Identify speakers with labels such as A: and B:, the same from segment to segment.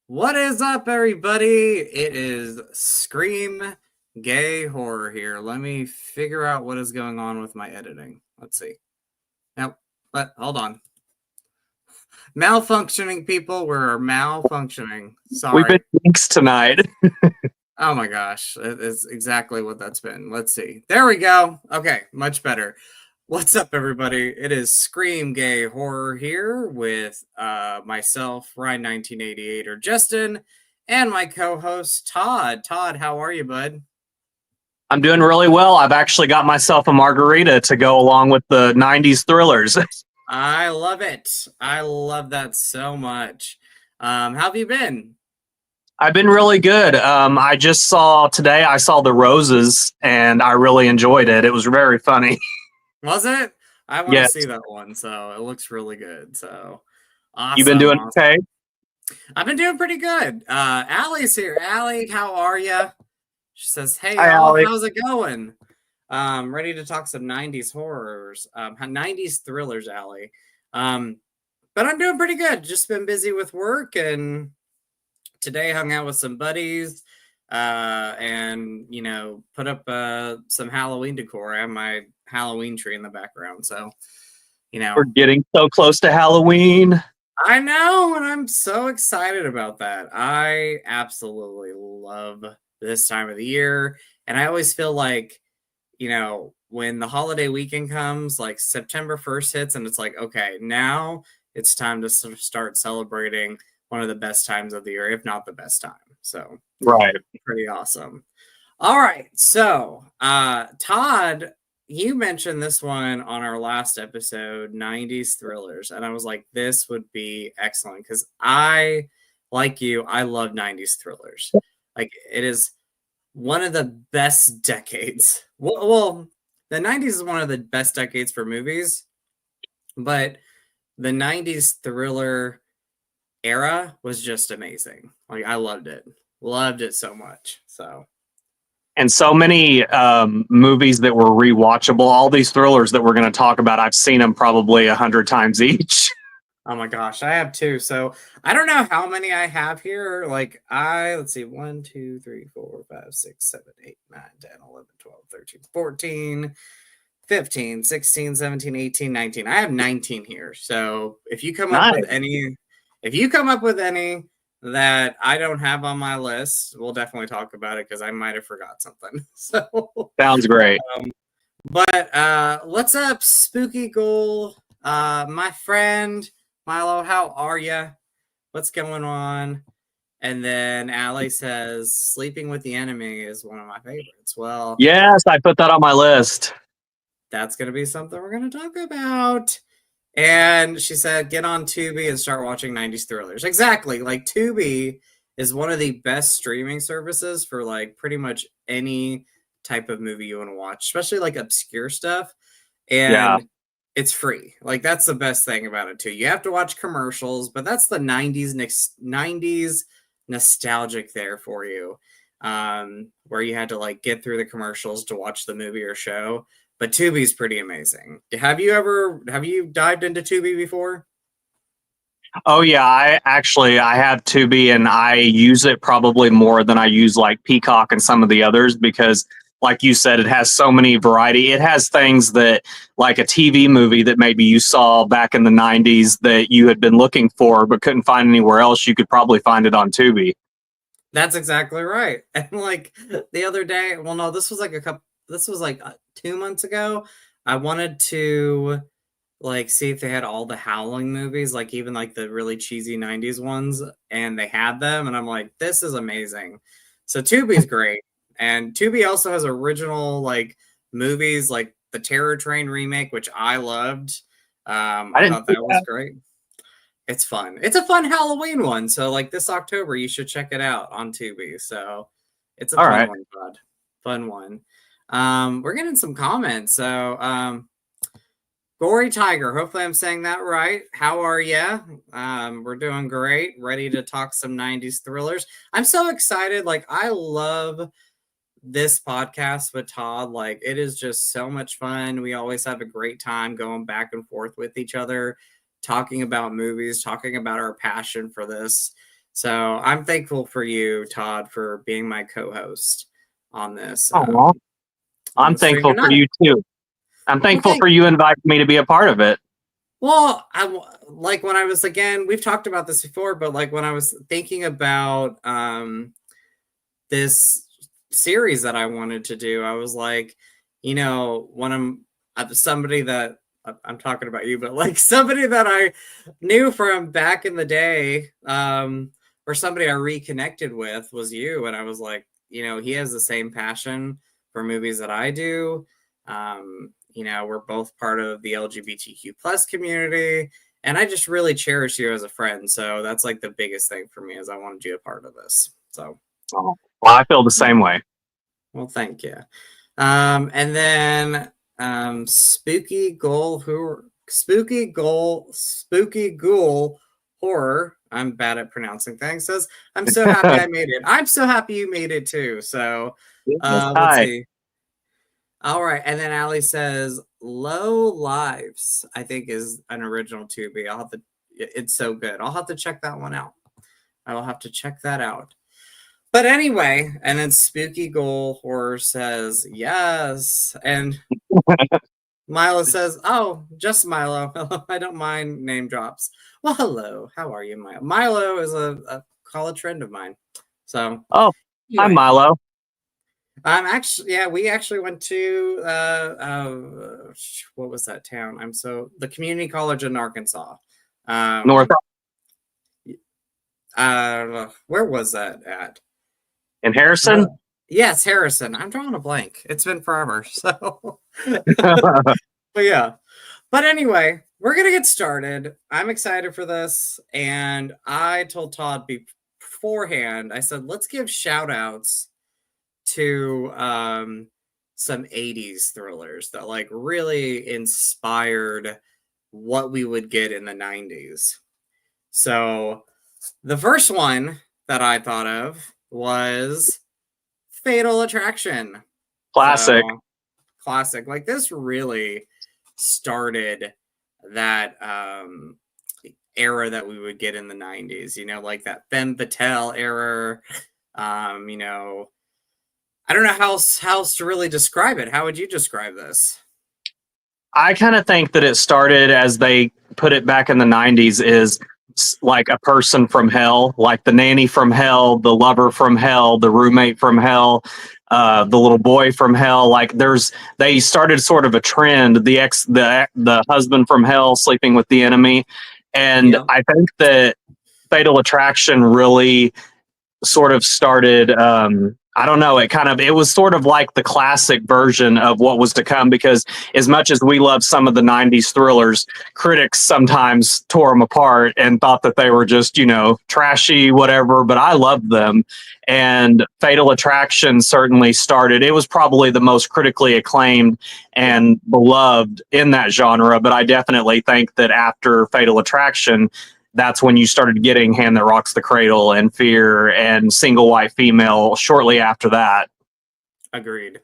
A: What is up, everybody? It is Scream Gay Horror here. Let me figure out what is going on with my editing. Let's see. Nope. But hold on. Malfunctioning people. We're malfunctioning.
B: We've been
A: Sorry.
B: geeks tonight.
A: Oh my gosh. It is exactly what that's been. Let's see. There we go. Okay. Much better. What's up, everybody? It is Scream Gay Horror here with myself, Ryan 1988 or Justin, and my co-host Todd. Todd, how are you, bud?
B: I'm doing really well. I've actually got myself a margarita to go along with the 90s thrillers.
A: I love it. I love that so much. How have you been?
B: I've been really good. I saw The Roses and I really enjoyed it. It was very funny.
A: Was it? I want to
B: Yes.
A: see that one, so it looks really good. So
B: You been
A: awesome,
B: doing
A: awesome.
B: okay?
A: I've been doing pretty good. Allie's here. Allie, how are you? She says, "Hey
B: Hi,
A: y'all,
B: Allie.
A: how's it going? Ready to talk some 90s horrors, 90s thrillers, Allie. But I'm doing pretty good. Just been busy with work, and today hung out with some buddies, and put up some Halloween decor. I have my Halloween tree in the background, so
B: We're getting so close to Halloween.
A: I know, and I'm so excited about that. I absolutely love this time of the year, and I always feel like when the holiday weekend comes, like September 1st hits, and it's like, okay, now it's time to start celebrating one of the best times of the year, if not the best time. So,
B: Right.
A: pretty awesome. All right. So, Todd, you mentioned this one on our last episode, 90s thrillers. And I was like, this would be excellent because like you, I love 90s thrillers. Like, it is one of the best decades. Well, the 90s is one of the best decades for movies, but the 90s thriller era was just amazing. Like, I loved it so much. So,
B: And so many movies that were rewatchable. All these thrillers that we're going to talk about, I've seen them probably 100 times each.
A: oh my gosh, I have two. So I don't know how many I have here. Like let's see, 1, 2, 3, 4, 5, 6, 7, 8, 9, 10, 11, 12, 13, 14, 15, 16, 17, 18, 19. I have 19 here. So if you come up with any that I don't have on my list, we'll definitely talk about it because I might have forgot something. So
B: Sounds great.
A: but what's up, Spooky Ghoul? My friend Milo, how are you? What's going on? And then Allie says, "Sleeping with the Enemy" is one of my favorites. Well,
B: Yes, I put that on my list.
A: that's going to be something we're going to talk about. And she said, "Get on Tubi and start watching 90s thrillers." Exactly. Like, Tubi is one of the best streaming services for like pretty much any type of movie you want to watch, especially like obscure stuff.
B: Yeah.
A: And it's free. Like, that's the best thing about it too. You have to watch commercials, but that's the 90s nostalgic there for you. Where you had to like get through the commercials to watch the movie or show. But Tubi's pretty amazing. Have you dived into Tubi before?
B: Oh yeah, I have Tubi and I use it probably more than I use like Peacock and some of the others because like you said, it has so many variety. It has things that like a TV movie that maybe you saw back in the 90s that you had been looking for but couldn't find anywhere else. You could probably find it on Tubi.
A: That's exactly right. And like the other day, well, no, this was like 2 months ago. I wanted to like see if they had all the Howling movies, like even like the really cheesy 90s ones, and they had them. And I'm like, this is amazing. So Tubi's great. And Tubi also has original like movies like the Terror Train remake, which I loved.
B: I
A: I
B: didn't
A: thought
B: see
A: that was great. It's fun. It's a fun Halloween one. So like this October, you should check it out on Tubi. So it's a
B: All
A: fun
B: right.
A: one, bud. Fun one. We're getting some comments. So Gory Tiger, hopefully I'm saying that right. How are you? We're doing great. Ready to talk some 90s thrillers. I'm so excited. Like, I love this podcast with Todd. Like, it is just so much fun. We always have a great time going back and forth with each other, talking about movies, talking about our passion for this. So I'm thankful for you, Todd, for being my co-host on this.
B: Oh,
A: On
B: I'm
A: the stream
B: thankful for
A: tonight.
B: you too. I'm
A: Well,
B: thankful
A: thank
B: for you inviting me to be a part of it.
A: Well, like when I was, again, we've talked about this before, but like when I was thinking about this series that I wanted to do, I was like, when I'm somebody that I'm talking about you, but like somebody that I knew from back in the day, or somebody I reconnected with was you. And I was like, he has the same passion for movies that I do. We're both part of the LGBTQ plus community. And I just really cherish you as a friend. So that's like the biggest thing for me, is I wanted you a part of this. So
B: Oh, well, I feel the same way.
A: well, thank you. And then spooky ghoul horror. I'm bad at pronouncing things. Says, I'm so happy I made it. I'm so happy you made it too. So let's
B: Hi.
A: see. All right. And then Allie says Low Lives, I think, is an original Tubi. It's so good. I'll have to check that one out. I will have to check that out. But anyway, and then Spooky Ghoul Horror says yes. And Milo says, oh, just Milo. I don't mind name drops. Well, hello. How are you, Milo? Milo is a college friend of mine. So,
B: Oh,
A: anyway.
B: I'm Milo.
A: We actually went to what was that town? The community college in Arkansas.
B: North
A: Where was that at?
B: in Harrison.
A: Yes, Harrison. I'm drawing a blank. It's been forever. So, but yeah. But anyway, we're gonna get started. I'm excited for this, and I told Todd beforehand. I said, let's give shout outs to some 80s thrillers that like really inspired what we would get in the 90s. So the first one that I thought of was Fatal Attraction.
B: Classic.
A: So, classic. Like, this really started that era that we would get in the 90s, like that Femme Fatale era. I don't know how else to really describe it. How would you describe this?
B: I kind of think that it started, as they put it back in the 90s, is like a person from hell, like the nanny from hell, the lover from hell, the roommate from hell, the little boy from hell. Like they started sort of a trend, the husband from hell sleeping with the enemy. And
A: Yep.
B: I think that Fatal Attraction really sort of started, I don't know, it was sort of like the classic version of what was to come, because as much as we love some of the 90s thrillers, critics sometimes tore them apart and thought that they were just, trashy, whatever, but I loved them. And Fatal Attraction certainly started, it was probably the most critically acclaimed and beloved in that genre, but I definitely think that after Fatal Attraction, that's when you started getting Hand That Rocks the Cradle and Fear and Single White Female shortly after that.
A: Agreed.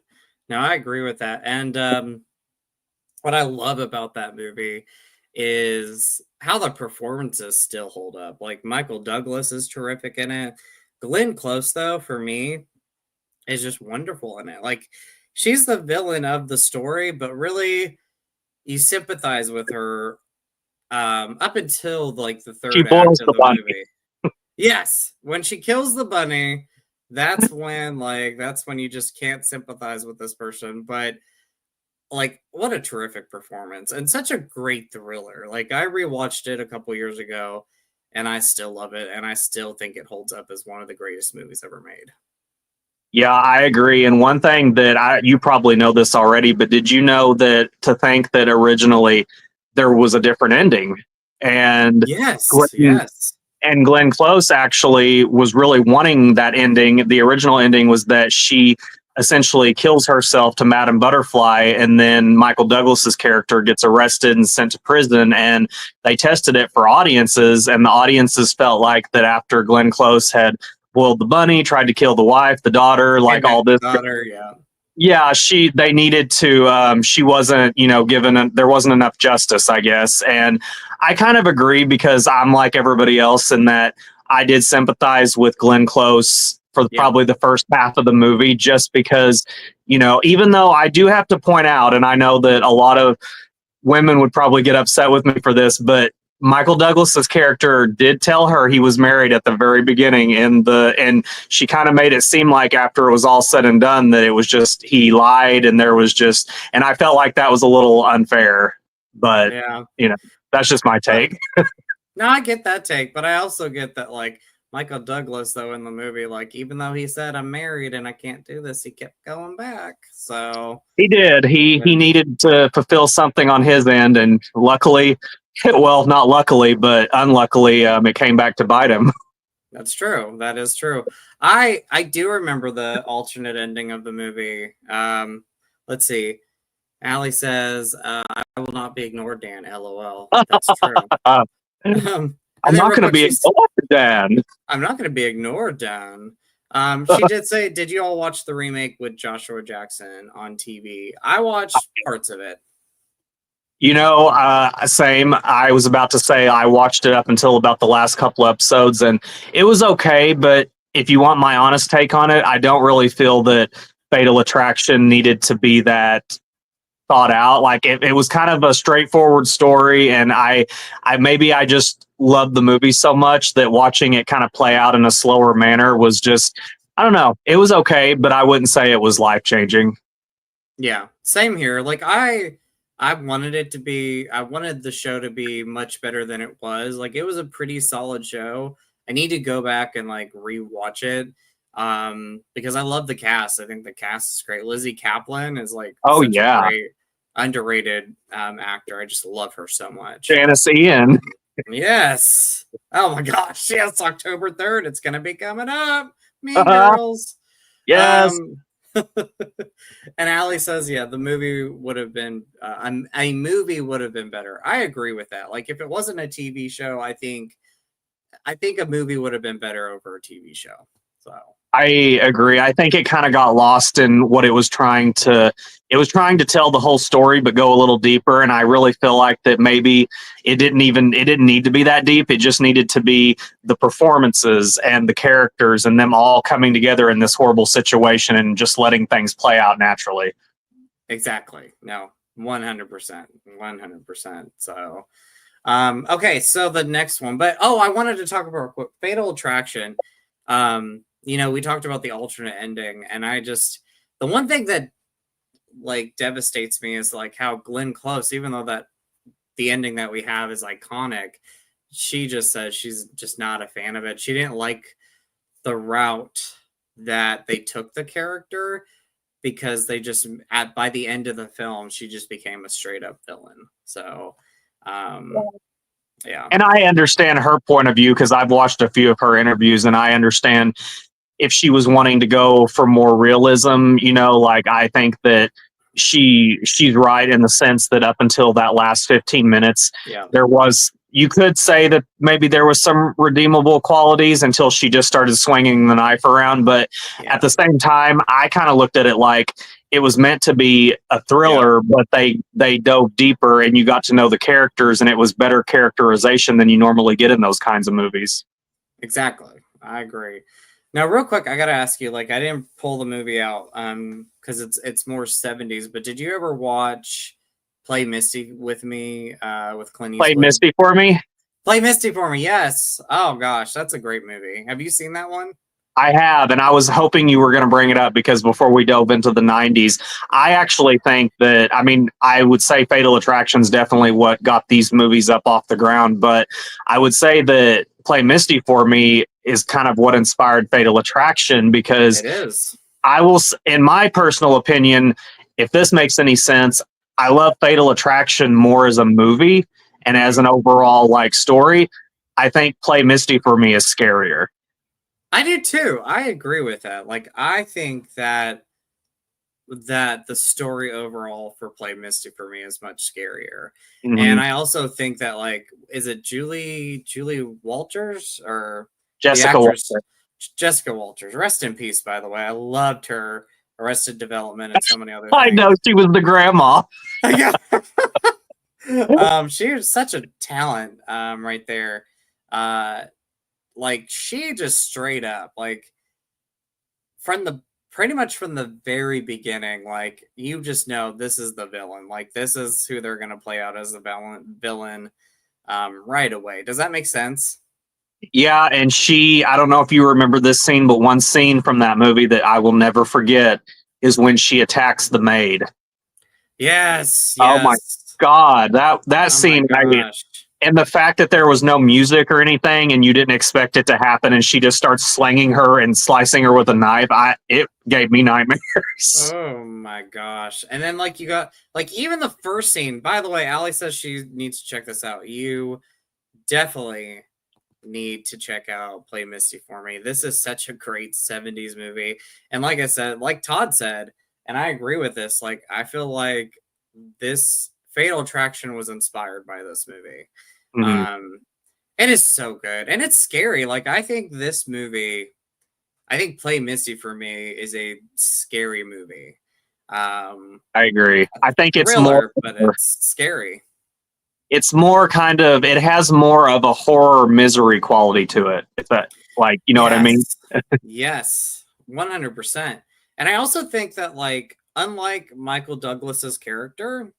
A: No, I agree with that. And what I love about that movie is how the performances still hold up. Like, Michael Douglas is terrific in it. Glenn Close, though, for me, is just wonderful in it. Like, she's the villain of the story, but really you sympathize with her up until like the
B: She
A: third
B: boils
A: act of
B: the
A: the
B: bunny.
A: movie. Yes, when she kills the bunny, that's when you just can't sympathize with this person. But like, what a terrific performance, and such a great thriller. Like, I rewatched it a couple years ago and I still love it, and I still think it holds up as one of the greatest movies ever made.
B: Yeah, I agree. And one thing that you probably know this already, but did you know that that originally there was a different ending? And
A: Yes,
B: Glenn,
A: yes.
B: And Glenn Close actually was really wanting that ending. The original ending was that she essentially kills herself to Madame Butterfly, and then Michael Douglas's character gets arrested and sent to prison. And they tested it for audiences, and the audiences felt like that after Glenn Close had boiled the bunny, tried to kill the wife, the daughter, like all this.
A: Daughter, yeah.
B: Yeah, they needed to, she wasn't, there wasn't enough justice, I guess. And I kind of agree, because I'm like everybody else in that I did sympathize with Glenn Close for probably the first half of the movie, just because, you know, even though I do have to point out, and I know that a lot of women would probably get upset with me for this, but Michael Douglas's character did tell her he was married at the very beginning, and she kind of made it seem like after it was all said and done that it was just he lied, and there was just, and I felt like that was a little unfair, but you know, that's just my take.
A: No, I get that take, but I also get that, like, Michael Douglas, though, in the movie, like, even though he said I'm married and I can't do this, he kept going back. So
B: he did. He needed to fulfill something on his end, and luckily, well, not luckily, but unluckily, it came back to bite him.
A: That's true. That is true. I do remember the alternate ending of the movie. Let's see. Allie says, "I will not be ignored, Dan." LOL. That's true.
B: I'm not going to be ignored, Dan.
A: I'm not going to be ignored, Dan. She did say, "Did you all watch the remake with Joshua Jackson on TV?" I watched parts of it.
B: You know, same. I was about to say I watched it up until about the last couple episodes, and it was okay. But if you want my honest take on it, I don't really feel that Fatal Attraction needed to be that thought out. Like it was kind of a straightforward story, and I maybe I just loved the movie so much that watching it kind of play out in a slower manner was just, I don't know. It was okay, but I wouldn't say it was life changing.
A: Yeah, same here. Like I wanted it to be, I wanted the show to be much better than it was. Like it was a pretty solid show. I need to go back and like rewatch it because I love the cast. I think the cast is great. Lizzie Kaplan is like
B: a
A: great, underrated actor. I just love her so much.
B: Janice Ian.
A: Yes. Oh my gosh. Yes, October 3rd. It's gonna be coming up. Mean Girls.
B: Yes.
A: And Allie says, yeah, the movie would have been a movie would have been better. I agree with that. Like if it wasn't a TV show, I think a movie would have been better over a TV show. So
B: I agree. I think it kind of got lost in what it was trying to tell the whole story, but go a little deeper. And I really feel like that maybe it didn't need to be that deep. It just needed to be the performances and the characters and them all coming together in this horrible situation and just letting things play out naturally.
A: Exactly. No, 100%. 100%. So, okay. So the next one, but, I wanted to talk about Fatal Attraction. You know, we talked about the alternate ending, and the one thing that like devastates me is like how Glenn Close, even though that the ending that we have is iconic, she just says she's just not a fan of it. She didn't like the route that they took the character because they just by the end of the film, she just became a straight up villain. So, yeah.
B: And I understand her point of view because I've watched a few of her interviews, and I understand if she was wanting to go for more realism, you know, like I think that she's right in the sense that up until that last 15 minutes, you could say that maybe there was some redeemable qualities until she just started swinging the knife around. But at the same time, I kind of looked at it like it was meant to be a thriller, but they dove deeper and you got to know the characters, and it was better characterization than you normally get in those kinds of movies.
A: Exactly. I agree. Now, real quick, I got to ask you, like, I didn't pull the movie out because it's more 70s, but did you ever watch Play Misty with Me with Clint Eastwood?
B: Play Misty for Me?
A: Play Misty for Me, yes. Oh, gosh, that's a great movie. Have you seen that one?
B: I have, and I was hoping you were going to bring it up because before we delve into the 90s, I actually think that, I mean, I would say Fatal Attraction is definitely what got these movies up off the ground, but I would say that Play Misty for Me is kind of what inspired Fatal Attraction because
A: it is.
B: I will, in my personal opinion, if this makes any sense, I love Fatal Attraction more as a movie and as an overall like story. I think Play Misty for Me is scarier.
A: I do too. I agree with that. Like, I think that the story overall for Play Misty for Me is much scarier. Mm-hmm. And I also think that, like, is it Julie Walters or
B: Jessica Walters?
A: Jessica Walters. Rest in peace, by the way. I loved her. Arrested Development and so many other things.
B: I know, she was the grandma.
A: She was such a talent right there. like she just straight up like from the pretty much from the very beginning, like you just know this is the villain. Like this is who they're gonna play out as the villain right away. Does that make sense?
B: Yeah, and I don't know if you remember this scene, but one scene from that movie that I will never forget is when she attacks the maid.
A: Yes,
B: Oh my
A: yes.
B: God, that
A: Oh my
B: scene,
A: gosh.
B: and the fact that there was no music or anything, and you didn't expect it to happen, and she just starts slinging her and slicing her with a knife. It gave me nightmares.
A: Oh my gosh. And then like you got like even the first scene, by the way, Allie says she needs to check this out. You definitely need to check out Play Misty for Me. This is such a great 70s movie. And like I said, like Todd said, and I agree with this, like I feel like this Fatal Attraction was inspired by this movie.
B: Mhm.
A: It is so good. And it's scary. Like I think this movie, I think Play Misty for Me is a scary movie.
B: I agree. I think
A: Thriller, but it's scary.
B: it's more kind of, it has more of a horror misery quality to it. If that, like, you know what I mean?
A: Yes. Yes. 100%. And I also think that like unlike Michael Douglas's character,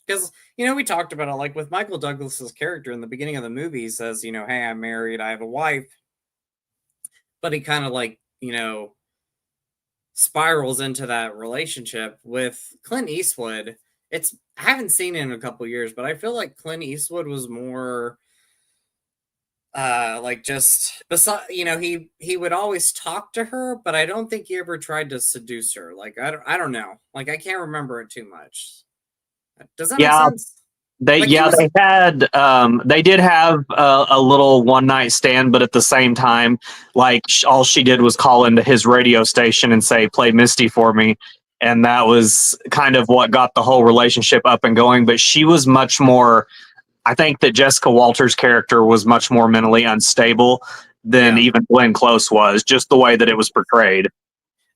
A: because we talked about it like with Michael Douglas's character in the beginning of the movie, he says, hey, I'm married, I have a wife, but he kind of like, spirals into that relationship with Clint Eastwood. I haven't seen it in a couple years, but I feel like Clint Eastwood was more like just beside, he would always talk to her, but I don't think he ever tried to seduce her. Like I don't know. Like I can't remember it too much. Does that make
B: Yeah,
A: sense? Like he was
B: they did have a little one night stand, but at the same time, like all she did was call into his radio station and say, "Play Misty for me," and that was kind of what got the whole relationship up and going. But she was much more. I think that Jessica Walters' character was much more mentally unstable than
A: yeah.
B: even Glenn Close was, just the way that it was portrayed.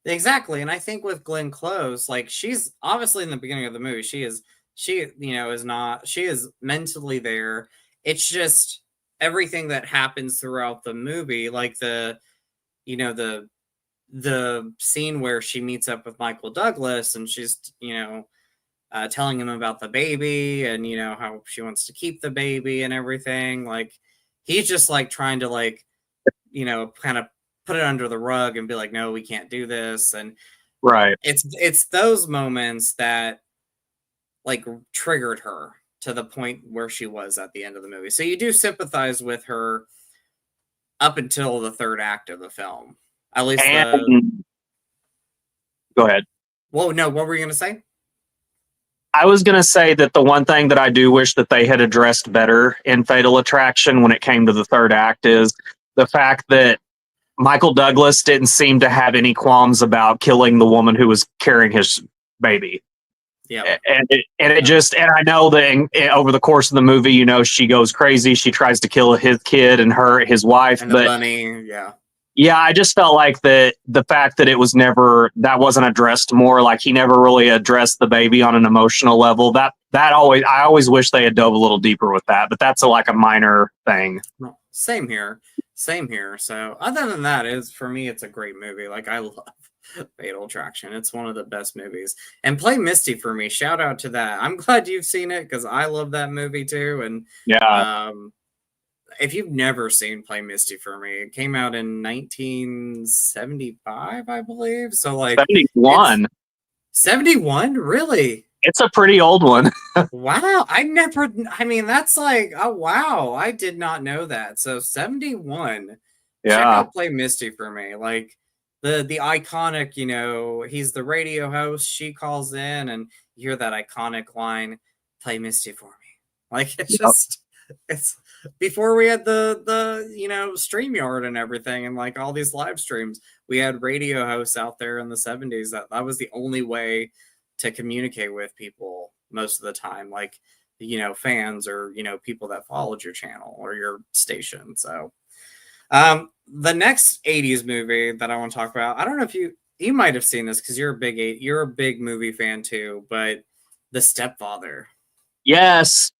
A: Exactly. And I think with Glenn Close, like she's obviously in the beginning of the movie, is not, she is mentally there. It's just everything that happens throughout the movie, like you know, the scene where she meets up with Michael Douglas and she's, telling him about the baby and, how she wants to keep the baby and everything. Like he's just like trying to like, kind of put it under the rug and be like, no, we can't do this. And
B: Right.
A: it's those moments that like triggered her to the point where she was at the end of the movie. So you do sympathize with her up until the third act of the film. At least
B: And go ahead.
A: well, no, what were you gonna say?
B: I was going to say that the one thing that I do wish that they had addressed better in Fatal Attraction when it came to the third act is the fact that Michael Douglas didn't seem to have any qualms about killing the woman who was carrying his baby.
A: Yeah.
B: And I know that over the course of the movie, she goes crazy. She tries to kill his kid and his wife.
A: And the bunny, yeah.
B: Yeah, I just felt like the fact that that wasn't addressed more, like he never really addressed the baby on an emotional level. I always wish they had dove a little deeper with that, but that's like a minor thing.
A: No, same here. Same here. So other than that, for me, it's a great movie. Like I love Fatal Attraction. It's one of the best movies. And Play Misty for me. Shout out to that. I'm glad you've seen it because I love that movie too. And
B: Yeah.
A: If you've never seen Play Misty for Me, it came out in 1975, I believe. So like
B: 71.
A: 71? Really?
B: It's a pretty old one.
A: Wow. I mean, that's like, oh wow. I did not know that. So 71. Check
B: Yeah.
A: out Play Misty for Me. Like the iconic, he's the radio host. She calls in and you hear that iconic line, Play Misty for Me. Like it's just it's before we had the StreamYard and everything and like all these live streams, we had radio hosts out there in the 70s that was the only way to communicate with people most of the time, like fans or people that followed your channel or your station. So the next 80s movie that I want to talk about, I don't know if you might have seen this because you're a big movie fan too, but The Stepfather.
B: Yes.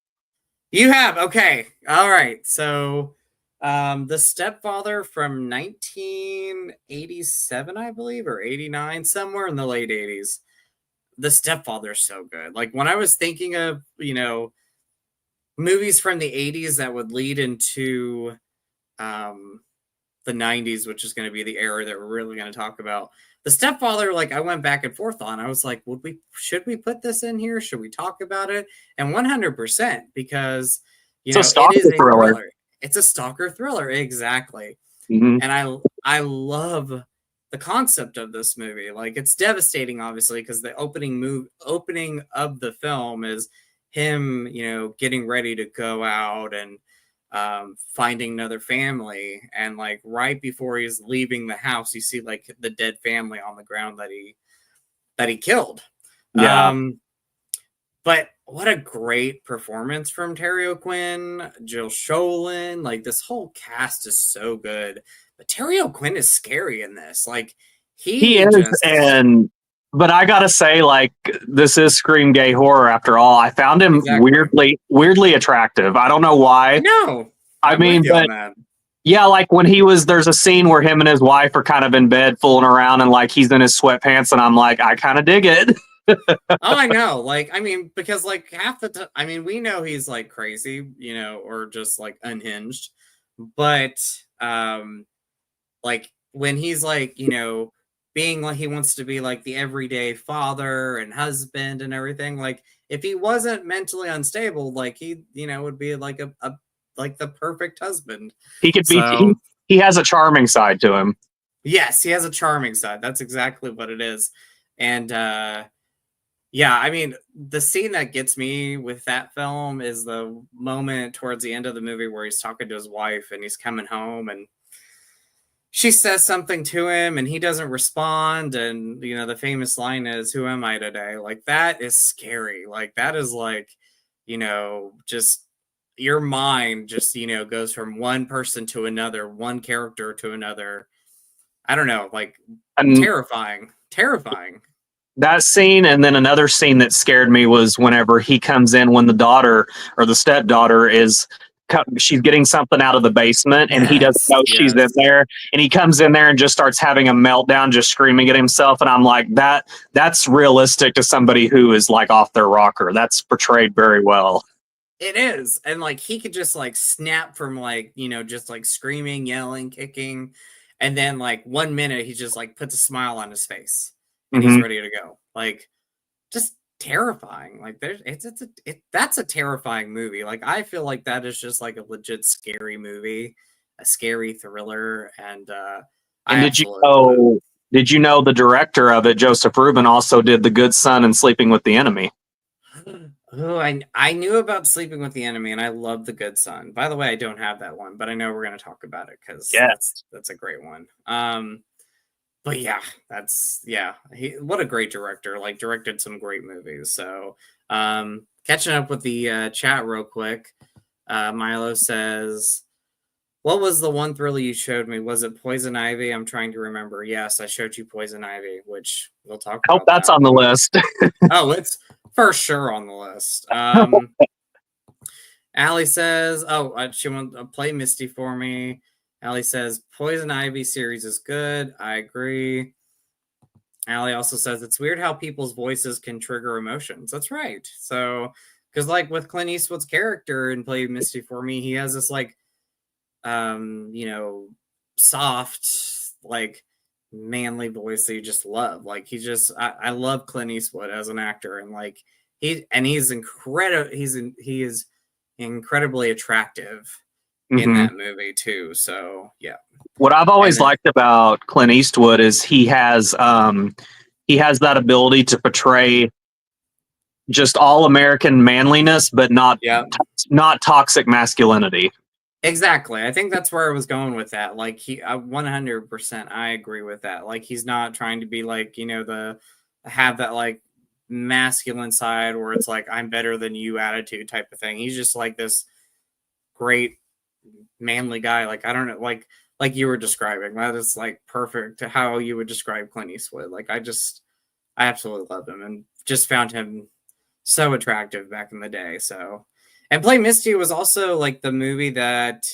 A: You have? Okay. All right. So The Stepfather from 1987, I believe, or 89, somewhere in the late 80s. The Stepfather's so good. Like when I was thinking of, movies from the 80s that would lead into um, the 90s, which is going to be the era that we're really going to talk about. The Stepfather, like I went back and forth on. I was like, should we put this in here? Should we talk about it? And 100%, because
B: It's a
A: it
B: stalker
A: is a
B: thriller.
A: thriller. It's a stalker thriller, exactly.
B: Mm-hmm.
A: And I love the concept of this movie. Like it's devastating, obviously, because the opening of the film is him, getting ready to go out and finding another family, and like right before he's leaving the house, you see like the dead family on the ground that he killed.
B: Yeah.
A: But what a great performance from Terry O'Quinn, Jill Sholin. Like this whole cast is so good. But Terry O'Quinn is scary in this. Like
B: He
A: he
B: is,
A: just
B: but I gotta say, like, this is Scream gay horror after all. I found him
A: exactly.
B: weirdly attractive. I don't know
A: I
B: why.
A: know.
B: I
A: I'm with
B: mean,
A: you on
B: but
A: that.
B: yeah, like when there's a scene where him and his wife are kind of in bed fooling around and like he's in his sweatpants and I'm like, I kind of dig it.
A: Oh, I know. Like, I mean, because like half the time, I mean, we know he's like crazy, or just like unhinged. But like when he's like, being like he wants to be like the everyday father and husband and everything, like if he wasn't mentally unstable, like he, would be like a like the perfect husband.
B: He could be
A: So
B: he has a charming side to him.
A: yes, he has a charming side. That's exactly what it is. And yeah, I mean, the scene that gets me with that film is the moment towards the end of the movie where he's talking to his wife and he's coming home and she says something to him and he doesn't respond. And, the famous line is, "Who am I today?" Like, that is scary. Like, that is like, just your mind just, goes from one person to another, one character to another. I don't know, like
B: And
A: terrifying, terrifying.
B: that scene, and then another scene that scared me was whenever he comes in when the daughter or the stepdaughter she's getting something out of the basement and he doesn't
A: Yes,
B: know she's in
A: yes.
B: there, and he comes in there and just starts having a meltdown, just screaming at himself, and I'm like, that's realistic to somebody who is like off their rocker. That's portrayed very well.
A: It is. And like he could just like snap from like, just like screaming, yelling, kicking. And then like 1 minute he just like puts a smile on his face and he's
B: Hmm.
A: ready to go. Like just terrifying. Like that's a terrifying movie. Like I feel like that is just like a legit scary movie, a scary thriller, and I
B: And
A: absolutely love it.
B: did you know the director of it, Joseph Rubin, also did The Good Son and Sleeping with the Enemy?
A: Oh, I knew about Sleeping with the Enemy, and I love The Good Son. By the way, I don't have that one, but I know we're going to talk about it because
B: Yeah.
A: that's a great one. But yeah, what a great director. Like directed some great movies. So, catching up with the chat real quick. Milo says, "What was the one thriller you showed me? Was it Poison Ivy? I'm trying to remember. Yes, I showed you Poison Ivy, which we'll talk
B: I hope
A: about
B: that's
A: that
B: on the
A: one.
B: list.
A: Oh, it's for sure on the list. Allie says, "Oh, she wants to play Misty for me." Allie says, "Poison Ivy series is good. I agree." Allie also says, "It's weird how people's voices can trigger emotions." That's right. So, because like with Clint Eastwood's character in Play Misty for Me, he has this like, you know, soft, like manly voice that you just love. Like I love Clint Eastwood as an actor, and like he's incredible. He is incredibly attractive in
B: Hmm.
A: that movie too. So yeah,
B: What I've
A: and
B: always liked about Clint Eastwood is he has that ability to portray just all American manliness, but
A: yeah,
B: not toxic masculinity.
A: exactly. I think that's where I was going with that. Like 100%, I agree with that. Like he's not trying to be like the have that like masculine side where it's like I'm better than you attitude type of thing. He's just like this great manly guy. Like I don't know, like you were describing. That is like perfect to how you would describe Clint Eastwood. Like I absolutely love him and just found him so attractive back in the day. So, and Play Misty was also like the movie that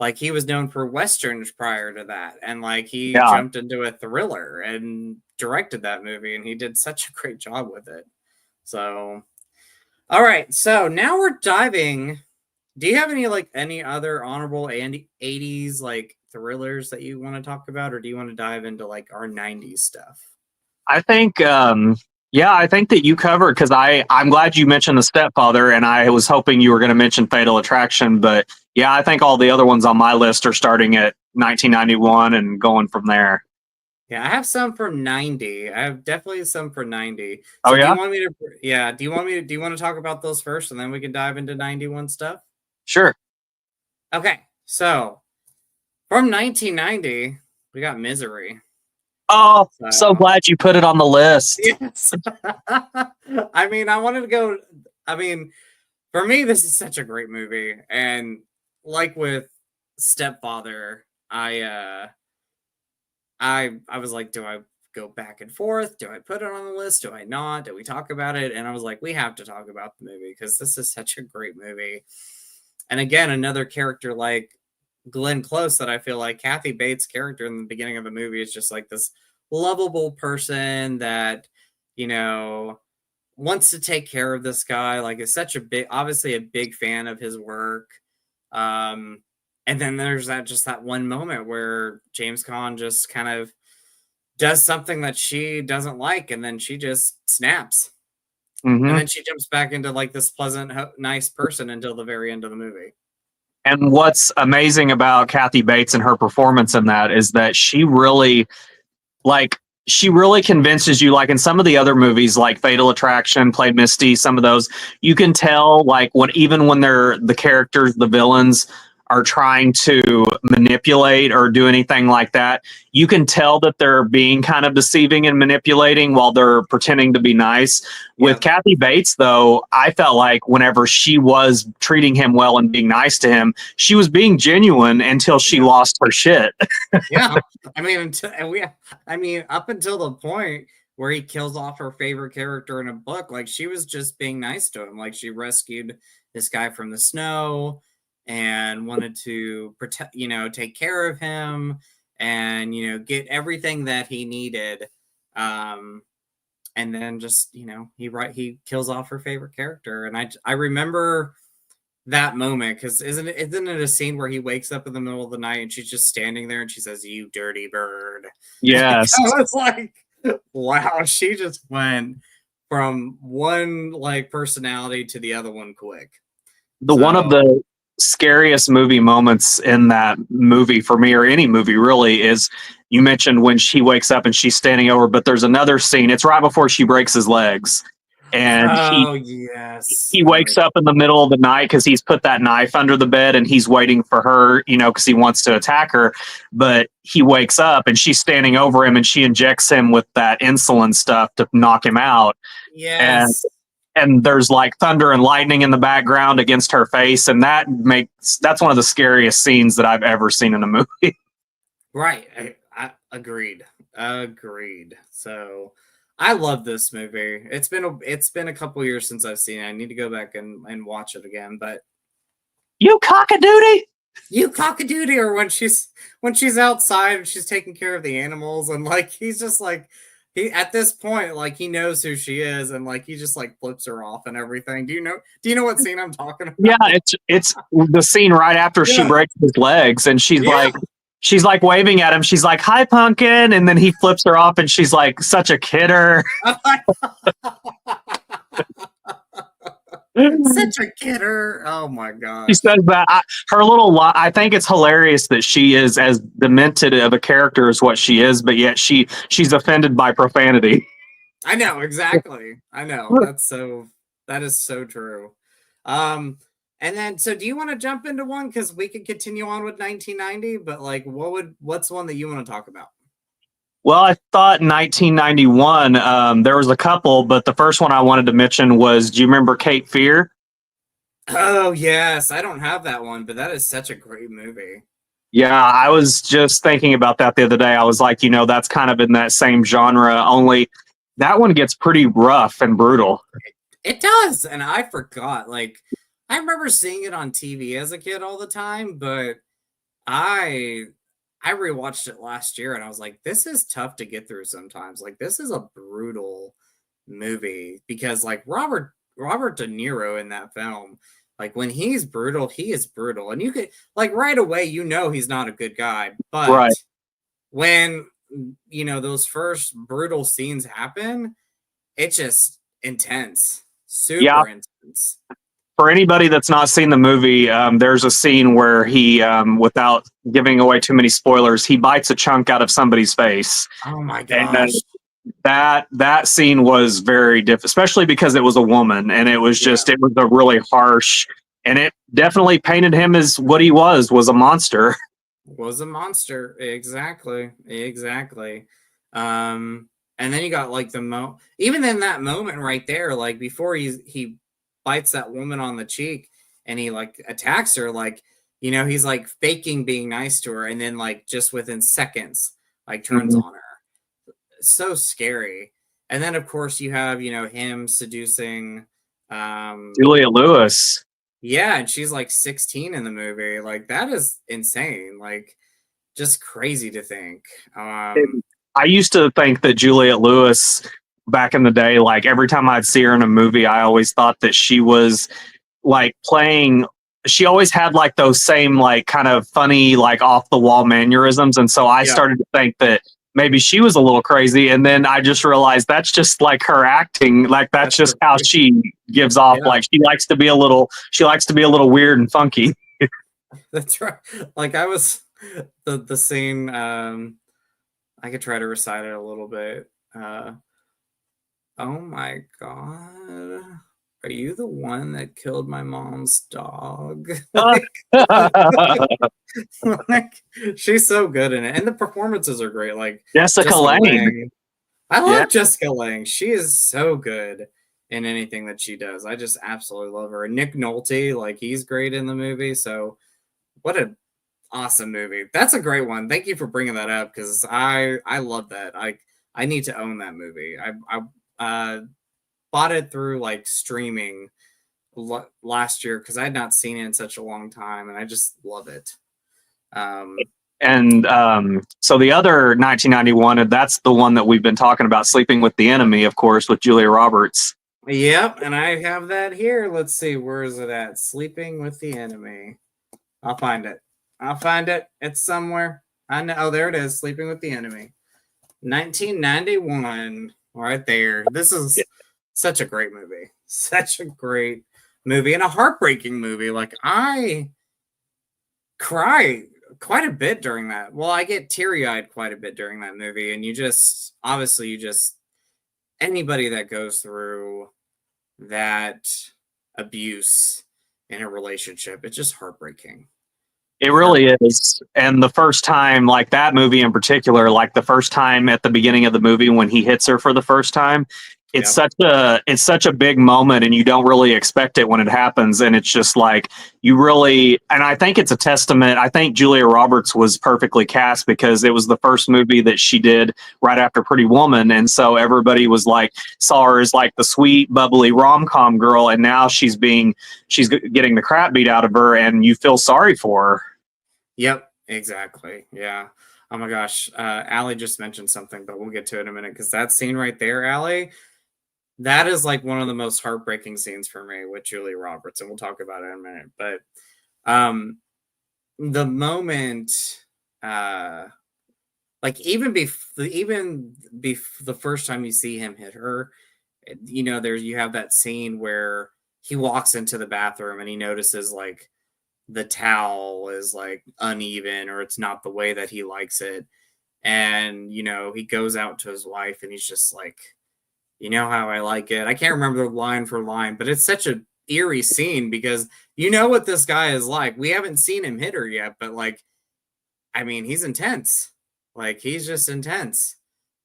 A: like he was known for westerns prior to that, and like he
B: Yeah.
A: jumped into a thriller and directed that movie, and he did such a great job with it. So, all right, so now we're diving. Do you have any other honorable and 80s like thrillers that you want to talk about, or do you want to dive into like our 90s stuff?
B: I think, I think that you covered, because I'm glad you mentioned The Stepfather, and I was hoping you were going to mention Fatal Attraction, but yeah, I think all the other ones on my list are starting at 1991 and going from there.
A: Yeah, I have some from 90. I have definitely some for 90.
B: Oh
A: So do
B: yeah,
A: you want me to do you want to talk about those first and then we can dive into 91 stuff?
B: sure.
A: Okay. So, from 1990, we got Misery.
B: Oh, so glad you put it on the list.
A: Yes. I mean, I wanted to go. I mean, for me, this is such a great movie, and like with Stepfather, I was like, do I go back and forth? Do I put it on the list? Do I not? Do we talk about it? And I was like, we have to talk about the movie because this is such a great movie. And again, another character like Glenn Close that I feel like Kathy Bates' character in the beginning of the movie is just like this lovable person that, you know, wants to take care of this guy, like is such a big, obviously a big fan of his work. And then there's that one moment where James Caan just kind of does something that she doesn't like, and then she just snaps.
B: Mm-hmm.
A: And then she jumps back into like this pleasant, nice person until the very end of the movie.
B: And what's amazing about Kathy Bates and her performance in that is that she really convinces you, like in some of the other movies, like Fatal Attraction, played Misty, some of those, you can tell like even when they're the characters, the villains are trying to manipulate or do anything like that, you can tell that they're being kind of deceiving and manipulating while they're pretending to be nice. With Kathy Bates, though, I felt like whenever she was treating him well and being nice to him, she was being genuine until she lost her shit.
A: Yeah, I mean, up until the point where he kills off her favorite character in a book, like she was just being nice to him. Like she rescued this guy from the snow and wanted to protect, take care of him and, get everything that he needed. And then just, he kills off her favorite character. And I remember that moment because isn't it a scene where he wakes up in the middle of the night and she's just standing there and she says, "You dirty bird."
B: Yes.
A: I was like, wow, she just went from one like personality to the other one quick.
B: One of the scariest movie moments in that movie for me, or any movie really, is you mentioned when she wakes up and she's standing over, but there's another scene. It's right before she breaks his legs. And he wakes up in the middle of the night because he's put that knife under the bed and he's waiting for her, because he wants to attack her. But he wakes up and she's standing over him and she injects him with that insulin stuff to knock him out.
A: Yes.
B: And there's like thunder and lightning in the background against her face. And that's one of the scariest scenes that I've ever seen in a movie.
A: Right. I agreed. So I love this movie. It's been a couple years since I've seen it. I need to go back and watch it again. But
B: you
A: cockadoodie, or when she's outside and she's taking care of the animals, and like he's just like he at this point like he knows who she is, and like he just like flips her off and everything. Do you know what scene I'm talking about?
B: Yeah, it's the scene right after she breaks his legs, and she's like waving at him. She's like, "Hi, pumpkin," and then he flips her off, and she's like, "Such a kidder."
A: Such a kidder. Oh my god.
B: She says that her little I think it's hilarious that she is as demented of a character as what she is, but yet she's offended by profanity.
A: I know, exactly. I know. That is so true. And then, so do you want to jump into one? Because we could continue on with 1990, but like, what's one that you want to talk about?
B: Well, I thought 1991, there was a couple, but the first one I wanted to mention was, do you remember Cape Fear?
A: Oh, yes. I don't have that one, but that is such a great movie.
B: Yeah, I was just thinking about that the other day. I was like, that's kind of in that same genre, only that one gets pretty rough and brutal.
A: It does. And I forgot, like, I remember seeing it on TV as a kid all the time, but I I rewatched it last year and I was like, this is tough to get through sometimes. Like this is a brutal movie because like Robert De Niro in that film, like when he's brutal, he is brutal. And you could like right away you know he's not a good guy, but
B: Right.
A: when those first brutal scenes happen, it's just intense.
B: Yeah.
A: Super intense.
B: For anybody that's not seen the movie, there's a scene where he, without giving away too many spoilers, he bites a chunk out of somebody's face,
A: Oh my
B: and
A: gosh.
B: that scene was very different, especially because it was a woman, and it was
A: Yeah.
B: just it was a really harsh, and it definitely painted him as what he was a monster.
A: Was a monster. Exactly. Exactly. And then you got like even in that moment right there, like before he bites that woman on the cheek and he like attacks her, like, he's like faking being nice to her, and then like just within seconds, like turns
B: Mhm.
A: on her. So scary. And then of course you have, him seducing
B: Julia Lewis.
A: yeah, and she's like 16 in the movie. Like that is insane. Like just crazy to think.
B: I used to think that Juliet Lewis back in the day, like every time I'd see her in a movie, I always thought that she was like playing. She always had like those same like kind of funny like off the wall mannerisms, and so I
A: Yeah,
B: started to think that maybe she was a little crazy, and then I just realized that's just like her acting. Like that's
A: that's
B: just
A: her.
B: how she gives off.
A: Yeah,
B: Like she likes to be a little weird and funky.
A: that's right. Like I was the scene. I could try to recite it a little bit. Oh my god. Are you the one that killed my mom's dog? Like, she's so good in it. And the performances are great. Like
B: Jessica
A: Jessica
B: Lange.
A: Lange. I
B: Yeah.
A: love Jessica Lange. She is so good in anything that she does. I just absolutely love her. And Nick Nolte, like he's great in the movie. So what an awesome movie. That's a great one. Thank you for bringing that up because I love that. I need to own that movie. I bought it through like streaming last year because I had not seen it in such a long time, and I just love it. Um,
B: And so the other 1991, and that's the one that we've been talking about, Sleeping with the Enemy, of course, with Julia Roberts.
A: yep, and I have that here. Let's see, where is it at? Sleeping with the Enemy. I'll find it. I'll find it. It's somewhere. I know. Oh, there it is. Sleeping with the Enemy. 1991. Right there. This is such a great movie. Such a great movie and a heartbreaking movie. Like I cry quite a bit during that. Well, I get teary-eyed quite a bit during that movie, and you just anybody that goes through that abuse in a relationship, it's just heartbreaking.
B: It really
A: Heartbreaking.
B: is. And the first time, like that movie in particular, like the first time at the beginning of the movie when he hits her for the first time,
A: Yep.
B: it's such a big moment and you don't really expect it when it happens. And it's just like you really and I think it's a testament. I think Julia Roberts was perfectly cast because it was the first movie that she did right after Pretty Woman. And so everybody was like saw her as like the sweet, bubbly rom-com girl, and now she's getting the crap beat out of her and you feel sorry for her.
A: Yep. Exactly. Yeah. Oh my gosh. Allie just mentioned something, but we'll get to it in a minute because that scene right there, Allie, that is like one of the most heartbreaking scenes for me with Julia Roberts, and we'll talk about it in a minute. But um the moment like the first time you see him hit her, there's you have that scene where he walks into the bathroom and he notices like the towel is like uneven or it's not the way that he likes it, and he goes out to his wife and he's just like, you know how I like it. I can't remember the line for line, but it's such a eerie scene because you know what this guy is like. We haven't seen him hit her yet, but like, I mean, he's intense. Like he's just intense.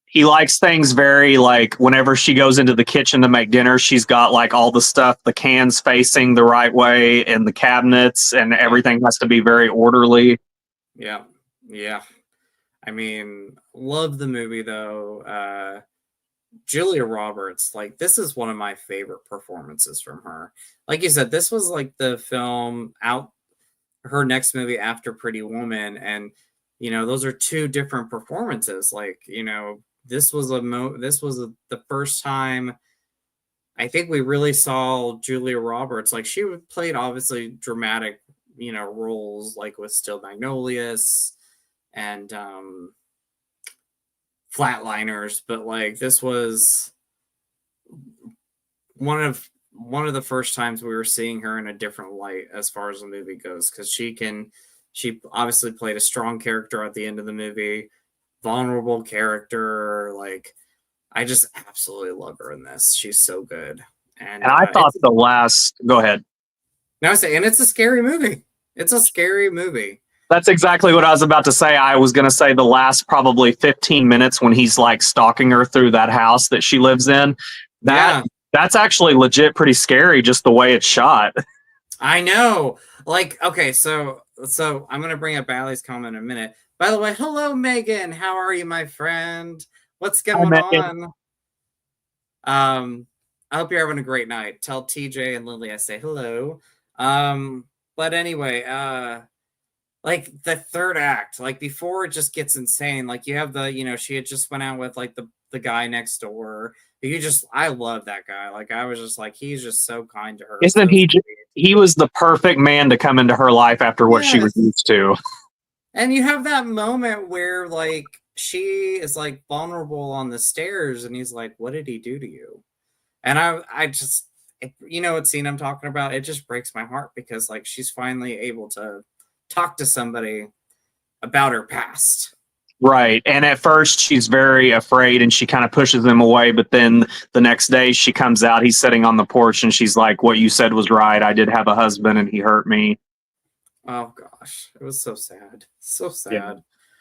B: He likes things very like whenever she goes into the kitchen to make dinner, she's got like all the stuff, the cans facing the right way and the cabinets, and
A: Yep.
B: everything has to be very orderly.
A: Yeah. Yeah. I mean, love the movie though. Julia Roberts, like this is one of my favorite performances from her. Like you said, this was like the film out her next movie after Pretty Woman, and those are two different performances. Like, this was the first time I think we really saw Julia Roberts. Like, she played obviously dramatic, roles, like with Still Magnolias and Flatliners, but like this was one of the first times we were seeing her in a different light as far as the movie goes, because she obviously played a strong character at the end of the movie, vulnerable character. Like, I just absolutely love her in this. She's so good. And
B: I thought go ahead.
A: No, and it's a scary movie. It's a scary movie.
B: That's exactly what I was about to say. I was going to say the last probably 15 minutes when he's like stalking her through that house that she lives in. That's actually legit pretty scary, just the way it's shot.
A: I know. Like, okay, so I'm going to bring up Allie's comment in a minute. By the way, hello, Megan. How are you, my friend? What's going on? I hope you're having a great night. Tell TJ and Lily I say hello. But anyway, like the third act, like before it just gets insane. Like you have the, she had just went out with like the guy next door. I love that guy. Like I was just like, he's just so kind to her.
B: Isn't he was the perfect man to come into her life after what she was used to.
A: And you have that moment where like she is like vulnerable on the stairs and he's like, what did he do to you? And I just, what scene I'm talking about? It just breaks my heart because like she's finally able to talk to somebody about her past.
B: Right. And at first she's very afraid and she kind of pushes him away. But then the next day she comes out, he's sitting on the porch and she's like, what you said was right. I did have a husband and he hurt me.
A: Oh gosh. It was so sad. So sad.
B: Yeah.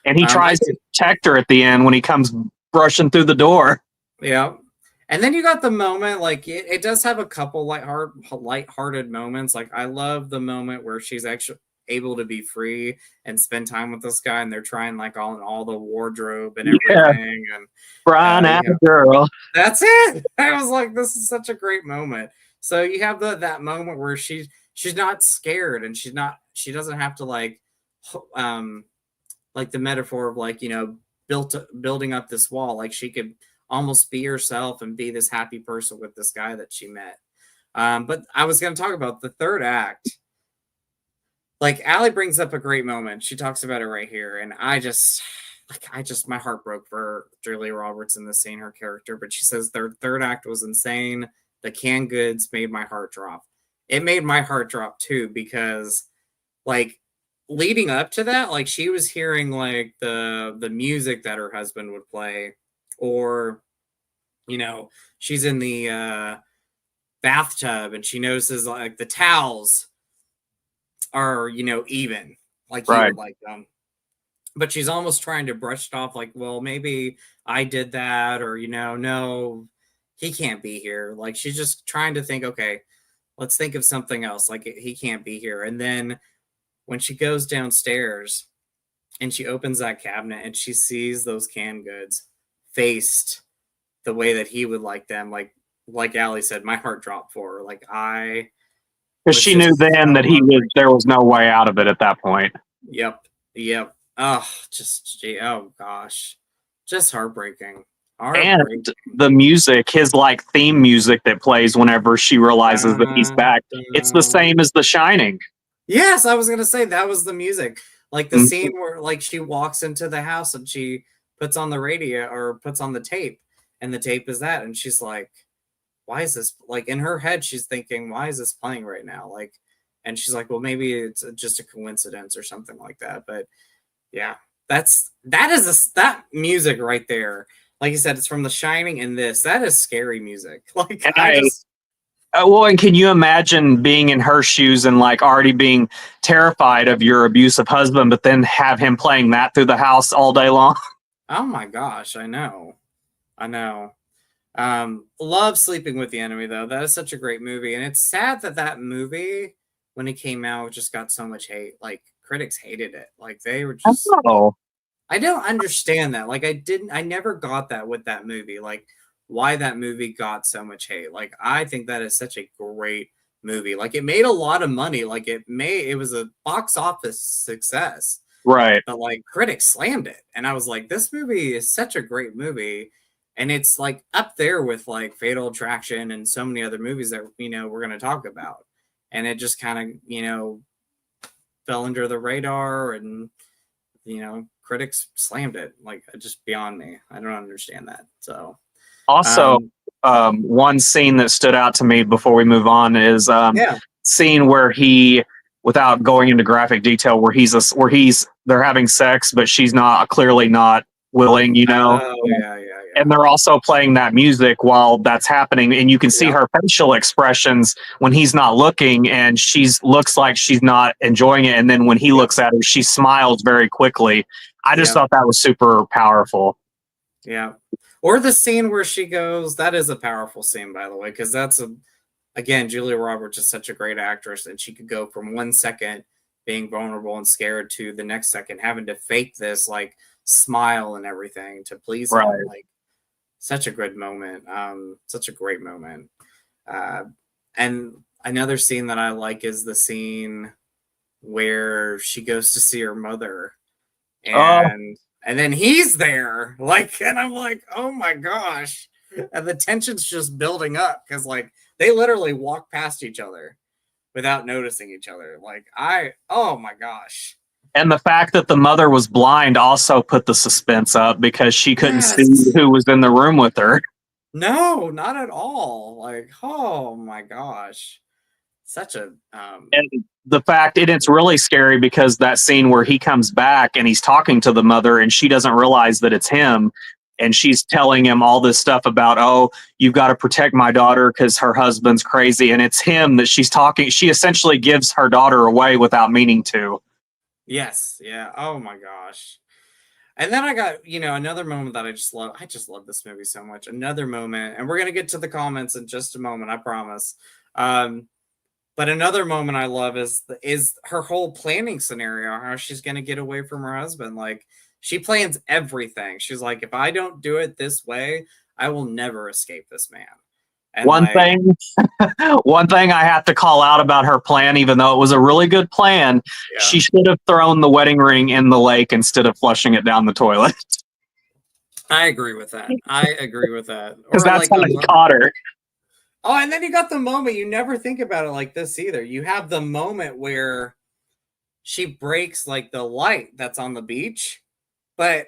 B: And he tries to protect her at the end when he comes brushing through the door.
A: Yeah. And then you got the moment, like it does have a couple lighthearted moments. Like I love the moment where she's actually able to be free and spend time with this guy, and they're trying like all the wardrobe and everything. And
B: Brian, girl.
A: That's it. I was like, this is such a great moment. So you have that moment where she's not scared, and she doesn't have to like the metaphor of like, building up this wall. Like she could almost be herself and be this happy person with this guy that she met. But I was going to talk about the third act. Like Allie brings up a great moment. She talks about it right here. And my heart broke for Julia Roberts in this scene, her character. But she says their third act was insane. The canned goods made my heart drop. It made my heart drop too, because like leading up to that, like she was hearing like the music that her husband would play, or she's in the bathtub and she notices like the towels are even like he would like them, but she's almost trying to brush it off like, well, maybe I did that, or no, he can't be here. Like she's just trying to think, okay, let's think of something else, like he can't be here. And then when she goes downstairs and she opens that cabinet and she sees those canned goods faced the way that he would like them, like Allie said, my heart dropped for her. Like
B: because she knew then that there was no way out of it at that point.
A: Yep. Oh, oh gosh, just heartbreaking.
B: And the music, his like theme music that plays whenever she realizes that he's back, it's the same as The Shining.
A: Yes, I was gonna say that was the music. Like the scene where like she walks into the house and she puts on the radio or puts on the tape, and the tape is that, and she's like, why is this, like in her head she's thinking, why is this playing right now? Like, and she's like, well, maybe it's just a coincidence or something like that. But yeah, that music right there, like you said, it's from The Shining, and that is scary music. Like
B: and can you imagine being in her shoes and like already being terrified of your abusive husband, but then have him playing that through the house all day long?
A: Oh my gosh, I know. Love Sleeping with the Enemy, though. That is such a great movie, and it's sad that movie, when it came out, just got so much hate. Like critics hated it. Like they were just. I don't understand that. Like I never got that with that movie. Like why that movie got so much hate. Like I think that is such a great movie. Like it made a lot of money. Like it was a box office success.
B: Right.
A: But like critics slammed it. And I was like, this movie is such a great movie. And it's like up there with like Fatal Attraction and so many other movies that, we're going to talk about. And it just kind of, fell under the radar and, critics slammed it. Like just beyond me. I don't understand that. So
B: Also, one scene that stood out to me before we move on is scene where he, without going into graphic detail, where they're having sex, but she's clearly not willing,
A: Oh, yeah.
B: And they're also playing that music while that's happening, and you can see her facial expressions when he's not looking, and looks like she's not enjoying it. And then when he looks at her, she smiles very quickly. I just thought that was super powerful.
A: Yeah. Or the scene where she goes, that is a powerful scene, by the way, because again, Julia Roberts is such a great actress, and she could go from 1 second being vulnerable and scared to the next second having to fake this like smile and everything to please him. Like such a good moment. Such a great moment. And another scene that I like is the scene where she goes to see her mother and then he's there, like, and I'm like, oh my gosh. And the tension's just building up because like they literally walk past each other without noticing each other. Like oh my gosh.
B: And the fact that the mother was blind also put the suspense up because she couldn't see who was in the room with her.
A: No, not at all. Like, oh my gosh. Such a
B: and the fact, and it's really scary because that scene where he comes back and he's talking to the mother and she doesn't realize that it's him, and she's telling him all this stuff about, oh, you've got to protect my daughter because her husband's crazy, and it's him that she's talking. She essentially gives her daughter away without meaning to.
A: Yes. Yeah. Oh my gosh. And then I got, another moment that I just love. I just love this movie so much. Another moment, and we're going to get to the comments in just a moment, I promise. But another moment I love is her whole planning scenario, how she's going to get away from her husband. Like she plans everything. She's like, if I don't do it this way, I will never escape this man. And
B: one thing I have to call out about her plan, even though it was a really good plan, she should have thrown the wedding ring in the lake instead of flushing it down the toilet.
A: I agree with that.
B: Because that's how they caught her.
A: Oh, and then you got the moment, you never think about it like this either. You have the moment where she breaks like the light that's on the beach, but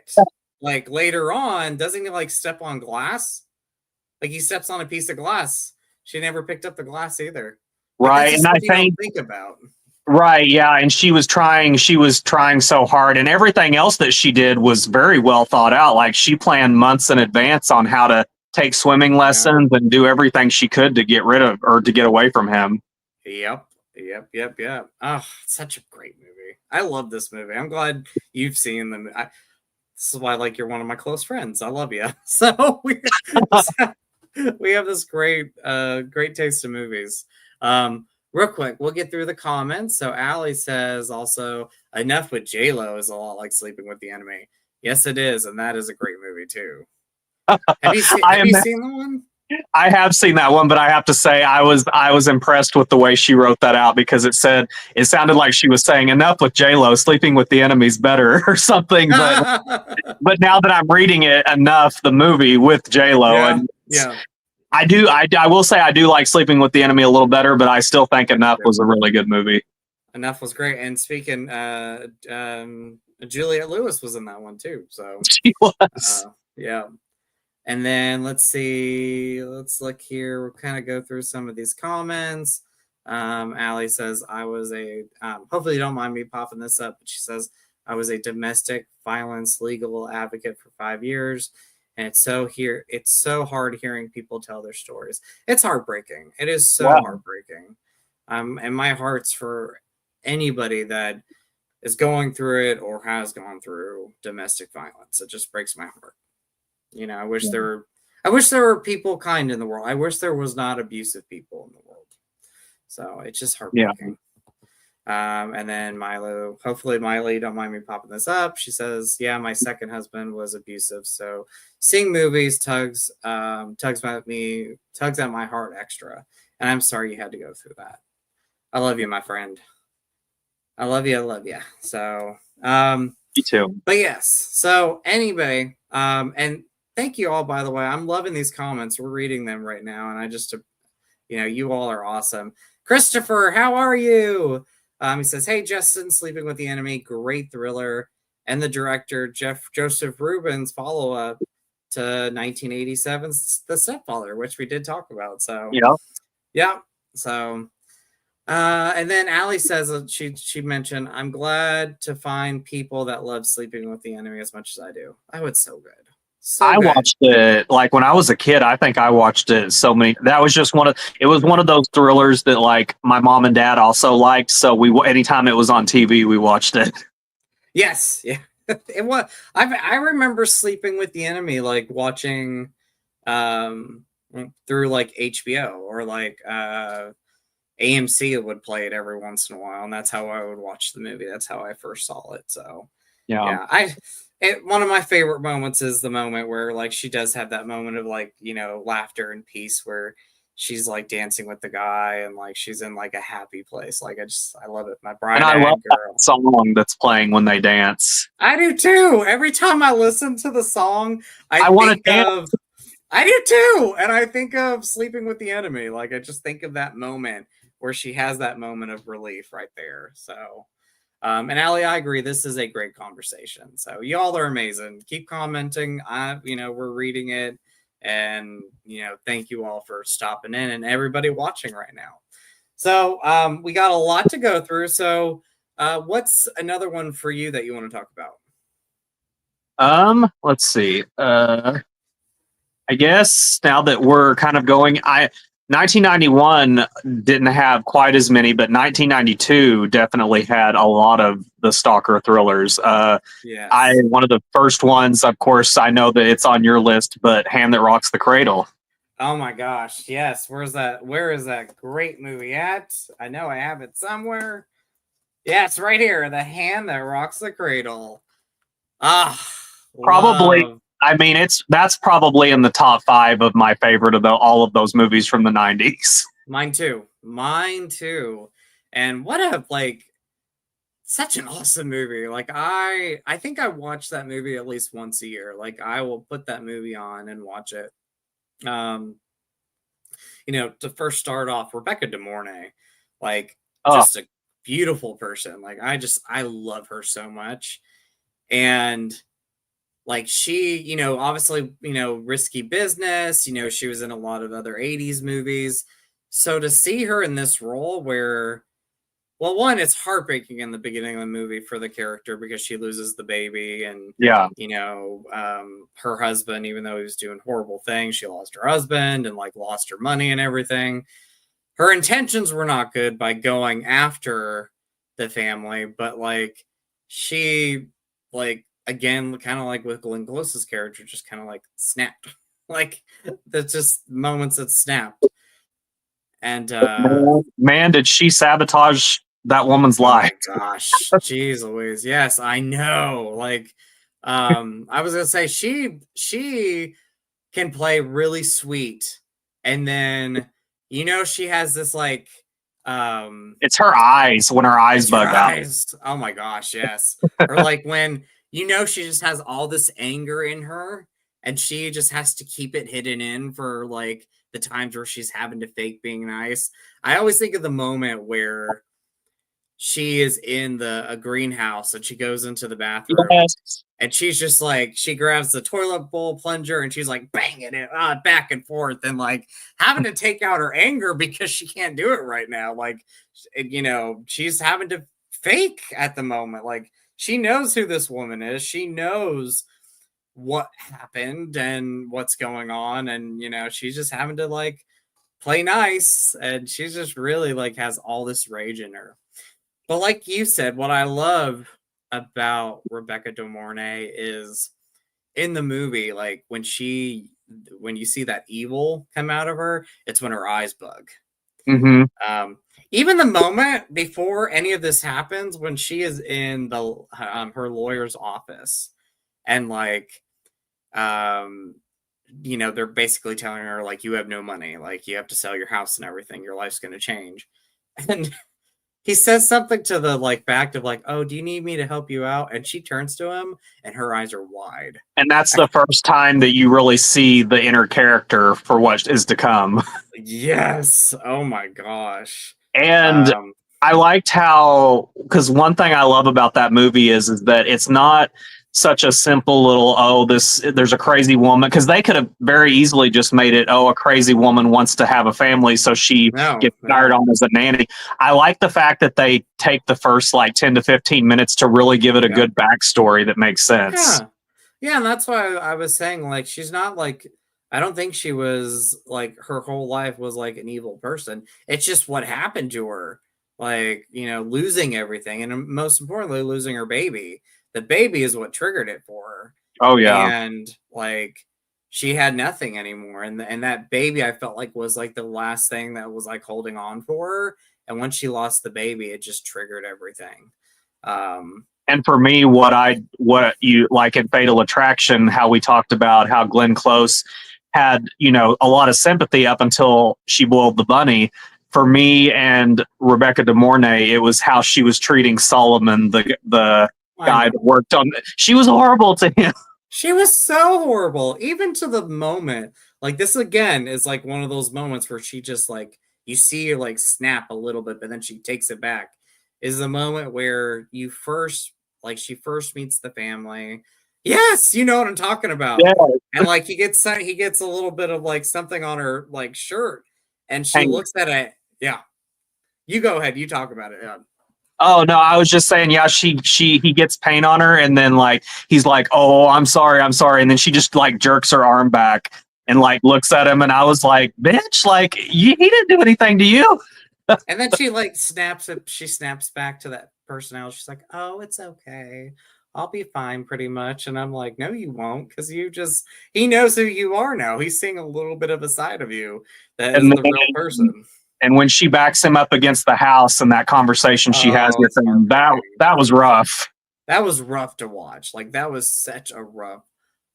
A: like later on, doesn't he like step on glass? Like he steps on a piece of glass. She never picked up the glass either. Like,
B: right. And I think
A: about.
B: Right, yeah, and she was trying so hard, and everything else that she did was very well thought out. Like she planned months in advance on how to take swimming lessons and do everything she could to get rid of or to get away from him.
A: Yep. Oh, such a great movie. I love this movie. I'm glad you've seen them. This is why, like, you're one of my close friends. I love you. So we have this great taste in movies. Real quick, we'll get through the comments. So Allie says also, enough with J-Lo is a lot like Sleeping with the Enemy. Yes, it is, and that is a great movie too. Have you seen the one?
B: I have seen that one, but I have to say I was impressed with the way she wrote that out, because it sounded like she was saying enough with J-Lo, Sleeping with the Enemy's better or something. But now that I'm reading it, enough the movie with J-Lo, I will say I do like Sleeping with the Enemy a little better, but I still think Enough was a really good movie.
A: Enough was great, and speaking, Juliette Lewis was in that one too. So
B: she was,
A: yeah. And then let's see. Let's look here. We'll kind of go through some of these comments. Allie says, I was hopefully you don't mind me popping this up, but she says, I was a domestic violence legal advocate for 5 years. And it's so hard hearing people tell their stories. It's heartbreaking. It is so heartbreaking. And my heart's for anybody that is going through it or has gone through domestic violence. It just breaks my heart. I wish there were people kind in the world. I wish there was not abusive people in the world. So it's just heartbreaking. And then Milo, hopefully Miley, don't mind me popping this up. She says, yeah, my second husband was abusive. So seeing movies tugs at my heart extra. And I'm sorry you had to go through that. I love you, my friend. I love you. I love you. So,
B: Me too.
A: but yes. So anyway, and thank you all, by the way. I'm loving these comments. We're reading them right now. And I just, you all are awesome. Christopher, how are you? He says, hey, Justin, Sleeping with the Enemy, great thriller. And the director, Joseph Rubin's follow-up to 1987's The Stepfather, which we did talk about. So, yeah. So, and then Allie says she mentioned, I'm glad to find people that love Sleeping with the Enemy as much as I do. Oh, it's so good.
B: I watched it like when I was a kid. I think I watched it so many. That was just it was one of those thrillers that like my mom and dad also liked. So anytime it was on TV, we watched it.
A: Yes. Yeah. It was. I remember Sleeping with the Enemy, like watching through like HBO or like AMC would play it every once in a while, and that's how I would watch the movie. That's how I first saw it. So yeah, one of my favorite moments is the moment where like she does have that moment of like, laughter and peace where she's like dancing with the guy and like she's in like a happy place. Like I love it. My bride and I love girl.
B: That song that's playing when they dance.
A: I do too. Every time I listen to the song, I want to dance. I do too. And I think of Sleeping with the Enemy. Like I just think of that moment where she has that moment of relief right there. So and Allie, I agree. This is a great conversation. So y'all are amazing. Keep commenting. We're reading it, and thank you all for stopping in and everybody watching right now. So we got a lot to go through. So what's another one for you that you want to talk
B: about? Let's see. I guess now that we're kind of going, 1991 didn't have quite as many, but 1992 definitely had a lot of the stalker thrillers.
A: Yes.
B: One of the first ones, of course, I know that it's on your list, but Hand That Rocks the Cradle.
A: Oh my gosh, yes. Where is that great movie at? I know I have it somewhere. Yeah, it's right here. The Hand That Rocks the Cradle.
B: Probably. Love. I mean, that's probably in the top 5 of my favorite of all of those movies from the 90s.
A: Mine too. And what such an awesome movie. Like I think I watch that movie at least once a year. Like I will put that movie on and watch it. To first start off, Rebecca De Mornay, like just a beautiful person. Like I love her so much. And like she, obviously, Risky Business, she was in a lot of other 80s movies. So to see her in this role where, well, one, it's heartbreaking in the beginning of the movie for the character because she loses the baby and, her husband, even though he was doing horrible things, she lost her husband and like lost her money and everything. Her intentions were not good by going after the family, but like she, like, again, kind of like with Glenn Close's character, just kind of like snapped. Like there's just moments that snapped. And
B: man, did she sabotage that woman's life?
A: Oh my gosh, jeez Louise. Yes, I know. Like, I was gonna say she can play really sweet, and then she has this like
B: it's her eyes when her eyes bug out.
A: Oh my gosh, yes. Or like when she just has all this anger in her and she just has to keep it hidden in for like the times where she's having to fake being nice. I always think of the moment where she is in a greenhouse and she goes into the bathroom and she's just like, she grabs the toilet bowl plunger and she's like banging it back and forth and like having to take out her anger because she can't do it right now. Like, she's having to fake at the moment. Like, she knows who this woman is. She knows what happened and what's going on. And, she's just having to like play nice. And she's just really like has all this rage in her. But like you said, what I love about Rebecca De Mornay is in the movie, like when you see that evil come out of her, it's when her eyes bug.
B: Mm-hmm.
A: Even the moment before any of this happens, when she is in her lawyer's office, and like, you know, they're basically telling her like, you have no money, like you have to sell your house and everything, your life's going to change. And he says something to the like fact of like, oh, do you need me to help you out? And she turns to him and her eyes are wide.
B: And that's the first time that you really see the inner character for what is to come.
A: Yes. Oh my gosh.
B: And
A: Um,
B: I liked how, because one thing I love about that movie is that it's not such a simple little, oh, there's a crazy woman, because they could have very easily just made it, oh, a crazy woman wants to have a family, so she
A: no,
B: gets hired on as a nanny. I like the fact that they take the first like 10 to 15 minutes to really give it a
A: yeah.
B: good backstory that makes sense.
A: Yeah. Yeah, and that's why I was saying like she's not like, I don't think she was like her whole life was like an evil person. It's just what happened to her. Like, you know, losing everything and most importantly losing her baby. The baby is what triggered it for her.
B: Oh yeah.
A: And like she had nothing anymore and that baby I felt like was like the last thing that was like holding on for her, and once she lost the baby it just triggered everything. Um
B: And for me, what you like in Fatal Attraction, how we talked about how Glenn Close had, you know, a lot of sympathy up until she boiled the bunny. For me and Rebecca De Mornay, it was how she was treating Solomon, the
A: I
B: guy
A: know.
B: that worked on. She was horrible to him.
A: She was so horrible, even to the moment. Like this again is like one of those moments where she just like you see her like snap a little bit, but then she takes it back. Is the moment where you first like she first meets the family. Yes, you know what I'm talking about.
B: Yeah,
A: And like he gets a little bit of like something on her like shirt, and she
B: hang
A: looks at it. Yeah, you go ahead. You talk about it. Yeah.
B: Oh no, I was just saying, yeah, he gets paint on her and then like he's like, "Oh, I'm sorry." And then she just like jerks her arm back and like looks at him and I was like, "Bitch, like he didn't do anything to you."
A: And then she like snaps it. She snaps back to that personality. She's like, "Oh, it's okay. I'll be fine, pretty much." And I'm like, "No, you won't, because you just he knows who you are now. He's seeing a little bit of a side of you that
B: And
A: isn't the real
B: then
A: person."
B: and when she backs him up against the house and that conversation she has
A: Oh,
B: with
A: it's
B: him,
A: heartbreaking.
B: that was rough.
A: That was rough to watch. Like that was such a rough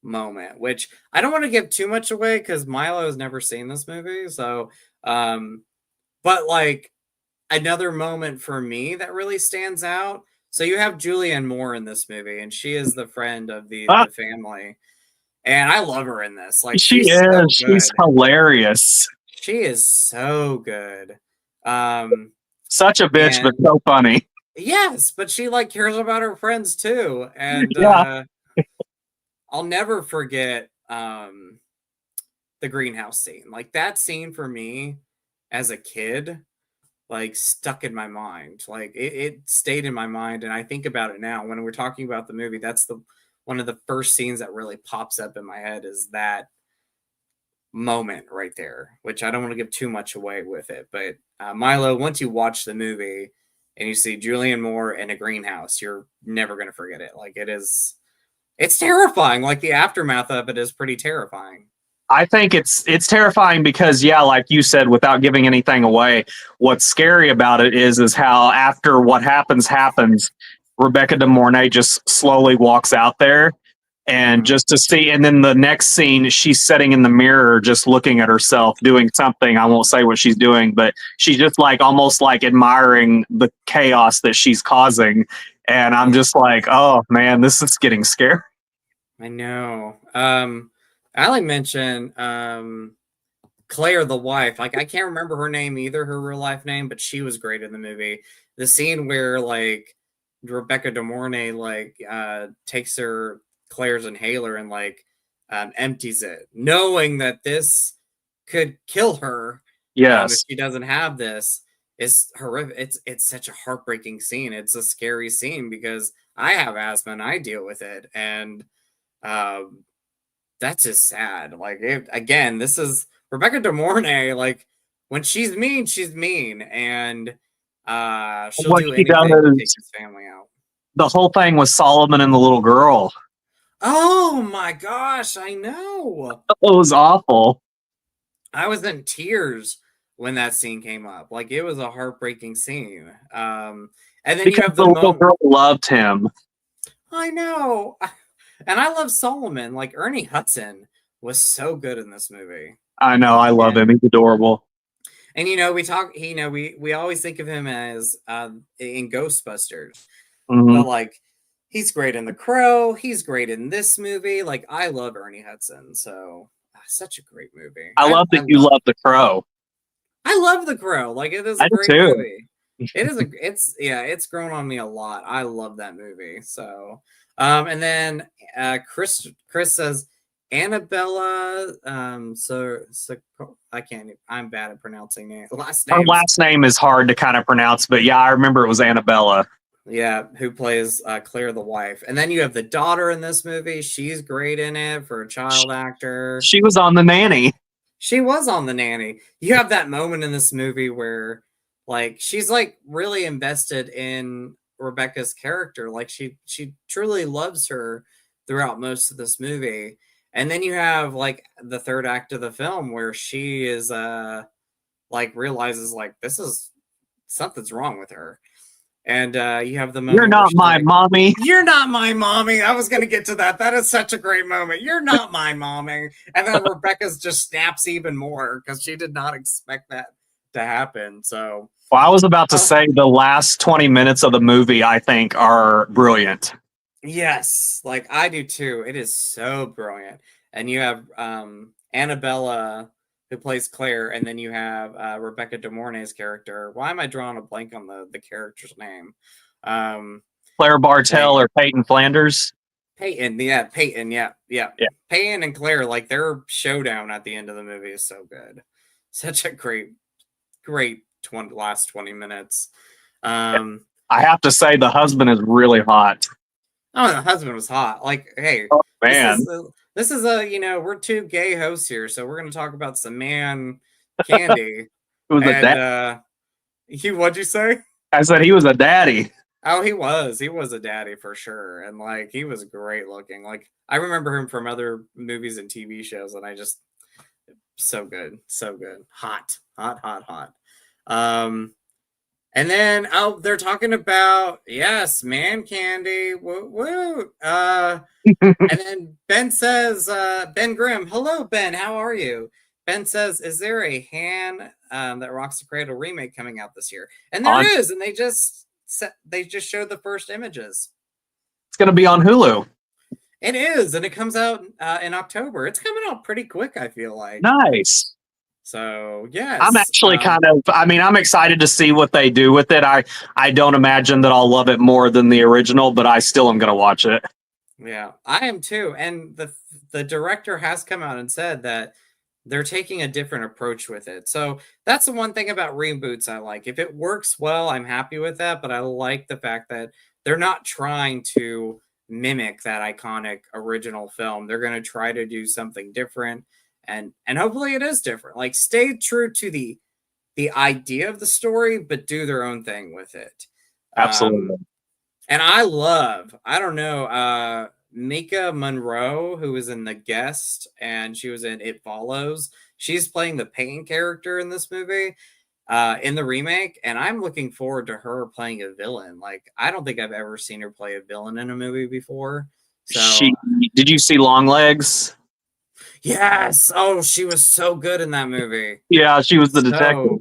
A: moment. Which I don't want to give too much away because Milo has never seen this movie. So, but like another moment for me that really stands out. So you have Julianne Moore in this movie, and she is the friend of
B: Ah,
A: the family, and I love her in this. Like
B: she
A: she's so
B: is. She's
A: good.
B: hilarious.
A: She is so good. Um,
B: Such a bitch, but
A: and
B: so funny.
A: yes, but she like cares about her friends too. And
B: Yeah.
A: I'll never forget the greenhouse scene. Like that scene for me as a kid like stuck in my mind. Like it stayed in my mind, and I think about it now when we're talking about the movie. That's the one of the first scenes that really pops up in my head is that moment right there. Which I don't want to give too much away with it, but Milo, once you watch the movie and you see Julianne Moore in a greenhouse, you're never going to forget it. Like it's terrifying. Like the aftermath of it is pretty terrifying.
B: I think it's terrifying because yeah, like you said, without giving anything away, what's scary about it is how after what happens, Rebecca De Mornay just slowly walks out there and
A: Mhm.
B: just to see, and then the next scene she's sitting in the mirror just looking at herself doing something. I won't say what she's doing, but she's just like almost like admiring the chaos that she's causing. And I'm
A: Yeah.
B: just like, oh man, this is getting scary.
A: I know. Allie mentioned Claire, the wife. Like I can't remember her name either, her real life name, but she was great in the movie. The scene where like Rebecca De Mornay like takes her Claire's inhaler and like empties it, knowing that this could kill her if
B: Yes.
A: she doesn't have this. It's horrific. It's such a heartbreaking scene. It's a scary scene because I have asthma and I deal with it, and um, that's just sad. Like again, this is Rebecca De Mornay. Like when she's mean, and she'll
B: What
A: do
B: she
A: anything to take
B: does,
A: his family out.
B: the whole thing with Solomon and the little girl.
A: Oh my gosh, I know.
B: It was awful
A: I was in tears when that scene came up. Like it was a heartbreaking scene. And then you
B: because
A: have
B: the
A: the
B: little
A: moment.
B: girl loved him.
A: I know. And I love Solomon. Like Ernie Hudson was so good in this movie.
B: I know. I love him. He's adorable.
A: And we always think of him as in Ghostbusters,
B: Mm-hmm.
A: but like he's great in The Crow. He's great in this movie. Like I love Ernie Hudson, so such a great movie.
B: I love that you love The Crow.
A: I love The Crow. Like it is a great movie. It's grown on me a lot. I love that movie. So, and then Chris says Annabella. I can't. I'm bad at pronouncing names.
B: Her last name is hard to kind of pronounce, but yeah, I remember it was Annabella.
A: Yeah, who plays Claire the wife. And then you have the daughter in this movie. She's great in it for a child actor.
B: She was on The Nanny.
A: She was on The Nanny. You have that moment in this movie where like she's like really invested in Rebecca's character. Like she truly loves her throughout most of this movie. And then you have like the third act of the film where she is like realizes like this is something's wrong with her. And you have the moment.
B: You're not my mommy.
A: You're not my mommy. I was going to get to that. That is such a great moment. You're not my mommy. And then Rebecca's just snaps even more because she did not expect that to happen. So,
B: well, I was about to say the last 20 minutes of the movie, I think, are brilliant.
A: Yes, like I do too. It is so brilliant. And you have Annabella, who plays Claire, and then you have Rebecca De Mornay's character. Why am I drawing a blank on the character's name?
B: Claire Bartel or Peyton Flanders?
A: Peyton, yeah. Peyton and Claire, like their showdown at the end of the movie is so good. Such a great last 20 minutes.
B: I have to say the husband is really hot.
A: Oh, the husband was hot. Like, hey,
B: man.
A: This is we're two gay hosts here, so we're going to talk about some man candy.
B: Who's a dad?
A: What'd you say?
B: I said he was a daddy.
A: Oh, he was. He was a daddy for sure, and like he was great looking. Like I remember him from other movies and TV shows, and I just so good, hot. And then they're talking about man candy. Woo. And then Ben says, Ben Grimm, hello Ben, how are you? Ben says, is there a Han that Rocks the Cradle remake coming out this year? And there is, and they just showed the first images.
B: It's going to be on Hulu.
A: It is, and it comes out in October. It's coming out pretty quick, I feel like.
B: Nice.
A: So, yes.
B: I'm actually I'm excited to see what they do with it. I don't imagine that I'll love it more than the original, but I still am going to watch it.
A: Yeah, I am too. And the director has come out and said that they're taking a different approach with it. So that's the one thing about reboots I like. If it works well, I'm happy with that. But I like the fact that they're not trying to mimic that iconic original film. They're going to try to do something different. And hopefully it is different. Like stay true to the idea of the story, but do their own thing with it.
B: Absolutely.
A: And I don't know, Mika Monroe, who was in The Guest, and she was in It Follows. She's playing the Payne character in this movie, in the remake, and I'm looking forward to her playing a villain. Like, I don't think I've ever seen her play a villain in a movie before. So,
B: did you see Longlegs?
A: Yes. Oh, she was so good in that movie.
B: Yeah, she was the detective.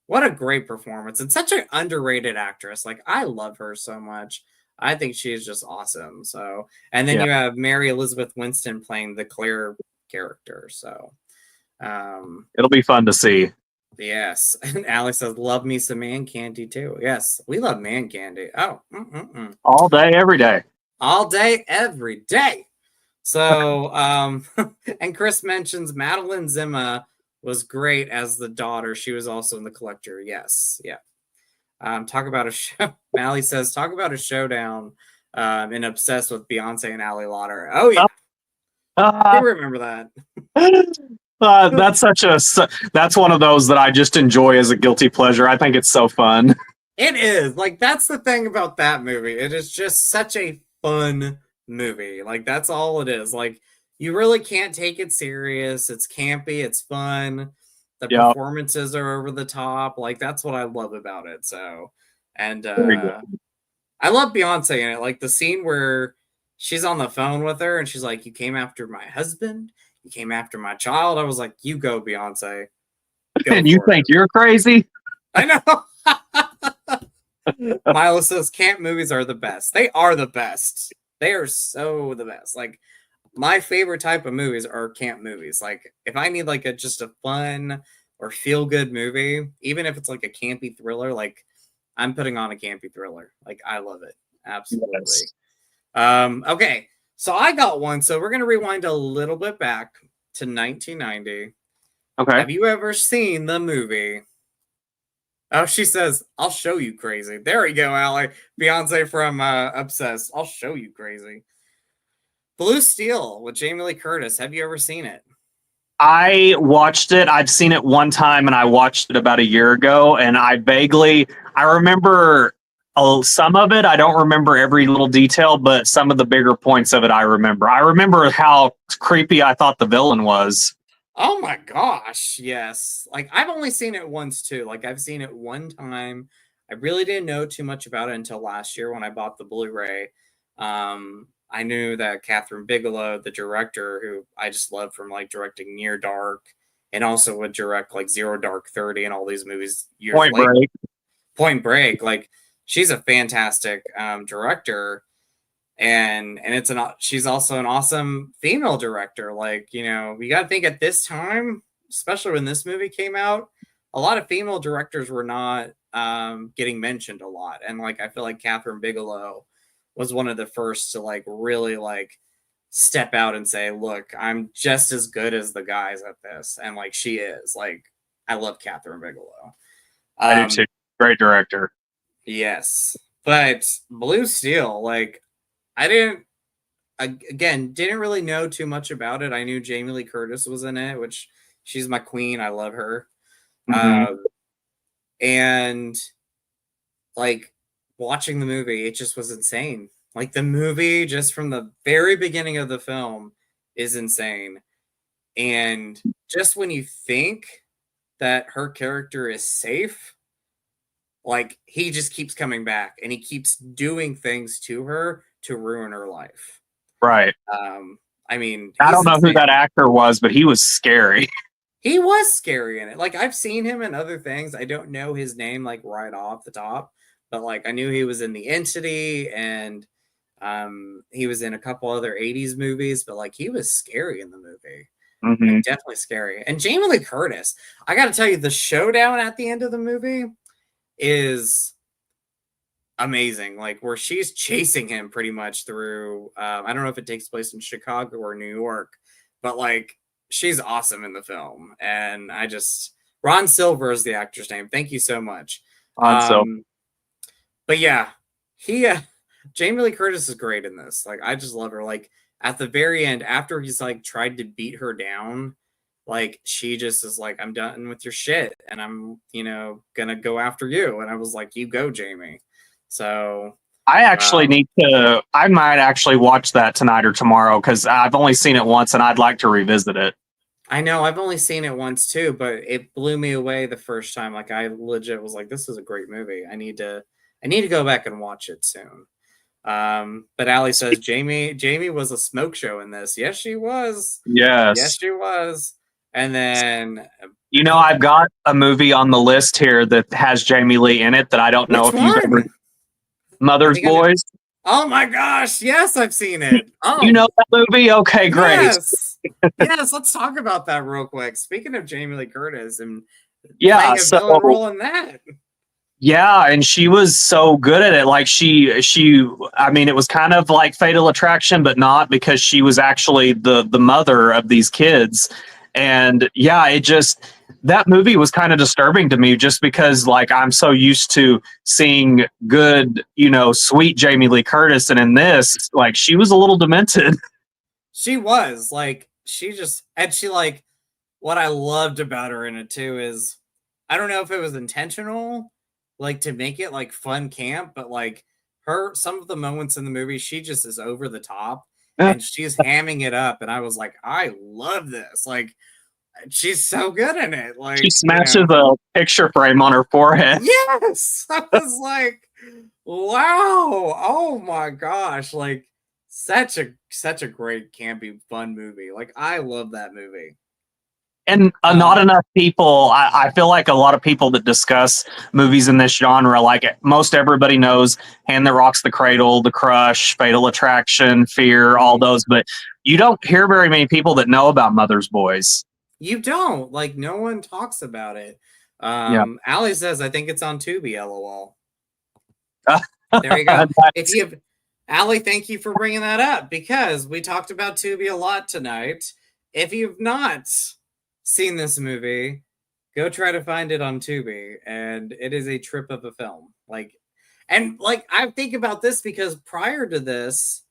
A: What a great performance. And such an underrated actress. Like, I love her so much. I think she is just awesome. So, and then you have Mary Elizabeth Winston playing the Claire character. So,
B: it'll be fun to see.
A: Yes. And Alex says, love me some man candy too. Yes, we love man candy. Oh,
B: all day, every day.
A: All day, every day. So, and Chris mentions Madeline Zima was great as the daughter. She was also in The Collector. Yes. Yeah. Talk about a show. Mally says, talk about a showdown and obsessed with Beyonce and Ali Lauder. Oh, yeah. I remember that.
B: That's one of those that I just enjoy as a guilty pleasure. I think it's so fun.
A: It is. Like, that's the thing about that movie. It is just such a fun movie. Like, that's all it is. Like, you really can't take it serious. It's campy. It's fun. The performances are over the top. Like, that's what I love about it. So, and I love Beyonce in it. Like, the scene where she's on the phone with her and she's like, "You came after my husband, you came after my child." I was like, "You go, Beyonce, go
B: And you
A: for
B: think
A: it."
B: you're crazy?
A: I know. Milo says camp movies are the best. They are the best. They are so the best. Like my favorite type of movies are camp movies. Like if I need like a just a fun or feel good movie, even if it's like a campy thriller, like I'm putting on a campy thriller. Like I love it. Absolutely.
B: Yes.
A: Okay. So I got one. So we're gonna rewind a little bit back to 1990.
B: Okay.
A: Have you ever seen the movie? Oh, she says, "I'll show you crazy." There we go, Allie. Beyonce from Obsessed. I'll show you crazy. Blue Steel with Jamie Lee Curtis. Have you ever seen it?
B: I watched it. I've seen it one time, and I watched it about a year ago. And I remember some of it. I don't remember every little detail, but some of the bigger points of it I remember. I remember how creepy I thought the villain was.
A: Oh my gosh, yes. Like I've only seen it once too. Like I've seen it one time. I really didn't know too much about it until last year when I bought the Blu-ray. I knew that Catherine Bigelow, the director, who I just love from like directing Near Dark, and also would direct like Zero Dark 30 and all these movies years
B: Point
A: later.
B: Break.
A: Point Break. Like she's a fantastic director, and she's also an awesome female director. Like you got to think at this time, especially when this movie came out, a lot of female directors were not getting mentioned a lot, and like I feel like Catherine Bigelow was one of the first to like really like step out and say, "Look, I'm just as good as the guys at this," and like she is. Like I love Catherine Bigelow.
B: I do too. Great director.
A: Yes, but Blue Steel, like I didn't really know too much about it. I knew Jamie Lee Curtis was in it, which she's my queen. I love her.
B: Mm-hmm.
A: And like watching the movie, it just was insane. Like the movie, just from the very beginning of the film, is insane. And just when you think that her character is safe, like he just keeps coming back and he keeps doing things to her to ruin her life.
B: Right.
A: I mean,
B: I don't know
A: insane.
B: who that actor was, but he was scary.
A: He was scary in it. Like I've seen him in other things. I don't know his name like right off the top, but like I knew he was in The Entity and he was in a couple other 80s movies, but like he was scary in the movie.
B: Mm-hmm.
A: Like, definitely scary. And Jamie Lee Curtis, I got to tell you, the showdown at the end of the movie is amazing. Like where she's chasing him pretty much through. I don't know if it takes place in Chicago or New York, but like she's awesome in the film. And Ron Silver is the actor's name. Thank you so much. But yeah, Jamie Lee Curtis is great in this. Like I just love her. Like at the very end, after he's like tried to beat her down, like she just is like, "I'm done with your shit and I'm gonna go after you." And I was like, "You go, Jamie." So
B: I might actually watch that tonight or tomorrow because I've only seen it once and I'd like to revisit it.
A: I know I've only seen it once too, but it blew me away the first time. Like I legit was like, "This is a great movie. I need to go back and watch it soon." But Allie says Jamie was a smoke show in this. Yes, she was.
B: Yes.
A: Yes, she was. And then
B: I've got a movie on the list here that has Jamie Lee in it that I don't know if you've ever. Mother's Boys.
A: Oh my gosh! Yes, I've seen it. Oh,
B: you know that movie? Okay, great.
A: Yes, yes. Let's talk about that real quick. Speaking of Jamie Lee Curtis and
B: playing
A: a villain role in that.
B: Yeah, and she was so good at it. Like I mean, it was kind of like Fatal Attraction, but not, because she was actually the mother of these kids. And yeah, that movie was kind of disturbing to me just because like I'm so used to seeing good, sweet Jamie Lee Curtis. And in this, like she was a little demented.
A: She was like, what I loved about her in it too is, I don't know if it was intentional, like to make it like fun camp, but like some of the moments in the movie, she just is over the top and she's hamming it up. And I was like, I love this. Like, she's so good in it. Like
B: she smashes a picture frame on her forehead.
A: Yes. I was like, wow. Oh my gosh. Like Such a great campy fun movie. Like I love that movie.
B: And not enough people, I feel like a lot of people that discuss movies in this genre, like most everybody knows Hand That Rocks the Cradle, The Crush, Fatal Attraction, Fear, all those, but you don't hear very many people that know about Mother's Boys.
A: You don't, like, no one talks about it.
B: Yeah.
A: Allie says, I think it's on Tubi, LOL. There you go. If you Allie, thank you for bringing that up because we talked about Tubi a lot tonight. If you've not seen this movie, go try to find it on Tubi, and it is a trip of a film. Like, I think about this because prior to this,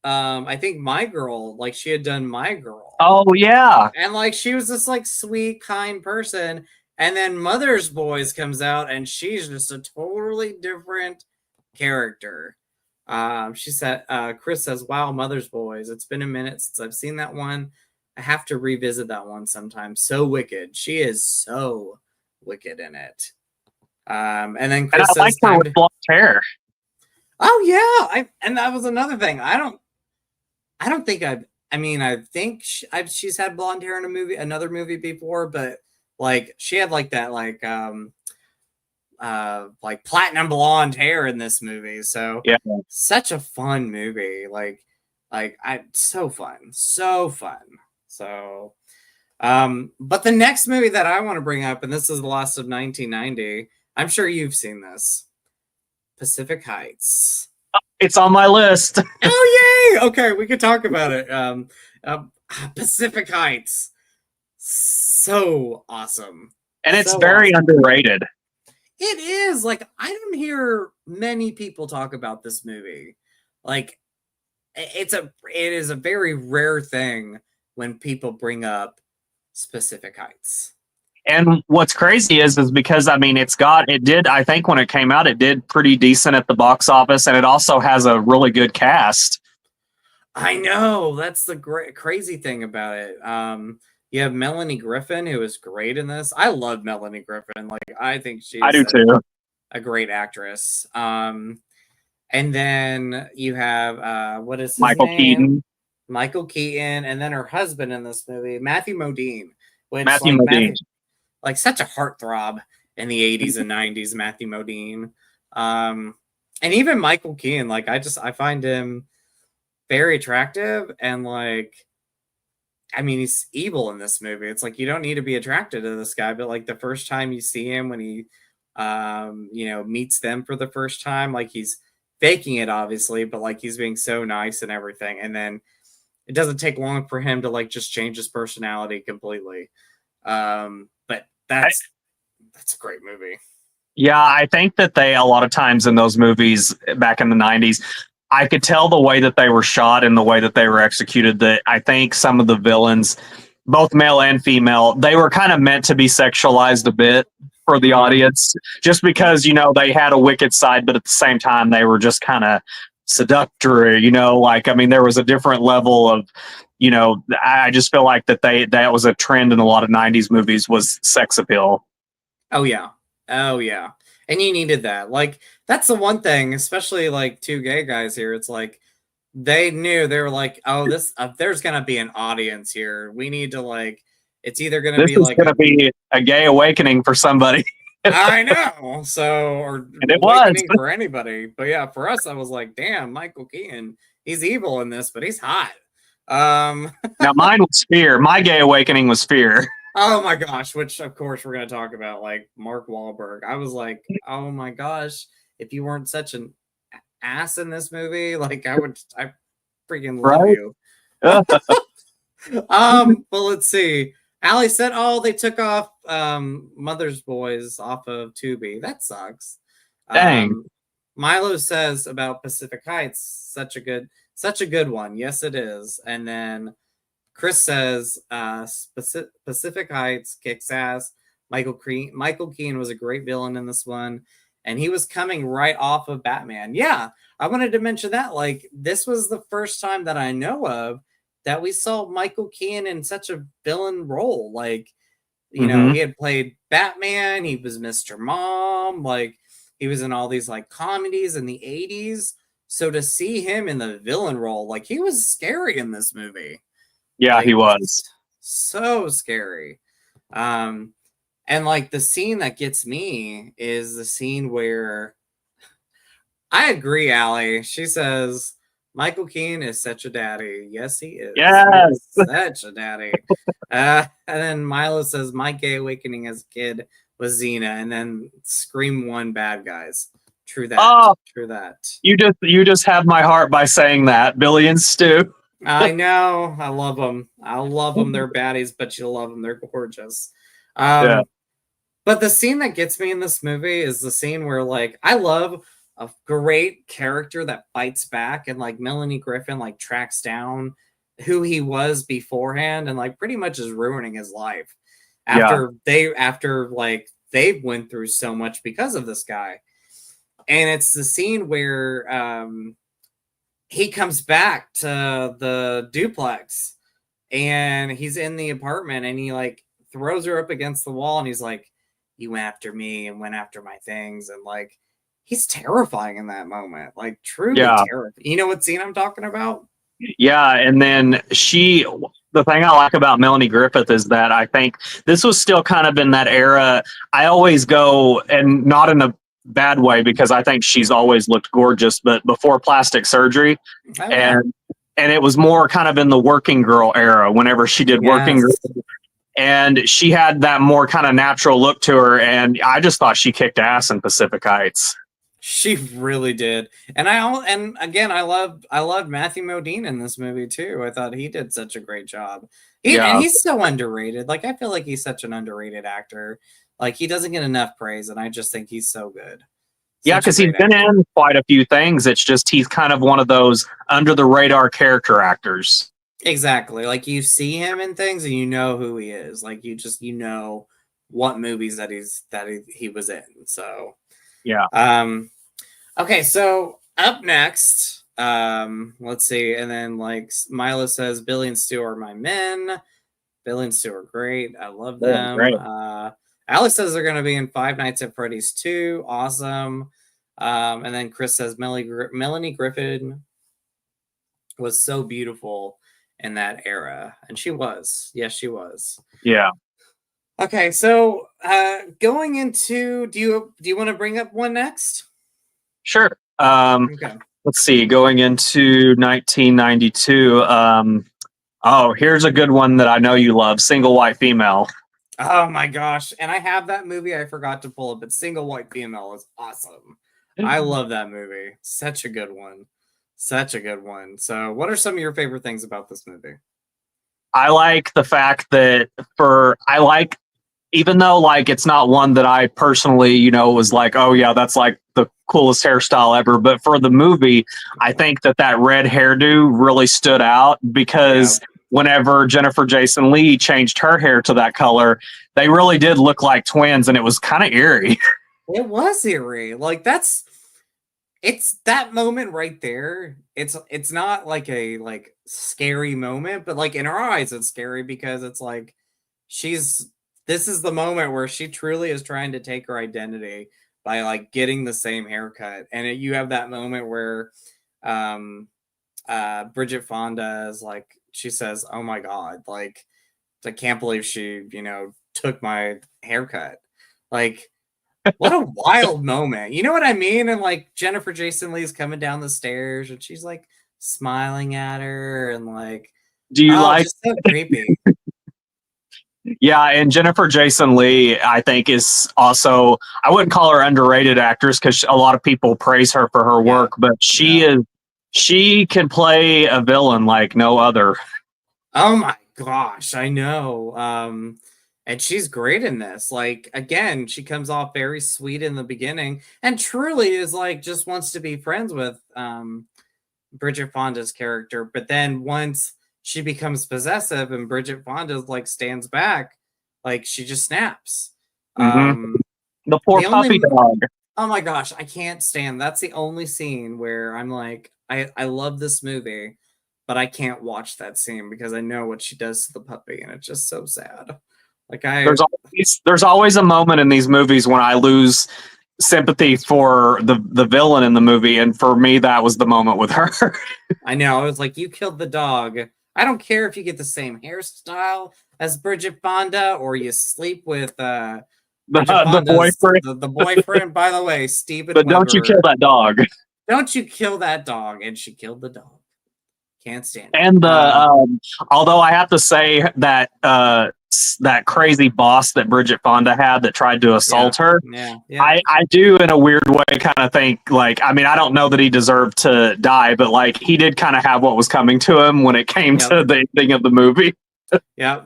A: I think My Girl, like she had done My Girl.
B: Oh yeah.
A: And like she was this like sweet, kind person. And then Mother's Boys comes out and she's just a totally different character. She said, Chris says, wow, Mother's Boys. It's been a minute since I've seen that one. I have to revisit that one sometime. So wicked. She is so wicked in it. And then Chris
B: says, her with blonde hair.
A: Oh yeah. And that was another thing. I don't think I think she's had blonde hair in another movie before, but like she had like that like platinum blonde hair in this movie. So
B: yeah,
A: such a fun movie. So fun. So but the next movie that I want to bring up, and this is the last of 1990, I'm sure you've seen this. Pacific Heights.
B: It's on my list.
A: Oh yay! Okay, we could talk about it. Pacific Heights, so awesome,
B: and it's so very awesome. Underrated.
A: It is. Like I don't hear many people talk about this movie. Like it is a very rare thing when people bring up Pacific Heights.
B: And what's crazy is because I think when it came out, it did pretty decent at the box office, and it also has a really good cast.
A: I know, that's the crazy thing about it. You have Melanie Griffin, who is great in this. I love Melanie Griffin. Like I think she's a great actress. And then you have what is his
B: Michael
A: name?
B: Keaton.
A: Michael Keaton, and then her husband in this movie, Matthew Modine.
B: Matthew Modine.
A: Like such a heartthrob in the 80s and 90s, Matthew Modine. And even Michael Keaton, like I find him very attractive, and like he's evil in this movie. It's like you don't need to be attracted to this guy, but like the first time you see him when he meets them for the first time, like he's faking it obviously, but like he's being so nice and everything, and then it doesn't take long for him to like just change his personality completely. But that's a great movie.
B: Yeah, I think that a lot of times in those movies back in the 90s, I could tell the way that they were shot and the way that they were executed that I think some of the villains, both male and female, they were kind of meant to be sexualized a bit for the audience, just because, they had a wicked side, but at the same time, they were just kind of seductory, there was a different level of, I just feel like that was a trend in a lot of 90s movies was sex appeal.
A: Oh yeah. And you needed that. Like that's the one thing, especially like two gay guys here. It's like they were like, oh, there's gonna be an audience here. We need to like, it's either gonna
B: be a gay awakening for somebody.
A: I know.
B: And it was
A: for anybody. But yeah, for us, I was like, damn, Michael Keaton, he's evil in this, but he's hot.
B: Now mine was Fear. My gay awakening was Fear.
A: Oh my gosh, which of course we're gonna talk about, like Mark Wahlberg. I was like, oh my gosh, if you weren't such an ass in this movie, like I freaking love you. But let's see. Allie said, oh, they took off Mother's Boys off of Tubi. That sucks.
B: Dang.
A: Milo says about Pacific Heights, such a good one. Yes, it is. And then Chris says Pacific Heights kicks ass. Michael Keaton was a great villain in this one, and he was coming right off of Batman. Yeah, I wanted to mention that. Like, this was the first time that I know of that we saw Michael Keaton in such a villain role. Like, you know, he had played Batman. He was Mr. Mom. Like, he was in all these like comedies in the 80s. So to see him in the villain role, like he was scary in this movie.
B: Yeah,
A: Like
B: he was.
A: so scary. Um, and like the scene that gets me is the scene where I agree, Allie. She says Michael Keane is such a daddy. Yes, he is. He
B: Yes.
A: is such a daddy. And then Milo says my gay awakening as a kid was Xena, and then Scream One bad guys. True that.
B: Oh,
A: True that.
B: you just have my heart by saying that, Billy and Stu.
A: I know. I love them. I love them. They're baddies, but you love them. They're gorgeous.
B: Yeah.
A: But the scene that gets me in this movie is the scene where, like, I love a great character that fights back, and like Melanie Griffin like tracks down who he was beforehand, and like pretty much is ruining his life after they went through so much because of this guy. And it's the scene where he comes back to the duplex and he's in the apartment and he like throws her up against the wall and he's like, you went after me and went after my things. And like, he's terrifying in that moment. Like truly terrifying. You know what scene I'm talking about?
B: Yeah. And then the thing I like about Melanie Griffith is that I think this was still kind of in that era. I always go, and not in a bad way, because I think she's always looked gorgeous, but before plastic surgery. And it was more kind of in the working girl era whenever she did working girl. And she had that more kind of natural look to her. And I just thought she kicked ass in Pacific Heights.
A: She really did. And I loved Matthew Modine in this movie too. I thought he did such a great job. And he's so underrated. Like I feel like he's such an underrated actor. Like he doesn't get enough praise, and I just think he's so good.
B: Yeah, because he's been in quite a few things. It's just he's kind of one of those under the radar character actors.
A: Exactly. Like you see him in things and you know who he is. Like you know what movies that he was in. So
B: yeah.
A: Okay, so up next, let's see, and then like Milo says, Billy and Stu are my men. Billy and Stu are great. I love them. Alex says they're going to be in Five Nights at Freddy's 2. Awesome. And then Chris says Melanie Griffin was so beautiful in that era, and she was. Yes, she was.
B: Yeah.
A: Okay, so going into, do you want to bring up one next?
B: Sure. Okay. Let's see. Going into 1992. Here's a good one that I know you love. Single White Female.
A: Oh my gosh. And I have that movie. I forgot to pull it, but Single White Female is awesome. I love that movie. Such a good one. Such a good one. So what are some of your favorite things about this movie?
B: I like the fact that even though like it's not one that I personally, was like, oh yeah, that's like the coolest hairstyle ever. But for the movie, I think that red hairdo really stood out because whenever Jennifer Jason Leigh changed her hair to that color, they really did look like twins, and it was kind of eerie.
A: It was eerie. Like it's that moment right there. It's not like a like scary moment, but like in her eyes, it's scary because it's like this is the moment where she truly is trying to take her identity by like getting the same haircut. And you have that moment where Bridget Fonda is like, she says, oh my God, like, I can't believe she, took my haircut. Like, what a wild moment. You know what I mean? And like Jennifer Jason Leigh's coming down the stairs and she's like smiling at her and like,
B: do you like
A: just so creepy.
B: Yeah, and Jennifer Jason Leigh, I think, is also, I wouldn't call her underrated actress because a lot of people praise her for her work, but she can play a villain like no other.
A: Oh my gosh, I know. And she's great in this. Like, again, she comes off very sweet in the beginning and truly is like, just wants to be friends with Bridget Fonda's character. But then once she becomes possessive and Bridget Fonda like stands back, like she just snaps.
B: Mm-hmm. The poor puppy dog.
A: Oh my gosh, I can't stand. That's the only scene where I'm like, I love this movie, but I can't watch that scene because I know what she does to the puppy, and it's just so sad. Like there's
B: always a moment in these movies when I lose sympathy for the villain in the movie, and for me, that was the moment with her.
A: I know. I was like, you killed the dog. I don't care if you get the same hairstyle as Bridget Fonda or you sleep with Bridget
B: the
A: Fonda's
B: boyfriend.
A: the boyfriend. By the way, Steven
B: But don't you kill
A: Weber.
B: that dog.
A: Don't you kill that dog? And she killed the dog. Can't stand it.
B: And although I have to say that that crazy boss that Bridget Fonda had that tried to assault her,
A: Yeah.
B: I do in a weird way kind of think, like, I mean, I don't know that he deserved to die, but like he did kind of have what was coming to him when it came to the ending of the movie.
A: Yeah.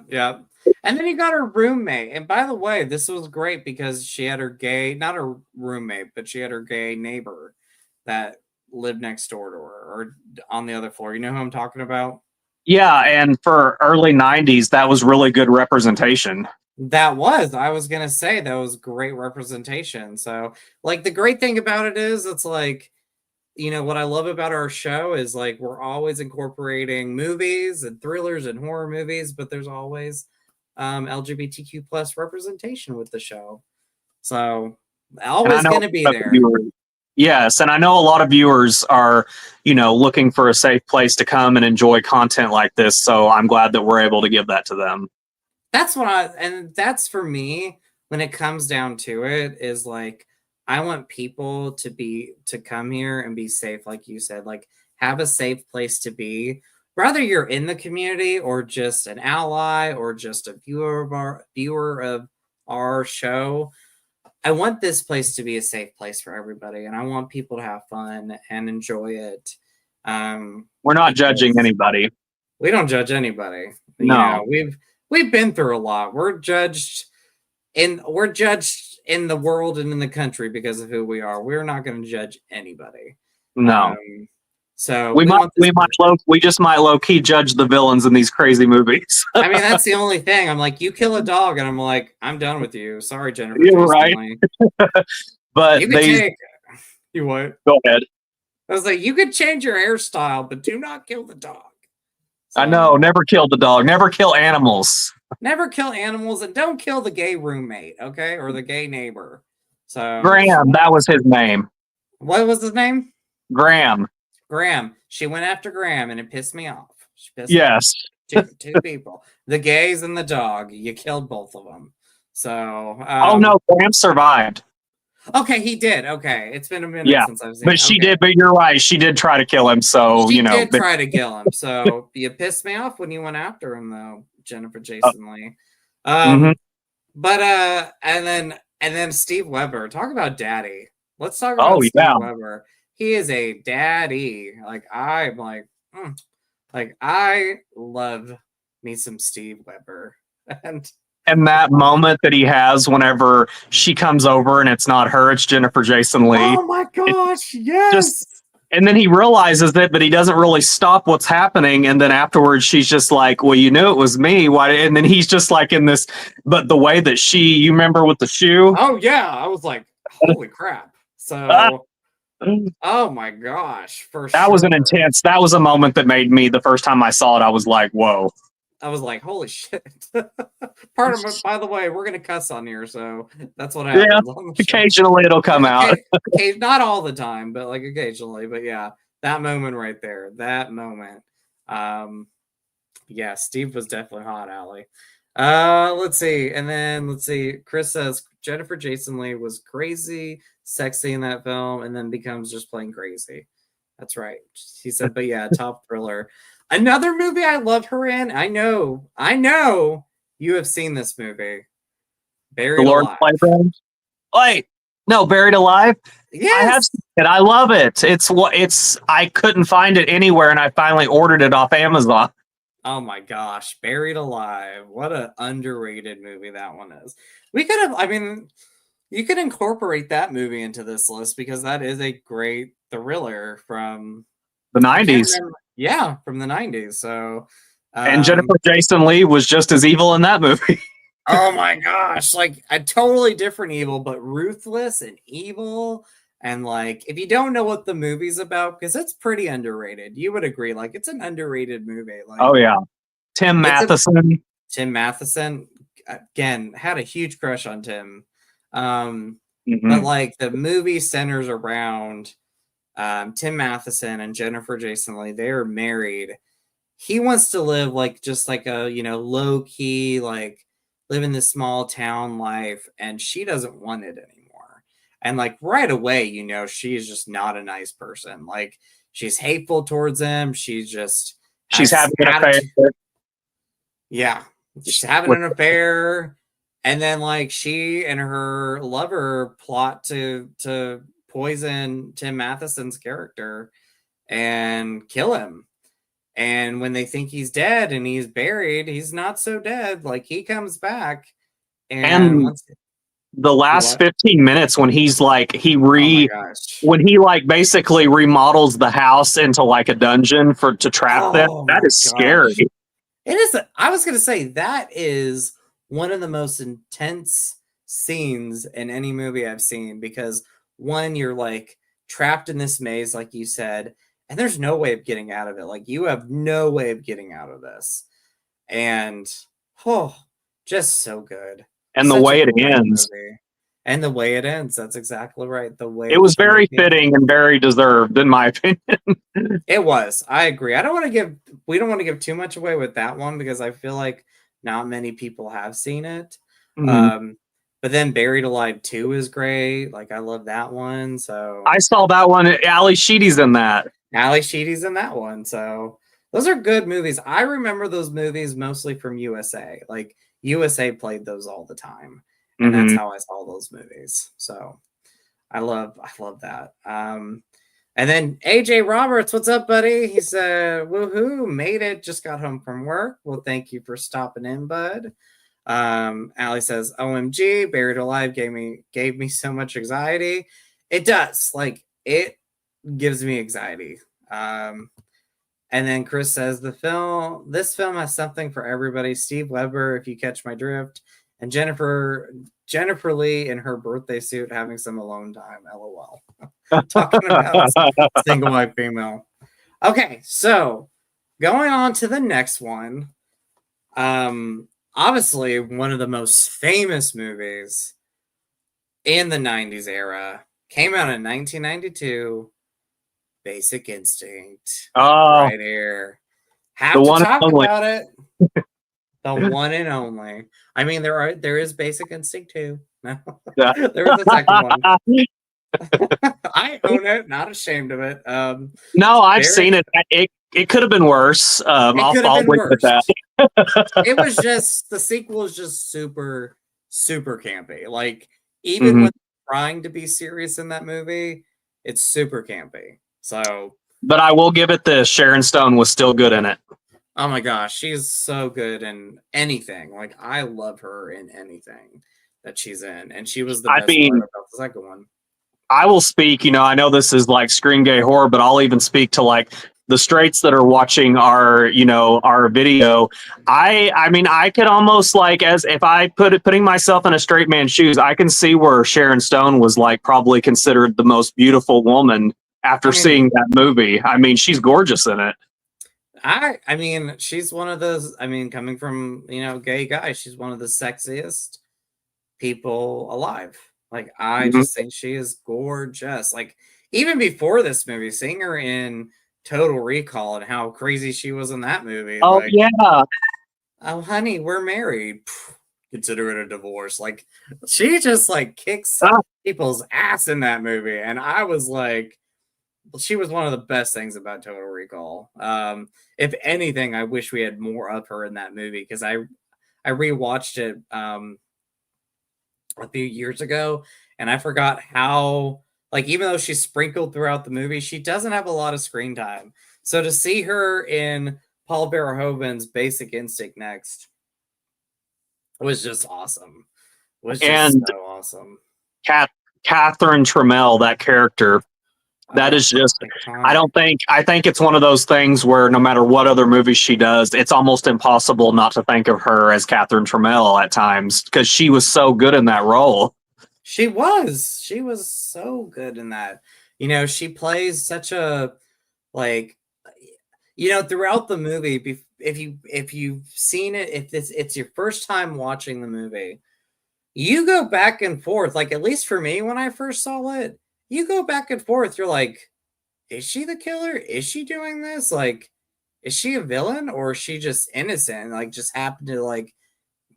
A: And then you got her roommate. And by the way, this was great because she had her gay, not her roommate, but she had her gay neighbor that lived next door to her or on the other floor. You know who I'm talking about?
B: Yeah, and for early 90s, that was really good representation.
A: I was going to say that was great representation. So, like, the great thing about it is it's like, you know, what I love about our show is like we're always incorporating movies and thrillers and horror movies, but there's always LGBTQ plus representation with the show. So always going to be there.
B: Yes, and I know a lot of viewers are, you know, looking for a safe place to come and enjoy content like this. So I'm glad that we're able to give that to them.
A: That's that's for me when it comes down to it is like I want people to come here and be safe, like you said, like have a safe place to be. Whether you're in the community or just an ally or just a viewer of our show, I want this place to be a safe place for everybody, and I want people to have fun and enjoy it.
B: We're not judging anybody.
A: We don't judge anybody.
B: No,
A: you know, we've been through a lot. We're judged in the world and in the country because of who we are. We're not going to judge anybody.
B: No.
A: So
B: we just might low key judge the villains in these crazy movies.
A: I mean, that's the only thing. I'm like, you kill a dog, and I'm like, I'm done with you. Sorry, Jennifer.
B: You're right. But
A: you what?
B: Go ahead.
A: I was like, you could change your hairstyle, but do not kill the dog.
B: So, I know, never kill the dog. Never kill animals.
A: Never kill animals, and don't kill the gay roommate, okay, or the gay neighbor. So
B: Graham, that was his name.
A: What was his name?
B: Graham.
A: She went after Graham, and it pissed me off. She pissed
B: yes.
A: Two people, the gays and the dog. You killed both of them. So.
B: Oh no, Graham survived.
A: Okay, he did. Okay, it's been a minute since I've seen.
B: But she did. But you're right. She did try to kill him. So
A: she did try to kill him. So you pissed me off when you went after him, though, Jennifer Jason Leigh. But and then Steve Weber. Talk about daddy. Let's talk about Steve Weber. He is a daddy. Like I'm like, like I love me some Steve Weber.
B: And that moment that he has whenever she comes over and it's not her, it's Jennifer Jason Leigh.
A: Oh my gosh, yes.
B: And then he realizes it, but he doesn't really stop what's happening. And then afterwards, she's just like, well, you knew it was me. Why? And then he's just like in this, but the way that you remember with the shoe?
A: Oh, yeah. I was like, holy crap. So, oh my gosh.
B: That was that was a moment that made me, the first time I saw it, I was like, whoa.
A: I was like, holy shit. By the way, we're going to cuss on here, so that's what happens.
B: Yeah, occasionally it'll come out.
A: Not all the time, but like occasionally. But yeah, that moment right there, that moment. Yeah, Steve was definitely hot, Allie. Let's see. Chris says Jennifer Jason Leigh was crazy, sexy in that film, and then becomes just plain crazy. That's right. He said, but yeah, top thriller. Another movie I love her in. I know you have seen this movie. Buried Alive.
B: Wait, no, Buried Alive?
A: Yes.
B: I have seen it. I love it. I couldn't find it anywhere, and I finally ordered it off Amazon.
A: Oh my gosh, Buried Alive. What an underrated movie that one is. We could have, you could incorporate that movie into this list because that is a great thriller from
B: the 90s.
A: Yeah, from the 90s. So,
B: and Jennifer Jason Leigh was just as evil in that movie.
A: Oh my gosh, like a totally different evil, but ruthless and evil. And like, if you don't know what the movie's about, because it's pretty underrated, you would agree. Like, it's an underrated movie. Like,
B: oh yeah, Tim Matheson.
A: Tim Matheson, again, had a huge crush on Tim. But
B: Mhm.
A: like the movie centers around Tim Matheson and Jennifer Jason Leigh. They are married. He wants to live like just like a low key, like live in this small town life, and she doesn't want it anymore. And like right away, she's just not a nice person. Like she's hateful towards him. She just
B: She's
A: has
B: having an affair
A: attitude. Yeah, she's having
B: with.
A: an affair, and then like she and her lover plot to poison Tim Matheson's character and kill him. And when they think he's dead and he's buried, he's not so dead. Like he comes back, and
B: And
A: once
B: the
A: you
B: last
A: what?
B: 15 minutes when he's like
A: Oh my gosh!
B: when he like basically remodels the house into like a dungeon to trap them,
A: Oh
B: that
A: my
B: is scary.
A: gosh! It is. I was gonna say that is one of the most intense scenes in any movie I've seen because one, you're like trapped in this maze, like you said, and there's no way of getting out of it. Like you have no way of getting out of this, and oh, just so good.
B: And the
A: Such a
B: way it
A: great
B: ends,
A: movie. And the way it ends, that's exactly right. The way
B: it
A: the
B: was very
A: movie ends.
B: fitting and very deserved, in my opinion.
A: It was. I agree. I don't want to give we don't want to give too much away with that one because I feel like not many people have seen it.
B: Mhm.
A: Um, but then Buried Alive 2 is great. Like I love that one. So
B: I saw that one. Ali Sheedy's in that.
A: Ali Sheedy's in that one. So those are good movies. I remember those movies mostly from USA. Like USA played those all the time. And that's
B: Hmm.
A: how I saw those movies. So I love that. And then AJ Roberts, what's up, buddy? He said, woohoo, made it, just got home from work. Well, thank you for stopping in, bud. Allie says, OMG, Buried Alive gave me so much anxiety. It does. Like it gives me anxiety. And then Chris says this film has something for everybody. Steve Weber, if you catch my drift, and Jennifer Lee in her birthday suit having some alone time. LOL. Talking about single white female. Okay, so going on to the next one. Obviously one of the most famous movies in the 90s era came out in 1992. Basic Instinct.
B: Oh,
A: Right here.
B: the
A: Have to
B: one and
A: talk
B: only.
A: about it. The one and only. I mean, there is Basic Instinct too. No, there was a second one. I own it, not ashamed of it.
B: No, I've
A: Very.
B: seen it. It could have been worse.
A: It could have
B: I'll
A: been
B: leave it at
A: worse. It was just the sequel is just super, super campy. Like even
B: that.
A: when trying to be serious in that movie, it's super campy. So,
B: But I will give it this: Sharon Stone was still good in it.
A: oh my gosh, she's so good in anything. Like I love her in anything that she's in, and she was the
B: I
A: best part
B: mean,
A: about the second one.
B: I will speak. I know this is like screen gay horror, but I'll even speak to like the straights that are watching our video. I mean, I could almost like, as if I putting myself in a straight man's shoes, I can see where Sharon Stone was like probably considered the most beautiful woman after
A: I mean,
B: seeing that movie. I mean, she's gorgeous in it.
A: I mean, she's one of those. I mean, coming from gay guy, she's one of the sexiest people alive. Like I
B: Mhm.
A: just think she is gorgeous. Like even before this movie, seeing her in Total Recall and how crazy she was in that movie,
B: Oh
A: like,
B: yeah.
A: oh honey, we're married. Consider it a divorce. Like she just like kicks
B: Ah,
A: people's ass in that movie. And I was like, she was one of the best things about Total Recall. If anything, I wish we had more of her in that movie because I rewatched it a few years ago, and I forgot how like even though she's sprinkled throughout the movie, she doesn't have a lot of screen time. So to see her in Paul Verhoeven's Basic Instinct next was just awesome. Was just
B: and
A: so awesome.
B: Cat Catherine Trammell, that character. That
A: Oh,
B: is just,
A: iconic.
B: I think it's one of those things where no matter what other movies she does, it's almost impossible not to think of her as Catherine Trammell at times because she was so good in that role.
A: She was so good in that. She plays such a like throughout the movie if you've seen it, if it's your first time watching the movie, you go back and forth. Like, at least for me, when I first saw it, you go back and forth. You're like, is she the killer? Is she doing this? Like, is she a villain or is she just innocent? Like, just happened to like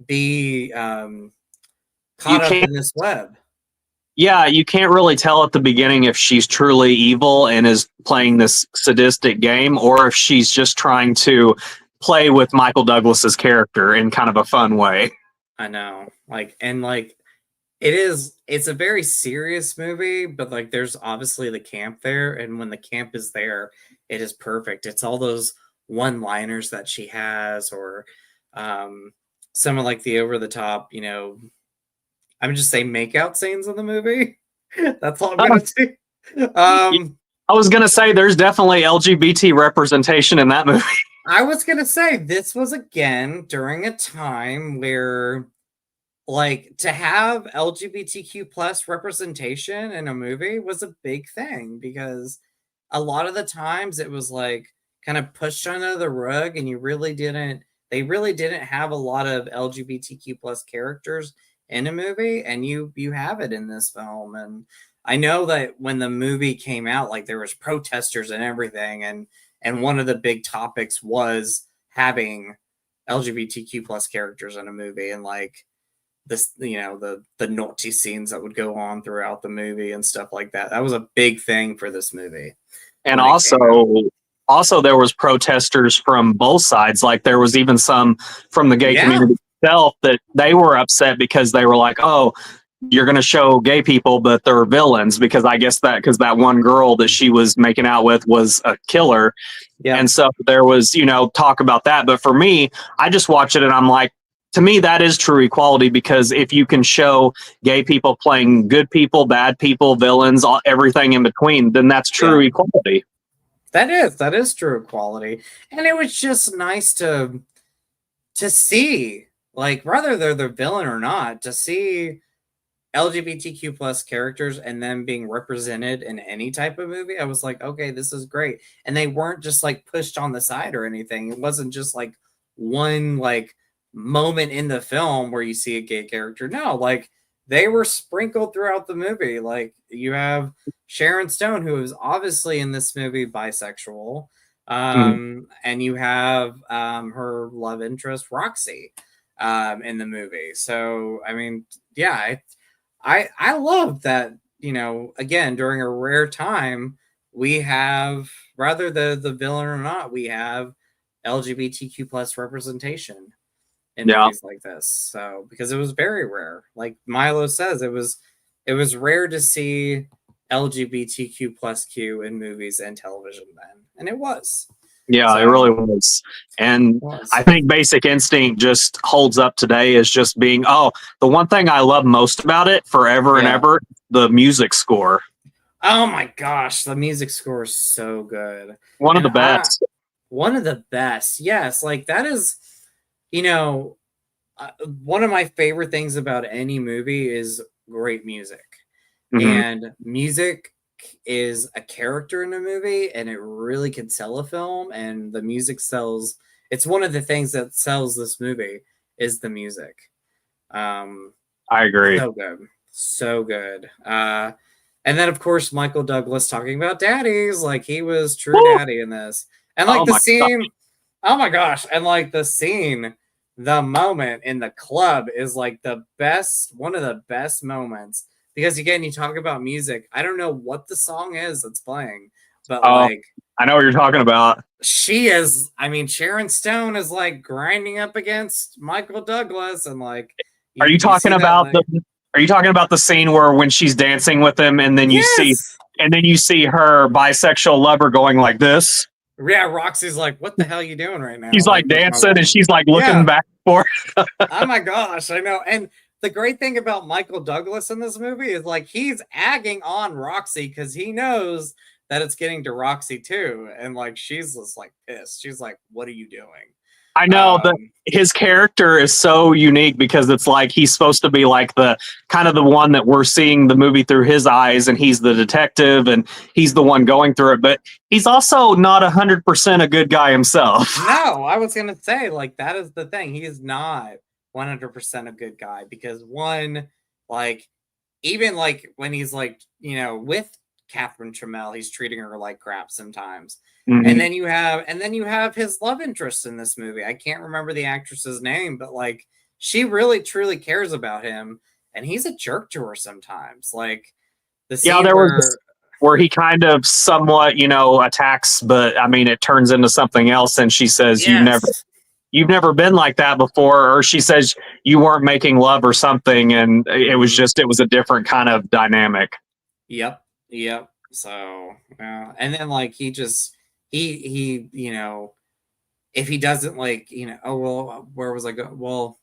A: be
B: You
A: caught up
B: can't
A: in this web.
B: Yeah, you can't really tell at the beginning if she's truly evil and is playing this sadistic game, or if she's just trying to play with Michael Douglas's character in kind of a fun way.
A: I know. Like, and like, it's a very serious movie, but like, there's obviously the camp there. And when the camp is there, it is perfect. It's all those one liners that she has, or some of like the over the top, I'm just saying make out scenes in the movie. That's all I'm gonna say.
B: I was gonna say there's definitely LGBT representation in that movie.
A: I was gonna say this was again during a time where, like, to have LGBTQ plus representation in a movie was a big thing, because a lot of the times it was like kind of pushed under the rug, and they really didn't have a lot of LGBTQ plus characters in a movie, and you have it in this film. And I know that when the movie came out, like, there was protesters and everything, and one of the big topics was having LGBTQ plus characters in a movie, and like this, the naughty scenes that would go on throughout the movie and stuff like that. That was a big thing for this movie.
B: And also there was protesters from both sides. Like there was even some from the gay community itself that they were upset because they were like, "Oh, you're going to show gay people, but they're villains," because I guess because that one girl that she was making out with was a killer. Yeah. And so there was, talk about that. But for me, I just watch it and I'm like, to me, that is true equality, because if you can show gay people playing good people, bad people, villains, everything in between, then that's true equality.
A: That is true equality. And it was just nice to see, like, whether they're the villain or not, to see LGBTQ plus characters and them being represented in any type of movie. I was like, okay, this is great. And they weren't just like pushed on the side or anything. It wasn't just like one like moment in the film where you see a gay character. No, like, they were sprinkled throughout the movie. Like, you have Sharon Stone, who is obviously in this movie bisexual, and you have her love interest Roxy in the movie. So I mean, yeah, I love that, again, during a rare time, we have, rather the villain or not, we have LGBTQ plus representation in movies like this. So, because it was very rare, like Milo says, it was rare to see LGBTQ plus Q in movies and television then, and it was.
B: Yeah, so, it really was. And I think Basic Instinct just holds up today as just being, the one thing I love most about it forever and ever, the music score.
A: Oh my gosh, the music score is so good.
B: One of the best.
A: One of the best. Yes, like that is, one of my favorite things about any movie is great music. And music is a character in a movie, and it really can sell a film, and the music sells. It's one of the things that sells this movie is the music.
B: I agree.
A: So good. And then of course Michael Douglas talking about daddies, like he was true daddy in this. And like the scene, oh my gosh, and like the scene, the moment in the club is like one of the best moments. Because again, you talk about music. I don't know what the song is that's playing, but like,
B: I know what you're talking about.
A: Sharon Stone is like grinding up against Michael Douglas, and like,
B: are you talking about the scene where when she's dancing with him, and then you see her bisexual lover going like this?
A: Yeah, Roxy's like, "What the hell are you doing right now?"
B: He's like dancing, and she's like looking back and forth.
A: Oh my gosh, I know. And the great thing about Michael Douglas in this movie is like he's agging on Roxy because he knows that it's getting to Roxy too, and like she's just like pissed. She's like, "What are you doing?"
B: I know that his character is so unique because it's like he's supposed to be like the kind of the one that we're seeing the movie through his eyes, and he's the detective and he's the one going through it, but he's also not 100% a good guy himself.
A: No, I was gonna say, like, that is the thing. He is not 100% a good guy, because one, like, even like when he's like, with Catherine Trammell, he's treating her like crap sometimes.
B: Mhm.
A: And then you have his love interest in this movie. I can't remember the actress's name, but like, she really truly cares about him, and he's a jerk to her sometimes. Like the
B: Yeah,
A: scene
B: there was where he kind of somewhat, attacks, but I mean, it turns into something else. And she says,
A: yes,
B: you've never been like that before. Or she says you weren't making love or something. And it was a different kind of dynamic.
A: Yep. Yep. So, and then like he, if he doesn't like, oh well, where was I going? Well,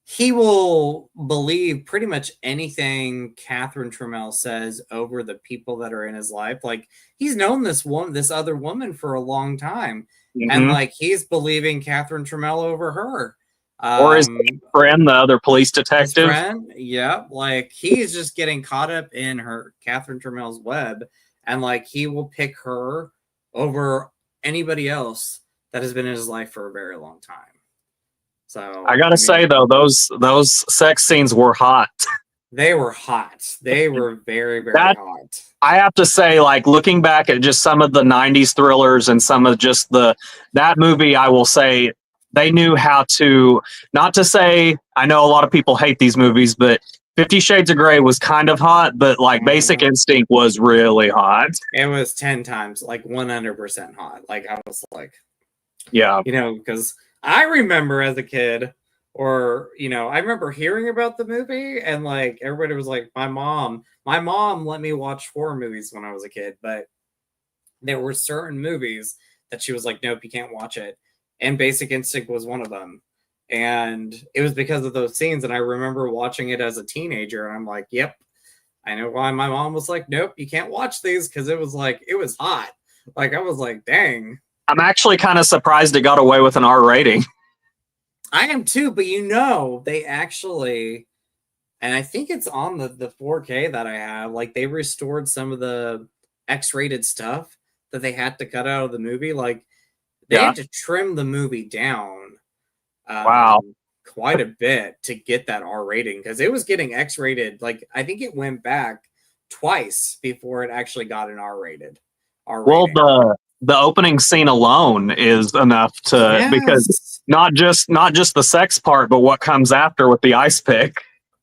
A: he will believe pretty much anything Catherine Trammell says over the people that are in his life. Like, he's known this other woman for a long time, and
B: Mhm.
A: like he's believing Catherine Trammell over her.
B: Or his friend, the other police
A: His
B: detective.
A: friend, yep, like he's just getting caught up in her Catherine Trammell's web, and like he will pick her over anybody else that has been in his life for a very long time. So
B: I gotta say though, those sex scenes were hot.
A: they were hot. They were very, very
B: That
A: hot.
B: I have to say, like looking back at just some of the '90s thrillers and some of just that movie, I will say they knew how to. Not to say, I know a lot of people hate these movies, but 50 Shades of Grey was kind of hot, but like Basic Instinct was really hot.
A: It was 10 times, like 100% hot. Like I was like,
B: Yeah.
A: because I remember as a kid, or I remember hearing about the movie, and like everybody was like, my mom let me watch horror movies when I was a kid, but there were certain movies that she was like, nope, you can't watch it, and Basic Instinct was one of them, and it was because of those scenes. And I remember watching it as a teenager, and I'm like, yep, I know why my mom was like, nope, you can't watch these, because it was hot. Like I was like, dang.
B: I'm actually kind of surprised it got away with an R rating.
A: I am too, but they actually, and I think it's on the 4K that I have, like they restored some of the X-rated stuff that they had to cut out of the movie. Like they
B: Yeah.
A: had to trim the movie down
B: Wow.
A: quite a bit to get that R rating, because it was getting X-rated. Like I think it went back twice before it actually got an R rated.
B: Well, the opening scene alone is enough to because
A: Yes.
B: not just the sex part, but what comes after with the ice pick.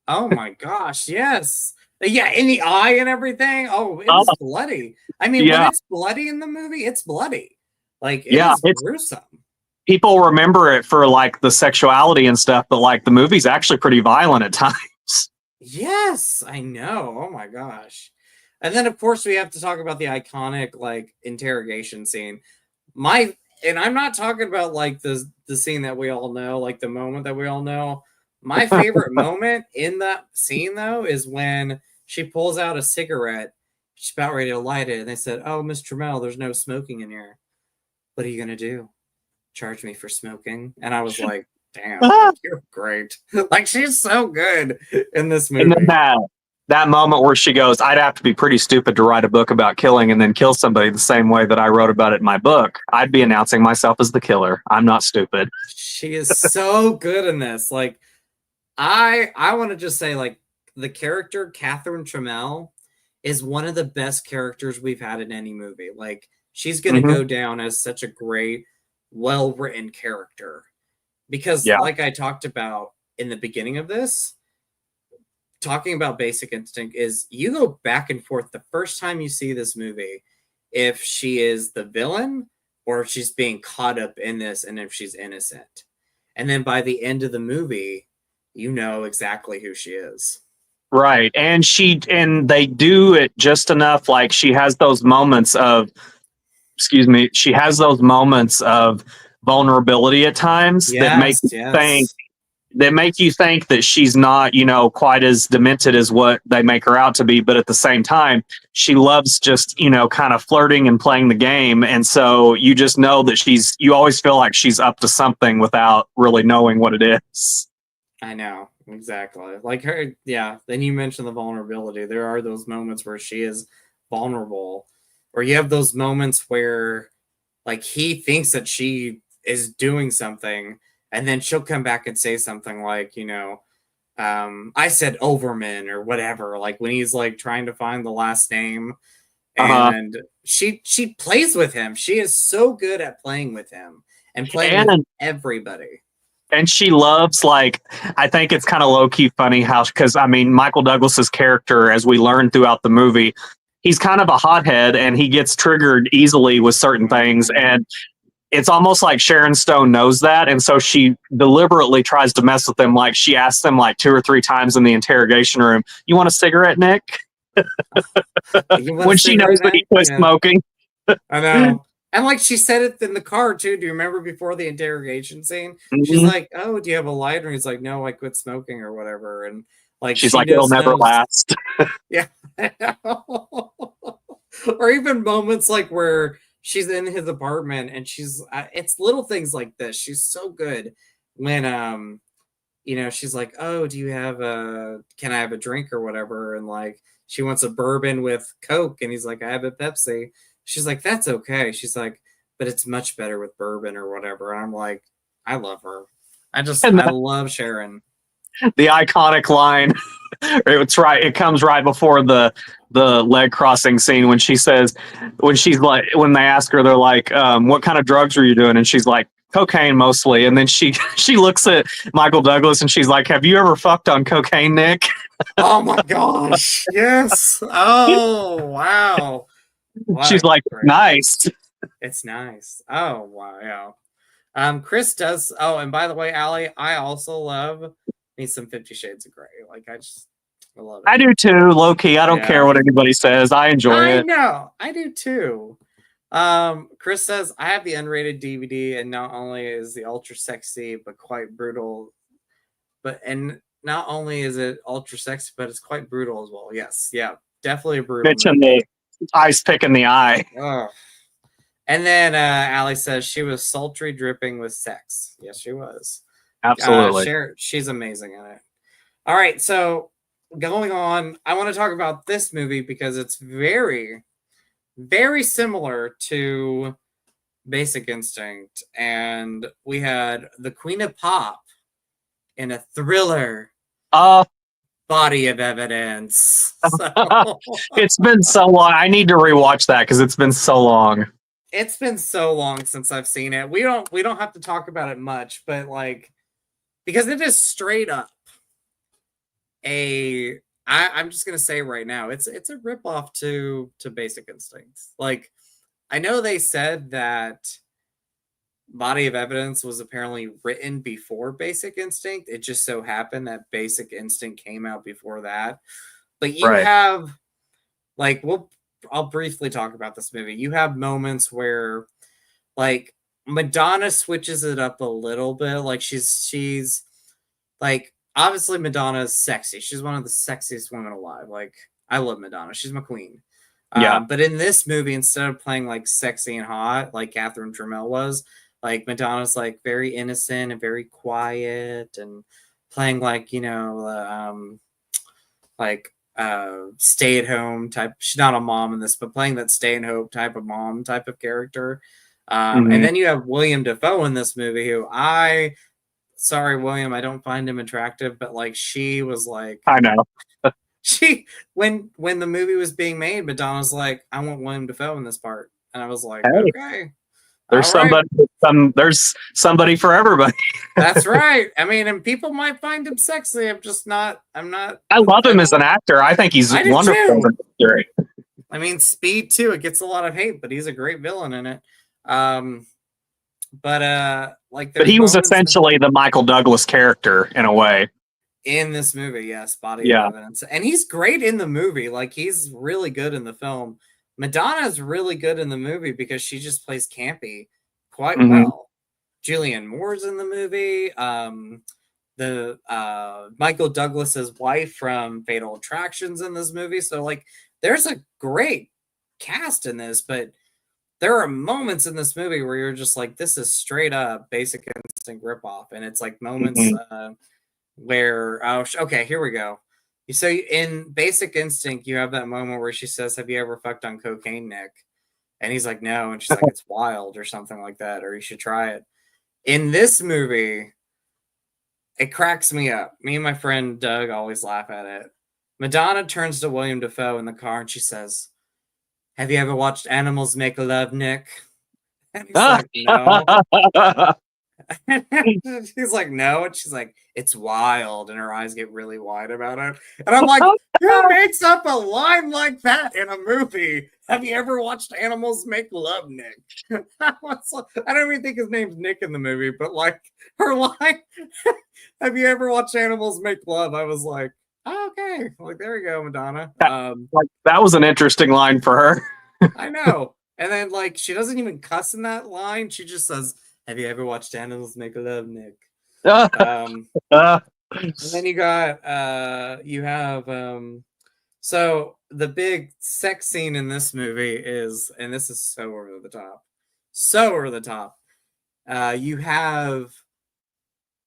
A: Oh my gosh, yes. Yeah, in the eye and everything. Oh, it was bloody. I mean, when
B: Yeah.
A: it's bloody in the movie, it's bloody. Like it
B: Yeah,
A: is
B: it's
A: gruesome.
B: people remember it for like the sexuality and stuff, but like the movie's actually pretty violent at times.
A: Yes, I know. Oh my gosh. And then of course we have to talk about the iconic like interrogation scene. And I'm not talking about like the scene that we all know, like the moment that we all know. My favorite moment in that scene though is when she pulls out a cigarette. She's about ready to light it, and they said, "Oh, Miss Trammell, there's no smoking in here. What are you gonna do? Charge me for smoking?" And I was like, "Damn, like, you're great. Like she's so good in this
B: And then
A: movie."
B: that moment where she goes, I'd have to be pretty stupid to write a book about killing and then kill somebody the same way that I wrote about it in my book. I'd be announcing myself as the killer. I'm not stupid.
A: She is so good in this. Like, I want to just say, like, the character Catherine Trammell is one of the best characters we've had in any movie. Like, she's gonna go down as such a great, well-written character. Because, like I talked about in the beginning of this, talking about Basic Instinct, is you go back and forth the first time you see this movie, if she is the villain or if she's being caught up in this, and if she's innocent. And then by the end of the movie, you know exactly who she is.
B: Right. And they do it just enough. Like she has those moments of, excuse me, she has those moments of vulnerability at times that make you think that she's not, quite as demented as what they make her out to be. But at the same time, she loves just, kind of flirting and playing the game. And so you just know that you always feel like she's up to something without really knowing what it is.
A: I know, exactly. Like her, yeah. Then you mentioned the vulnerability. There are those moments where she is vulnerable, or you have those moments where like he thinks that she is doing something, and then she'll come back and say something like, I said Overman or whatever, like when he's like trying to find the last name. And she plays with him. She is so good at playing with him and playing with everybody.
B: And she loves, like, I think it's kind of low-key funny how, because I mean, Michael Douglas's character, as we learn throughout the movie, he's kind of a hothead and he gets triggered easily with certain things. And it's almost like Sharon Stone knows that, and so she deliberately tries to mess with him. Like, she asks him like 2 or 3 times in the interrogation room, "You want a cigarette, Nick?" When she knows that he quit smoking.
A: I know. And like she said it in the car too. Do you remember before the interrogation scene? She's like, "Oh, do you have a lighter?" And he's like, "No, I quit smoking or whatever." And like
B: she's like, "It'll never last."
A: Yeah. Or even moments like where she's in his apartment and she's it's little things like this. She's so good when she's like, "Oh, do you have can I have a drink or whatever?" And like she wants a bourbon with Coke and he's like, "I have a Pepsi." She's like, "That's okay." She's like, "But it's much better with bourbon or whatever." And I'm like, I love her. I love Sharon.
B: The iconic line. It's right. It comes right before the leg crossing scene when she's like, when they ask her, they're like, "What kind of drugs are you doing?" And she's like, "Cocaine mostly." And then she looks at Michael Douglas and she's like, "Have you ever fucked on cocaine, Nick?"
A: Oh my gosh. Yes. Oh, wow.
B: She's like, "Nice."
A: It's nice. Oh, wow. Chris does. Oh, and by the way, Allie, I also love me some 50 Shades of Grey. Like, I love it.
B: I do too, low key. I don't care what anybody says. I enjoy it.
A: I know. I do too. Chris says, "I have the unrated DVD, and not only is the ultra sexy, but quite brutal. And not only is it ultra sexy, but it's quite brutal as well." Yes. Yeah. Definitely a brutal
B: Mention the ice pick in the eye.
A: Oh. And then Allie says she was sultry, dripping with sex. Yes, she was.
B: Absolutely.
A: She's amazing in it. All right, so going on, I want to talk about this movie because it's very, very similar to Basic Instinct. And we had the Queen of Pop in a thriller. Body of Evidence. So.
B: It's been so long. I need to rewatch that because it's been so long.
A: It's been so long since I've seen it. We don't have to talk about it much, but like, because it is straight up I'm just gonna say right now, it's a ripoff to Basic Instinct. Like, I know they said that Body of Evidence was apparently written before Basic Instinct. It just so happened that Basic Instinct came out before that. But you have, like, I'll briefly talk about this movie. You have moments where, like, Madonna switches it up a little bit. Like, she's like, obviously Madonna is sexy. She's one of the sexiest women alive. Like, I love Madonna. She's my queen.
B: Yeah.
A: But in this movie, instead of playing like sexy and hot like Catherine Trammell was, like Madonna's like very innocent and very quiet and playing like, stay-at-home type. She's not a mom in this, but playing that stay-at-home type of mom type of character. And then you have William Dafoe in this movie, who sorry, William, I don't find him attractive, but like she was like,
B: I know.
A: when the movie was being made, Madonna's like, "I want William Dafoe in this part," and I was like,
B: "Hey,
A: okay,
B: there's somebody, there's somebody for everybody."
A: That's right. I mean, and people might find him sexy. I'm not.
B: I love him as an actor. I think he's wonderful.
A: I mean, Speed too. It gets a lot of hate, but he's a great villain in it. But he was essentially the Michael Douglas character in a way. In this movie, yes, Body of Evidence. And he's great in the movie. Like, he's really good in the film. Madonna's really good in the movie because she just plays campy quite well. Julianne Moore's in the movie. The Michael Douglas's wife from Fatal Attraction's in this movie. So, like, there's a great cast in this, but there are moments in this movie where you're just like, this is straight up Basic Instinct ripoff. And it's like moments where, okay, here we go. So in Basic Instinct, you have that moment where she says, "Have you ever fucked on cocaine, Nick?" And he's like, "No." And she's like, "It's wild," or something like that, or "You should try it." In this movie, It cracks me up. Me and my friend Doug always laugh at it. Madonna turns to William Dafoe in the car and she says, "Have you ever watched animals make love, Nick?" And he's like, "No." She's like, "No," and she's like, "It's wild," and her eyes get really wide about it. And I'm like, who makes up a line like that in a movie? Have you ever watched animals make love, Nick? I don't even think his name's Nick in the movie, but like her line, "Have you ever watched animals make love?" I was like, oh, okay, like there you go, Madonna.
B: Like that was an interesting line for her.
A: I know. And then like she doesn't even cuss in that line. She just says, "Have you ever watched animals make love, Nick?" And then you have so the big sex scene in this movie is, and this is so over the top. So over the top. You have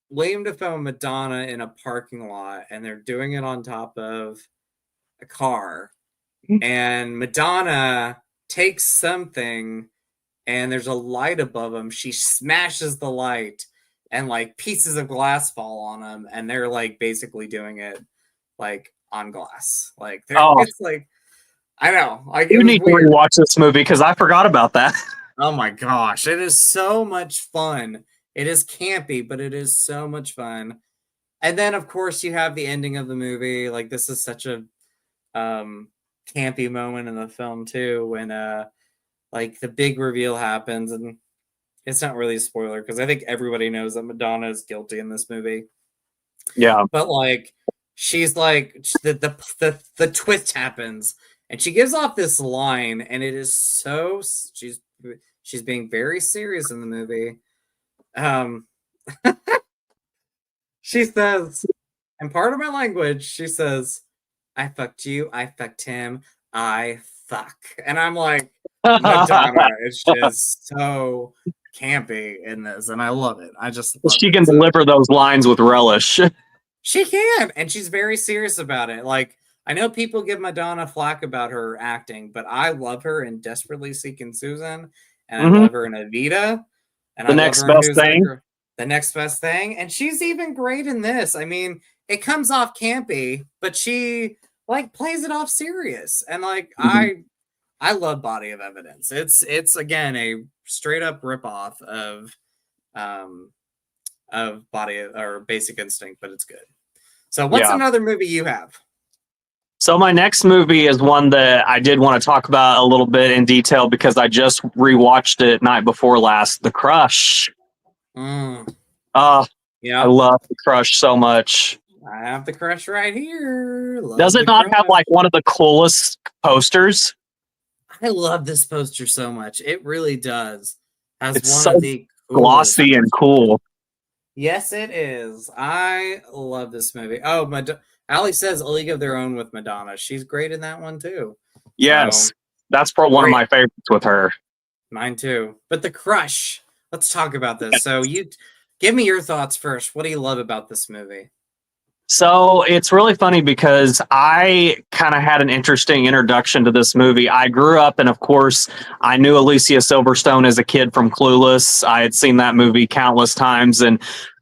A: William Dafoe and Madonna in a parking lot, and they're doing it on top of a car. And Madonna takes something, and there's a light above them. She smashes the light, and like pieces of glass fall on them, and they're like basically doing it like on glass. Like it's like, I know. Like
B: you need to rewatch this movie because I forgot about that.
A: Oh my gosh, it is so much fun. It is campy, but it is so much fun. And then of course you have the ending of the movie. Like this is such a campy moment in the film too, when like the big reveal happens, and it's not really a spoiler because I think everybody knows that Madonna is guilty in this movie.
B: Yeah.
A: But like she's like the twist happens and she gives off this line, and it is so she's being very serious in the movie. She says, and part of my language, she says, "I fucked you, I fucked him, I fuck." And I'm like, Madonna is just so campy in this, and I love it. I just love
B: she
A: it.
B: can deliver those lines with relish.
A: She can, and she's very serious about it. Like, I know people give Madonna flack about her acting, but I love her in Desperately Seeking Susan, and I love her in Evita, and
B: The
A: I
B: Next
A: love her in
B: Best Thing.
A: The Next Best Thing, and she's even great in this. I mean, it comes off campy, but she like plays it off serious, and like I love Body of Evidence. It's again a straight up ripoff of Body or Basic Instinct, but it's good. So what's another movie you have?
B: So my next movie is one that I did want to talk about a little bit in detail because I just rewatched it night before last, The Crush.
A: Yeah,
B: I love The Crush so much.
A: I have The Crush right here.
B: Does it not have like one of the coolest posters?
A: I love this poster so much. It really does.
B: It's one so of the glossy and cool.
A: Yes, it is. I love this movie. Oh, Ali says A League of Their Own with Madonna. She's great in that one too.
B: Yes, that's one of my favorites with her.
A: Mine too. But The Crush. Let's talk about this. So you give me your thoughts first. What do you love about this movie?
B: So it's really funny because I kind of had an interesting introduction to this movie. I grew up, and of course, I knew Alicia Silverstone as a kid from Clueless. I had seen that movie countless times, and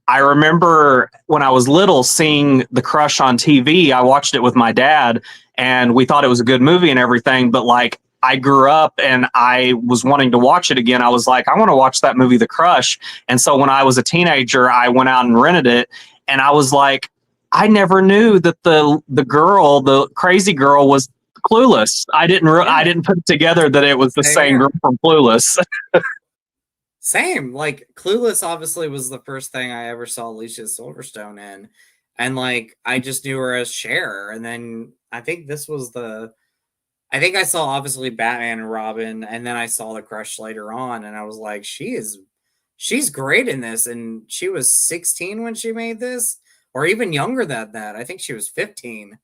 B: I remember when I was little seeing The Crush on TV. I watched it with my dad, and we thought it was a good movie and everything, but like I grew up and I was wanting to watch it again. I was like, I want to watch that movie, The Crush. And so when I was a teenager, I went out and rented it, and I was like, I never knew that the girl, the crazy girl, was Clueless. I didn't put it together that it was the same girl from Clueless.
A: Same. Like Clueless obviously was the first thing I ever saw Alicia Silverstone in. And like I just knew her as Cher. And then I think I saw obviously Batman and Robin, and then I saw The Crush later on, and I was like, she's great in this. And she was 16 when she made this, or even younger than that. I think she was 15,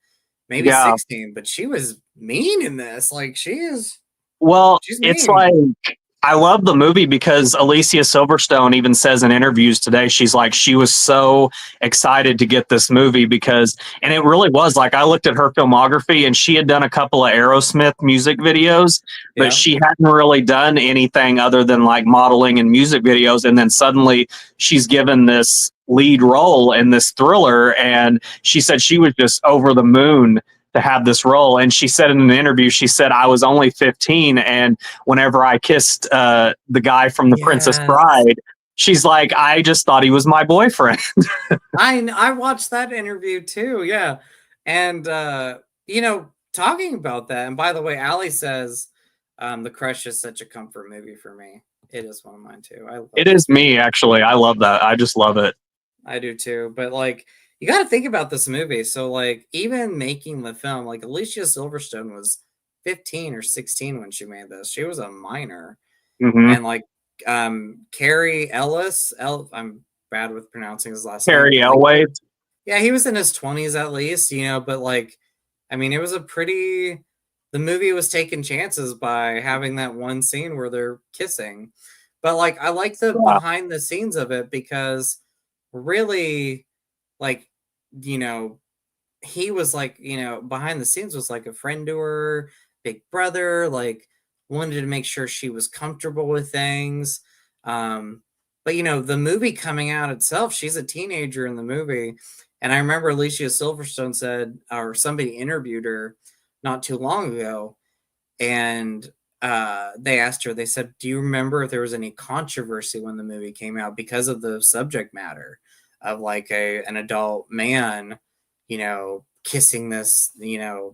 A: maybe 16, but she was mean in this. Like she's
B: it's like, I love the movie because Alicia Silverstone even says in interviews today, she's like, she was so excited to get this movie because, and it really was like, I looked at her filmography and she had done a couple of Aerosmith music videos, but she hadn't really done anything other than like modeling and music videos. And then suddenly she's given this lead role in this thriller, and she said she was just over the moon to have this role. And she said in an interview, she said, I was only 15, and whenever I kissed the guy from The Princess
A: Yes.
B: Bride, she's like, I just thought he was my boyfriend.
A: I watched that interview too. Yeah. And talking about that, and by the way, Allie says The Crush is such a comfort movie for me. It is one of mine too. I love
B: It is me, actually. I love that. I just love it.
A: I do too. But like you got to think about this movie. So like even making the film, like Alicia Silverstone was 15 or 16 when she made this. She was a minor.
B: Mm-hmm.
A: And like Carrie Ellis, I'm bad with pronouncing his last
B: Carrie
A: name.
B: Elway.
A: Yeah, he was in his 20s at least, but like I mean it was the movie was taking chances by having that one scene where they're kissing. But like I like the behind the scenes of it because really like he was like behind the scenes was like a friend to her, big brother, like wanted to make sure she was comfortable with things. But the movie coming out itself, she's a teenager in the movie. And I remember Alicia Silverstone said, or somebody interviewed her not too long ago, and they asked her, they said, do you remember if there was any controversy when the movie came out because of the subject matter of like an adult man, kissing this,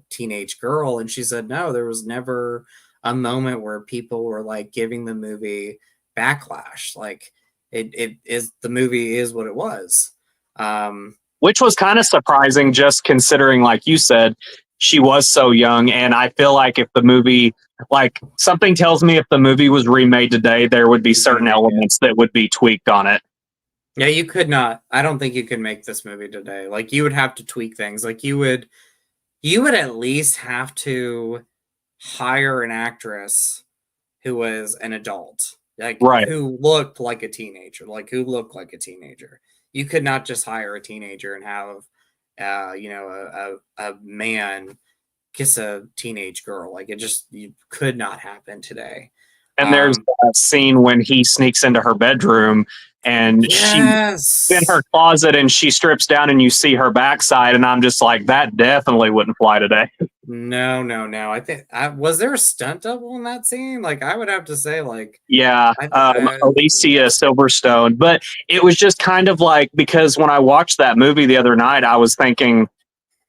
A: teenage girl? And she said, no, there was never a moment where people were like giving the movie backlash. Like it is, the movie is what it was.
B: Which was kind of surprising, just considering, like you said, she was so young. And I feel like if the movie, like something tells me if the movie was remade today, there would be certain elements that would be tweaked on it.
A: Yeah, you could not. I don't think you could make this movie today. Like you would have to tweak things. Like you would at least have to hire an actress who was an adult, like
B: right,
A: who looked like a teenager, You could not just hire a teenager and have, a man kiss a teenage girl. Like you could not happen today.
B: And there's a scene when he sneaks into her bedroom and she's in her closet and she strips down and you see her backside. And I'm just like, that definitely wouldn't fly today.
A: No. I think was there a stunt double in that scene? Like I would have to say, like,
B: yeah, Alicia Silverstone. But it was just kind of like, because when I watched that movie the other night, I was thinking,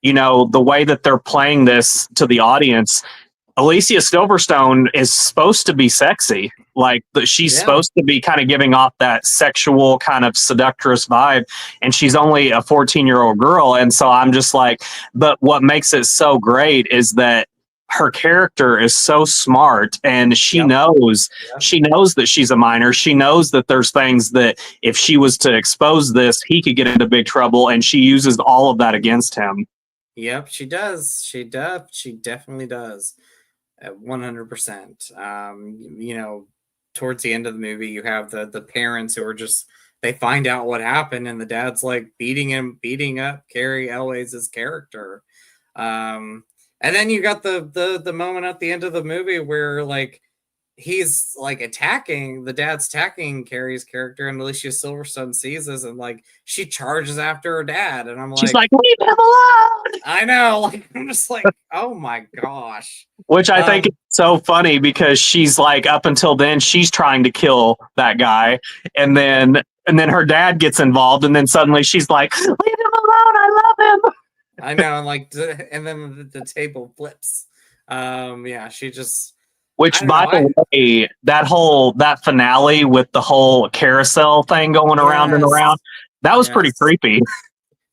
B: the way that they're playing this to the audience, Alicia Silverstone is supposed to be sexy. Like she's supposed to be kind of giving off that sexual kind of seductress vibe. And she's only a 14-year-old girl. And so I'm just like, but what makes it so great is that her character is so smart, and she knows that she's a minor. She knows that there's things that if she was to expose this, he could get into big trouble. And she uses all of that against him.
A: Yep, she does. She definitely does. 100%. Towards the end of the movie, you have the parents who are just, they find out what happened, and the dad's like beating up Carrie Elways' character. And then you got the moment at the end of the movie where like he's like the dad's attacking Carrie's character, and Alicia Silverstone sees this and like she charges after her dad, and she's like,
B: leave him alone.
A: I know, like I'm just like, oh my gosh.
B: Which I think is so funny, because she's like, up until then she's trying to kill that guy, and then her dad gets involved, and then suddenly she's like, leave him alone, I love him.
A: I know, and then the table flips. She just.
B: Which, by the way, that finale with the whole carousel thing going around and around, that was pretty creepy.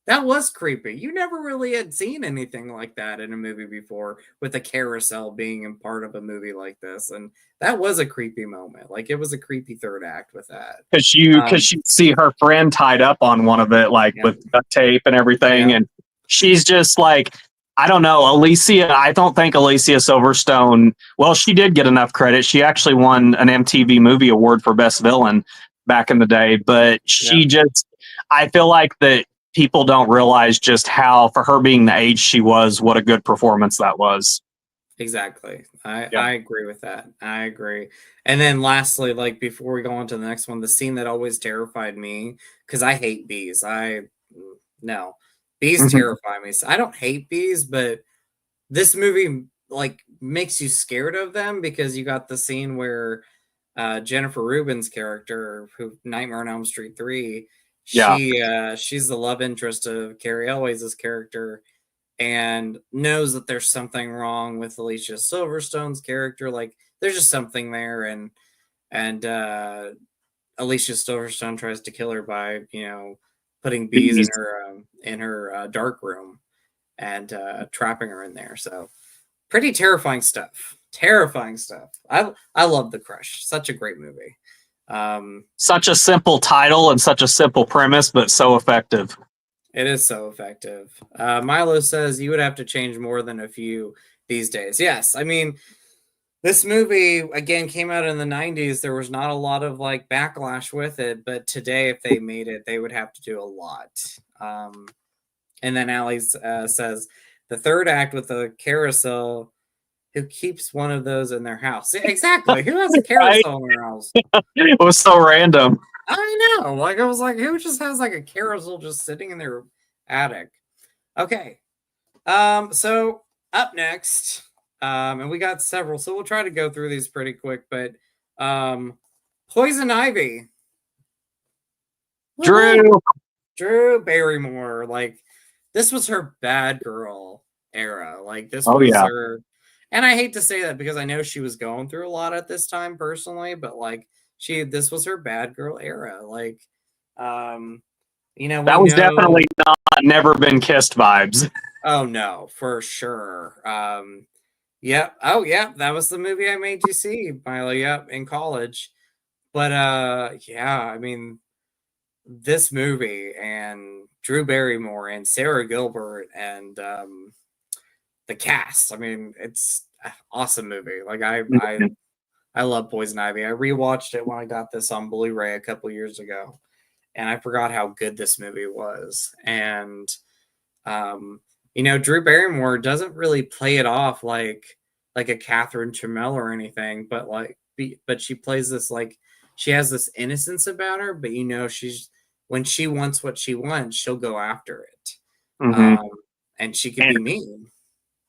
A: That was creepy. You never really had seen anything like that in a movie before, with a carousel being a part of a movie like this, and that was a creepy moment. Like it was a creepy third act with that.
B: Because you see her friend tied up on one of it, like with duct tape and everything, and she's just like, I don't know, Alicia. I don't think Alicia Silverstone. Well, she did get enough credit. She actually won an MTV Movie Award for Best Villain back in the day. But she just, I feel like that people don't realize just how, for her being the age she was, what a good performance that was.
A: Exactly.
B: Yeah.
A: I agree with that. I agree. And then lastly, like before we go on to the next one, the scene that always terrified me because I hate bees. No, bees
B: Mhm.
A: terrify me. So I don't hate bees, but this movie like makes you scared of them because you got the scene where Jennifer Rubin's character, who Nightmare on Elm Street 3,
B: Yeah.
A: she's the love interest of Carrie Elways' character and knows that there's something wrong with Alicia Silverstone's character. Like there's just something there, and Alicia Silverstone tries to kill her by putting bees
B: Bees.
A: in her dark room and trapping her in there. So pretty terrifying stuff. Terrifying stuff. I love The Crush. Such a great movie.
B: Such a simple title and such a simple premise, but so effective.
A: It is so effective. Milo says you would have to change more than a few these days. Yes, I mean this movie again came out in the 90's. There was not a lot of like backlash with it, but today if they made it, they would have to do a lot. And then Allie says the third act with the carousel. Who keeps one of those in their house? Yeah, exactly. Who has a
B: Right?
A: carousel in their house?
B: It was so random.
A: I know. Like I was like, who just has like a carousel just sitting in their attic? Okay. So up next, and we got several, so we'll try to go through these pretty quick, but Poison Ivy.
B: Drew.
A: Woo-hoo. Drew Barrymore, like this was her bad girl era. Like this
B: Oh
A: was
B: yeah.
A: her, and I hate to say that because I know she was going through a lot at this time personally, but like this was her bad girl era. Like, um, we
B: That was
A: know.
B: definitely not never been kissed vibes.
A: Oh no, for sure. Yep. Oh yeah, that was the movie I made you see, Milo. Yep, in college. But yeah, I mean, this movie and Drew Barrymore and Sarah Gilbert and the cast. I mean, it's an awesome movie. Like I love Poison Ivy. I rewatched it when I got this on Blu-ray a couple years ago, and I forgot how good this movie was. And um, Drew Barrymore doesn't really play it off like a Catherine Chamel or anything, but but she plays this like she has this innocence about her, but she's when she wants what she wants, she'll go after it.
B: Hmm.
A: Um, and she could
B: And
A: be mean.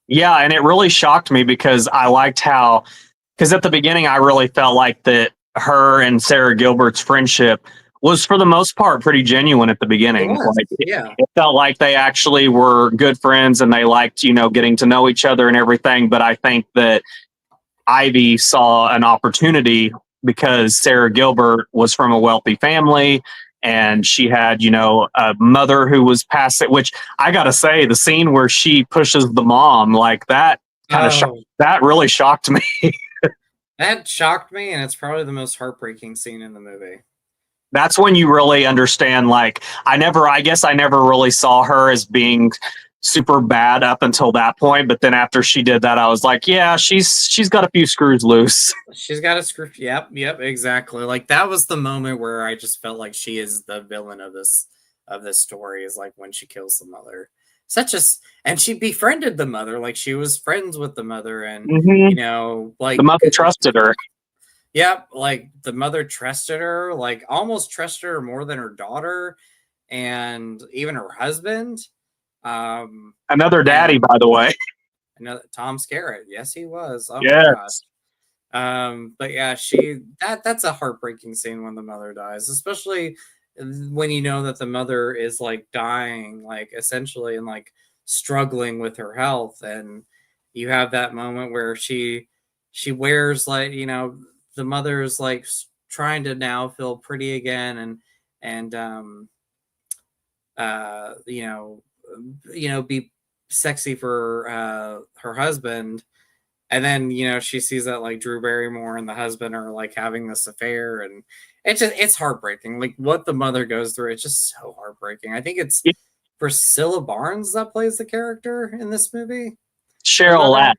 B: yeah, and it really shocked me because I liked how, because at the beginning I really felt like that her and Sarah Gilbert's friendship was for the most part pretty genuine at the
A: It
B: beginning.
A: was,
B: Like
A: yeah.
B: it felt like they actually were good friends and they liked, getting to know each other and everything. But I think that Ivy saw an opportunity because Sarah Gilbert was from a wealthy family and she had, a mother who was passing, which I got to say, the scene where she pushes the mom, like that kind of
A: Oh,
B: that really shocked me.
A: that shocked me, and it's probably the most heartbreaking scene in the movie.
B: That's when you really understand, like, I guess I never really saw her as being super bad up until that point, but then after she did that I was like, yeah, she's got a few screws loose.
A: She's got a script. Yep, exactly. Like that was the moment where I just felt like she is the villain of this story. Is like when she kills the mother. And she befriended the mother. Like she was friends with the mother, and
B: Hmm.
A: like
B: The mother trusted her.
A: yep, like the mother trusted her. Like almost trusted her more than her daughter, and even her husband.
B: Another daddy,
A: And
B: by the way.
A: another Tom Skerritt. Yes, he was. Oh my gosh.
B: Yes.
A: But yeah, that's a heartbreaking scene when the mother dies, especially when you know that the mother is like dying, like essentially and like struggling with her health, and you have that moment where she wears like the mother's like trying to now feel pretty again and uh you know be sexy for her husband, and then she sees that like Drew Barrymore and the husband are like having this affair, and it's heartbreaking. Like what the mother goes through, it's just so heartbreaking. I think it's Priscilla Barnes that plays the character in this movie. The
B: Cheryl
A: mother,
B: Ladd.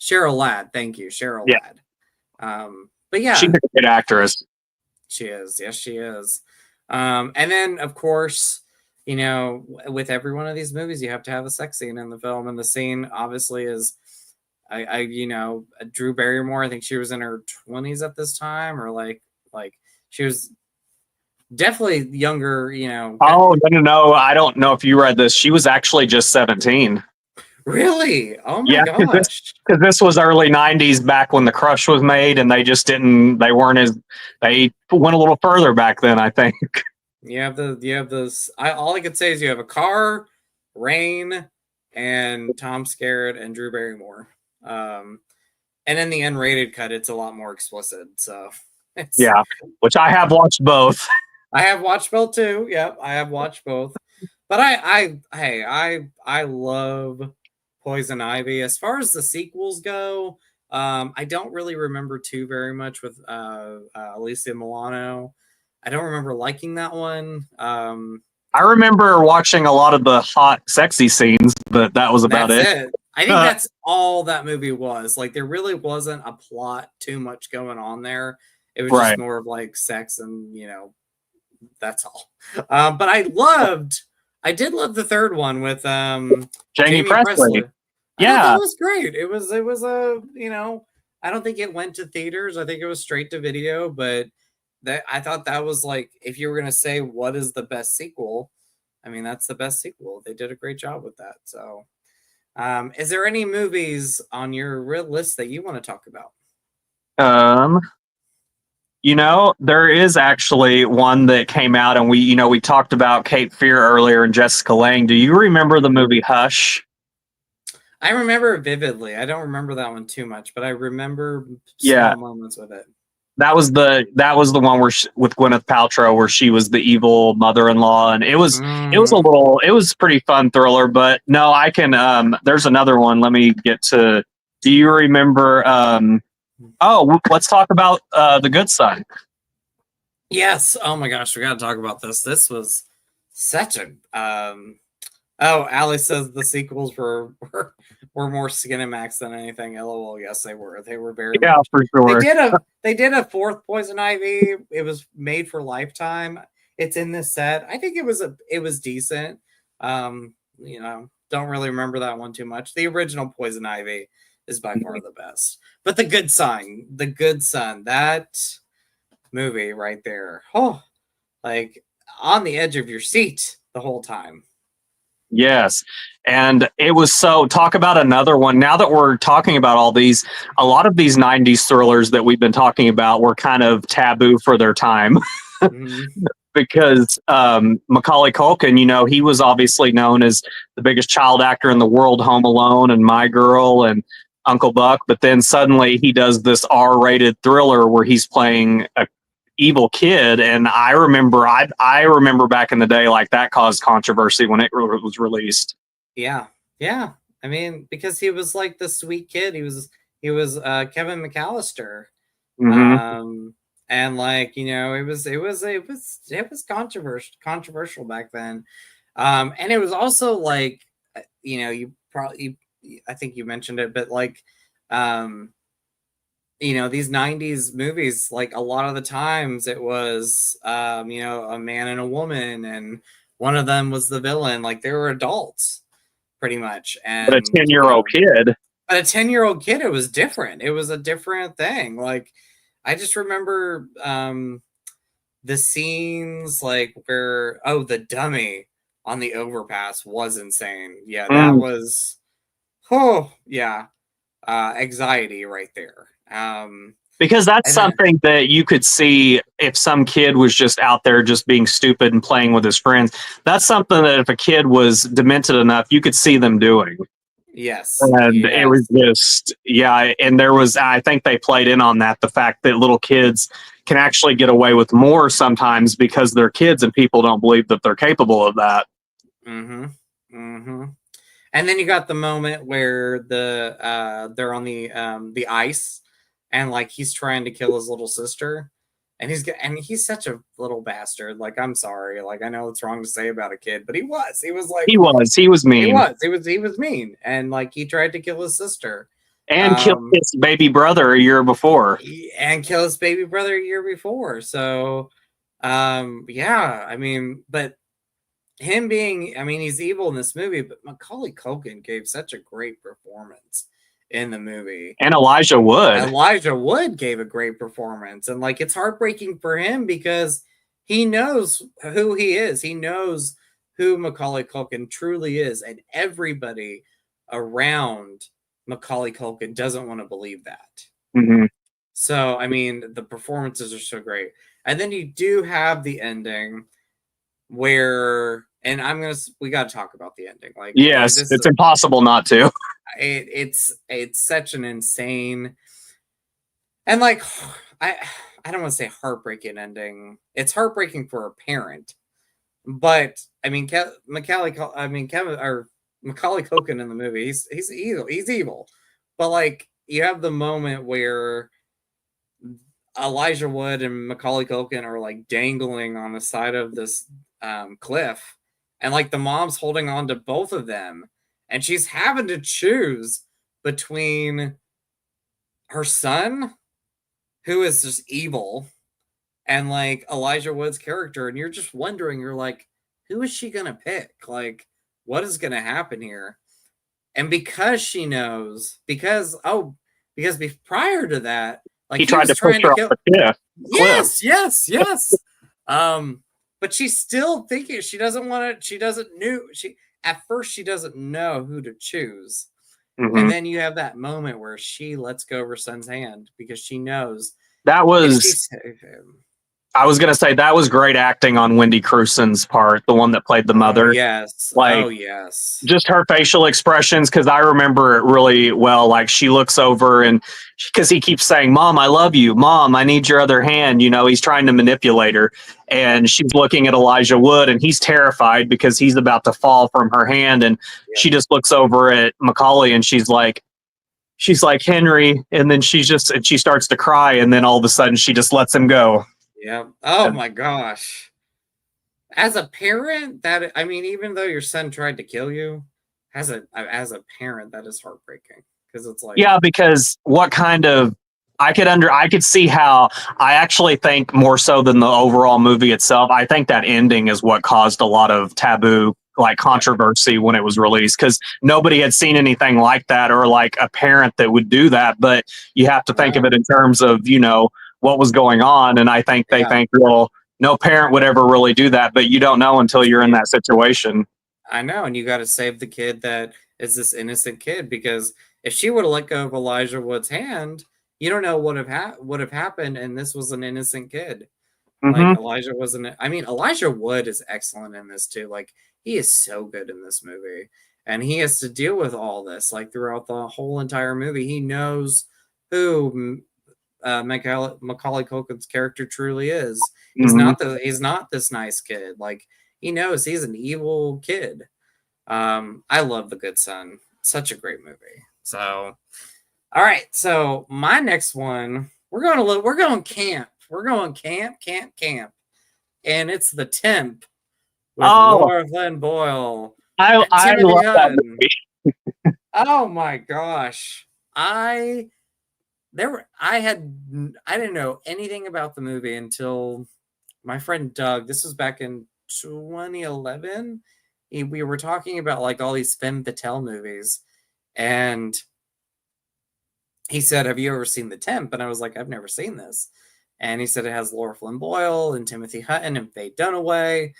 A: Cheryl Ladd. Thank you, Cheryl
B: Yeah,
A: Ladd. But
B: she's
A: yeah,
B: a good actress.
A: she is. Yes, she is. And then of course, with every one of these movies, you have to have a sex scene in the film, and the scene obviously is Drew Barrymore, I think she was in her 20s at this time, or like she was definitely younger,
B: Oh, no. I don't know if you read this. She was actually just 17.
A: Really? Oh my
B: Yeah,
A: gosh.
B: because this was early 90's back when The Crush was made, and they just didn't, they weren't as, they went a little further back then, I think.
A: You have this. All I could say is you have a car, Rain, and Tom Skerritt and Drew Barrymore. And in the unrated cut, it's a lot more explicit. So
B: Yeah, which I have watched both.
A: I have watched both too. Yep, I have watched both. But I love Poison Ivy. As far as the sequels go, I don't really remember too very much with Alicia Milano. I don't remember liking that one.
B: I remember watching a lot of the hot, sexy scenes, but that was about
A: it. I think that's all that movie was. Like, there really wasn't a plot too much going on there. It was just more of like sex and, that's all. But I did love the third one with
B: Jamie Presley.
A: Yeah, that was great. It was I don't think it went to theaters. I think it was straight to video, but I thought that was like, if you were gonna say what is the best sequel, I mean, that's the best sequel. They did a great job with that. So, is there any movies on your real list that you want to talk about?
B: There is actually one that came out, and we talked about Cape Fear earlier and Jessica Lange. Do you remember the movie Hush?
A: I remember it vividly. I don't remember that one too much, but I remember small moments with it.
B: That was the one where with Gwyneth Paltrow, where she was the evil mother-in-law, and it was pretty fun thriller. But no, I can. There's another one. Let me get to. Do you remember? Let's talk about The Good Son.
A: Yes. Oh my gosh, we got to talk about this. This was such a. Oh, Allie says the sequels were more Skinamax than anything. LOL. Yes, they were. They were very much.
B: For sure.
A: They did a fourth Poison Ivy. It was made for Lifetime. It's in this set. I think it was decent. Don't really remember that one too much. The original Poison Ivy is by far the best. But The Good Son, that movie right there. Oh, like on the edge of your seat the whole time.
B: Yes. And it was talk about another one. Now that we're talking about all these, a lot of these 90's thrillers that we've been talking about were kind of taboo for their time. Mm-hmm. Because Macaulay Culkin, he was obviously known as the biggest child actor in the world, Home Alone and My Girl and Uncle Buck. But then suddenly he does this R-rated thriller where he's playing a evil kid, and I remember back in the day, like, that caused controversy when it was released.
A: Yeah I mean, because he was like the sweet kid. He was Kevin McAllister.
B: Mm-hmm.
A: And like, it was controversial back then. And it was also like, I think you mentioned it, but like these 90's movies, like, a lot of the times it was, a man and a woman, and one of them was the villain. Like, they were adults pretty much. And
B: but a 10-year-old kid.
A: But a 10-year-old kid, it was different. It was a different thing. Like, I just remember the scenes like where, the dummy on the overpass was insane. Yeah, that was, anxiety right there.
B: Because that's something that you could see if some kid was just out there just being stupid and playing with his friends. That's something that if a kid was demented enough, you could see them doing.
A: Yes.
B: And it was just, and I think they played in on that, the fact that little kids can actually get away with more sometimes because they're kids and people don't believe that they're capable of that.
A: Mm-hmm. Mm-hmm. And then you got the moment where they're on the ice, and like he's trying to kill his little sister, and he's such a little bastard. Like, I'm sorry, like, I know it's wrong to say about a kid, but he was mean. He was mean, and like he tried to kill his sister
B: and kill his baby brother a year before.
A: So, I mean, but him being, he's evil in this movie, but Macaulay Culkin gave such a great performance in the movie.
B: And Elijah Wood.
A: Elijah Wood gave a great performance. And like it's heartbreaking for him because he knows who he is. He knows who Macaulay Culkin truly is. And everybody around Macaulay Culkin doesn't want to believe that.
B: Mm-hmm.
A: So, I mean, the performances are so great. And then you do have the ending where, and we got to talk about the ending. Like,
B: yes, it's impossible not to.
A: It's such an insane, and like, I don't want to say heartbreaking ending. It's heartbreaking for a parent, but I mean, Macaulay Culkin in the movie, he's evil. He's evil, but like, you have the moment where Elijah Wood and Macaulay Culkin are like dangling on the side of this cliff, and like the mom's holding on to both of them, and she's having to choose between her son, who is just evil, and like Elijah Wood's character, and you're just wondering, you're like, who is she gonna pick? Like, what is gonna happen here? And because she knows, because prior to that, like
B: he tried to push her off the cliff.
A: Yes. But she's still thinking she doesn't want to. She doesn't know. At first she doesn't know who to choose, and then you have that moment where she lets go of her son's hand because she knows
B: that was. I was gonna say that was great acting on Wendy Crewson's part, the one that played the mother.
A: Yes.
B: Like,
A: yes.
B: Just her facial expressions, because I remember it really well. Like she looks over and because he keeps saying, "Mom, I love you. Mom, I need your other hand." You know, he's trying to manipulate her, and she's looking at Elijah Wood, and he's terrified because he's about to fall from her hand, and she just looks over at Macaulay, and she's like, Henry, and then she starts to cry, and then all of a sudden she just lets him go.
A: Yeah. Oh my gosh. As a parent, even though your son tried to kill you, as a parent, that is heartbreaking because it's like,
B: yeah, because what kind of I could see how. I actually think more so than the overall movie itself, I think that ending is what caused a lot of taboo, like controversy when it was released, because nobody had seen anything like that or like a parent that would do that. But you have to think of it in terms of, what was going on. And I think they think, well, no parent would ever really do that, but you don't know until you're in that situation.
A: I know. And you got to save the kid that is this innocent kid, because if she would have let go of Elijah Wood's hand, you don't know what would have happened. And this was an innocent kid. Like Elijah wasn't. I mean, Elijah Wood is excellent in this too. Like he is so good in this movie, and he has to deal with all this like throughout the whole entire movie. He knows who Macaulay Culkin's character truly is. He's not this nice kid. Like he knows he's an evil kid. I love The Good Son. Such a great movie. So, all right. So my next one, we're going camp. We're going camp, and it's The Temp with Laura Flynn Boyle.
B: I love that movie.
A: Oh my gosh, I didn't know anything about the movie until my friend Doug. This was back in 2011. We were talking about like all these femme fatale movies, and he said, "Have you ever seen The Temp?" And I was like, "I've never seen this." And he said it has Laura Flynn Boyle and Timothy Hutton and Faye Dunaway.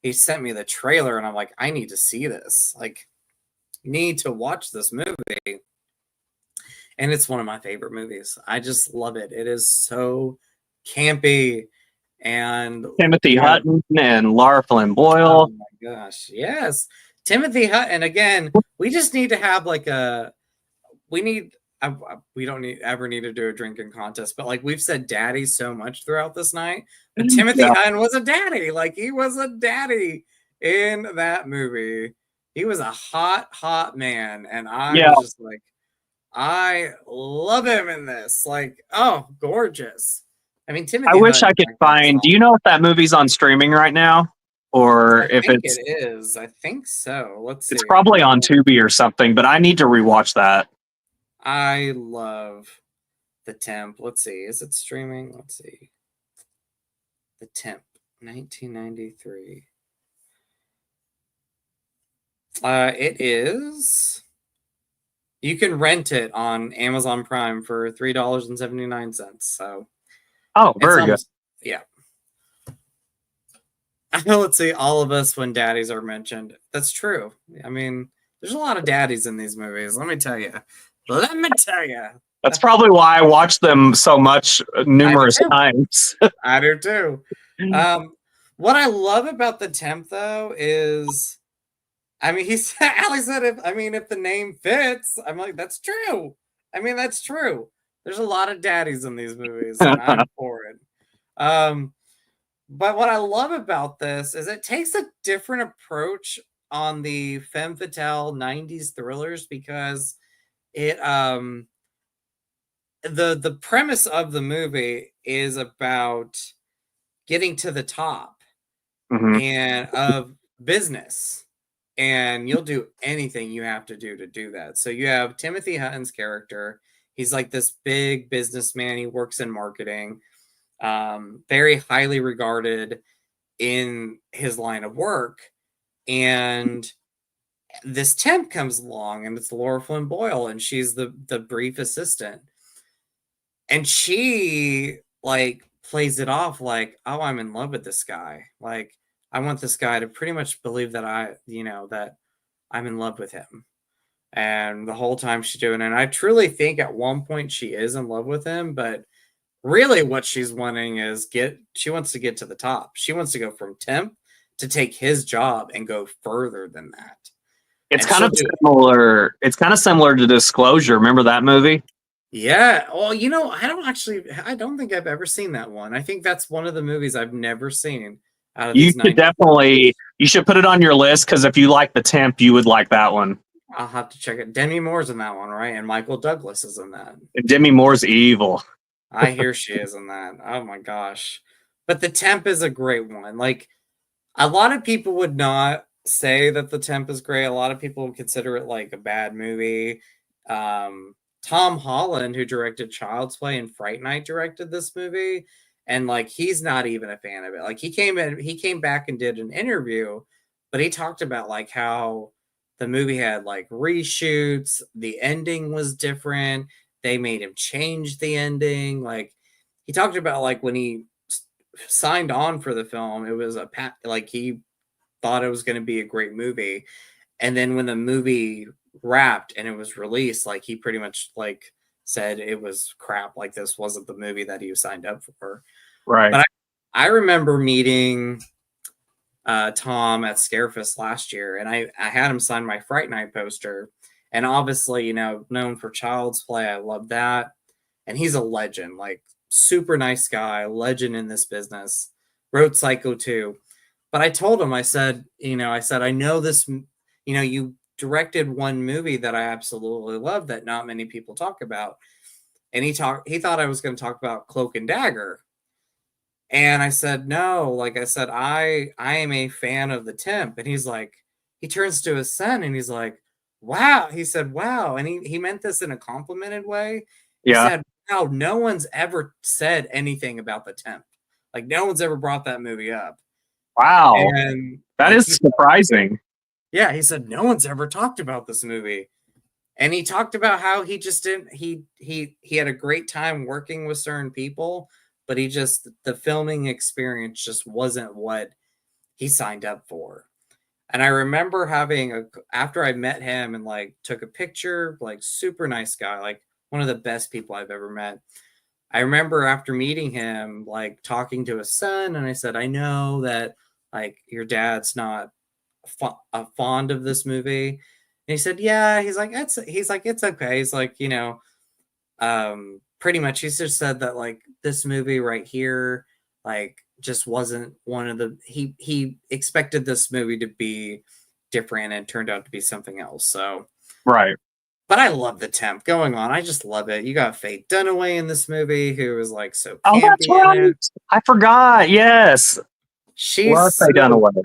A: He sent me the trailer, and I'm like, I need to see this. Like, need to watch this movie. And it's one of my favorite movies. I just love it. It is so campy. And
B: Timothy Hutton and Laura Flynn Boyle.
A: Oh my gosh, yes, Timothy Hutton. Again, we just need to have like we don't ever need to do a drinking contest, but like we've said daddy so much throughout this night, but Timothy Hutton was a daddy. Like he was a daddy in that movie. He was a hot man, and I was just like, I love him in this. Like, oh, gorgeous. I mean, Timothy.
B: I wish I could find. Do you know if that movie's on streaming right now, or if it's?
A: It is. I think so. Let's see.
B: It's probably on Tubi or something, but I need to rewatch that.
A: I love The Temp. Let's see. Is it streaming? Let's see. The Temp, 1993. It is. You can rent it on Amazon Prime for $3.79. So
B: Oh,
A: it's
B: very good.
A: almost, yeah. Let's see, all of us when daddies are mentioned. That's true. I mean, there's a lot of daddies in these movies. Let me tell you. Let me tell you.
B: That's probably why I watch them so much,
A: I do
B: numerous
A: too.
B: times.
A: I do too. What I love about the temp though is, I mean, Ali said, if the name fits, I'm like, that's true. I mean, that's true. There's a lot of daddies in these movies, and I'm for it. But what I love about this is it takes a different approach on the femme fatale 90s thrillers because it the premise of the movie is about getting to the top
B: Mhm.
A: and of business, and you'll do anything you have to do that. So you have Timothy Hutton's character. He's like this big businessman. He works in marketing, very highly regarded in his line of work. And this temp comes along, and it's Laura Flynn Boyle, and she's the brief assistant. And she like plays it off like, oh, I'm in love with this guy. Like, I want this guy to pretty much believe that that I'm in love with him. And the whole time she's doing it, and I truly think at one point she is in love with him, but really what she's wanting is she wants to get to the top. She wants to go from temp to take his job and go further than that.
B: It's
A: And
B: kind
A: she'll
B: of
A: do it.
B: similar. It's kind of similar to Disclosure. Remember that movie?
A: Yeah. Well, I don't think I've ever seen that one. I think that's one of the movies I've never seen out of
B: You
A: these
B: should
A: 90
B: definitely you should put it on your list because if you like The Temp, you would like that one.
A: I'll have to check it. Demi Moore's in that one, right? And Michael Douglas is in that.
B: And Demi Moore's evil.
A: I hear she is in that. Oh my gosh. But the temp is a great one. Like, a lot of people would not say that the temp is great. A lot of people would consider it like a bad movie. Tom Holland, who directed Child's Play and Fright Night, directed this movie, and like he's not even a fan of it. Like he came back and did an interview, but he talked about like how the movie had like reshoots, the ending was different, they made him change the ending. Like, he talked about like when he signed on for the film, it was like he thought it was going to be a great movie, and then when the movie wrapped and it was released, like he pretty much like said it was crap. Like, this wasn't the movie that he signed up for.
B: Right.
A: But I remember meeting Tom at Scarefest last year, and I had him sign my Fright Night poster. And obviously, known for Child's Play, I love that. And he's a legend, like super nice guy, legend in this business. Wrote Psycho 2. But I told him, I said, I know this, you directed one movie that I absolutely love that not many people talk about. And he thought I was going to talk about Cloak and Dagger. And I said, no, like I said, I am a fan of the temp. And he turns to his son and he's like, wow. He said, wow. And he meant this in a complimented way. He
B: Yeah.
A: said, wow, no one's ever said anything about the temp. Like, no one's ever brought that movie up.
B: Wow.
A: And
B: That
A: like,
B: is surprising.
A: yeah, he said, no one's ever talked about this movie. And he talked about how he just didn't, he had a great time working with certain people, but the filming experience just wasn't what he signed up for. And I remember after I met him and like took a picture, like super nice guy, like one of the best people I've ever met. I remember after meeting him, like talking to his son, and I said, I know that like your dad's not fond of this movie. And he said, yeah, it's okay. He's like, pretty much he's just said that like this movie right here, like just wasn't one of the he expected this movie to be different and it turned out to be something else. So
B: Right.
A: but I love the temp going on. I just love it. You got Faye Dunaway in this movie who was like so
B: Oh,
A: campy
B: that's
A: in
B: right.
A: it.
B: I forgot. Yes.
A: She's
B: Love Faye
A: so
B: Dunaway.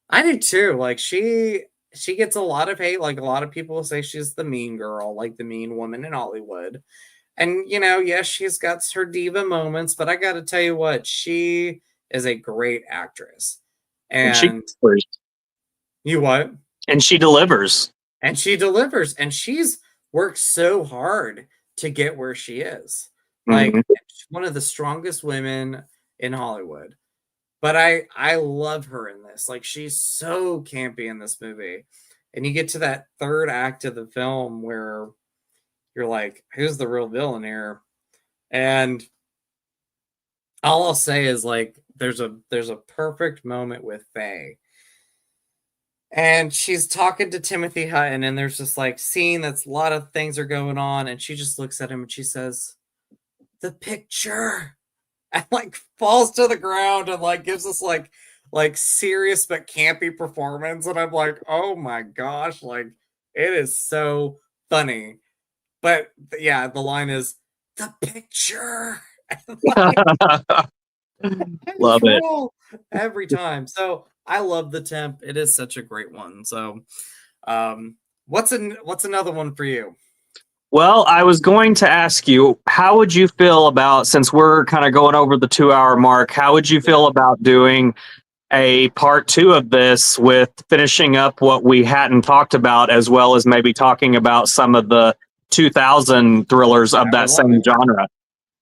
A: I do too. Like, she gets a lot of hate. Like, a lot of people say she's the mean girl, like the mean woman in Hollywood. And yes, she's got her diva moments, but I got to tell you what, she is a great actress.
B: And she
A: And
B: delivers.
A: you what?
B: And she delivers.
A: And she delivers. And she's worked so hard to get where she is. Like
B: Mhm.
A: one of the strongest women in Hollywood. But I love her in this. Like she's so campy in this movie. And you get to that third act of the film where you're like, who's the real villain here? And all I'll say is like there's a perfect moment with Faye. And she's talking to Timothy Hutton, and there's this like scene that's a lot of things are going on, and she just looks at him and she says, the picture, and like falls to the ground and like gives us like serious but campy performance. And I'm like, oh my gosh, like it is so funny. But yeah, the line is the picture. Like,
B: Love it.
A: cool every time. So I love the temp. It is such a great one. So what's another one for you?
B: Well, I was going to ask you, how would you feel about, since we're kind of going over the 2 hour mark, how would you feel about doing a part two of this with finishing up what we hadn't talked about, as well as maybe talking about some of the 2000 thrillers of that same genre?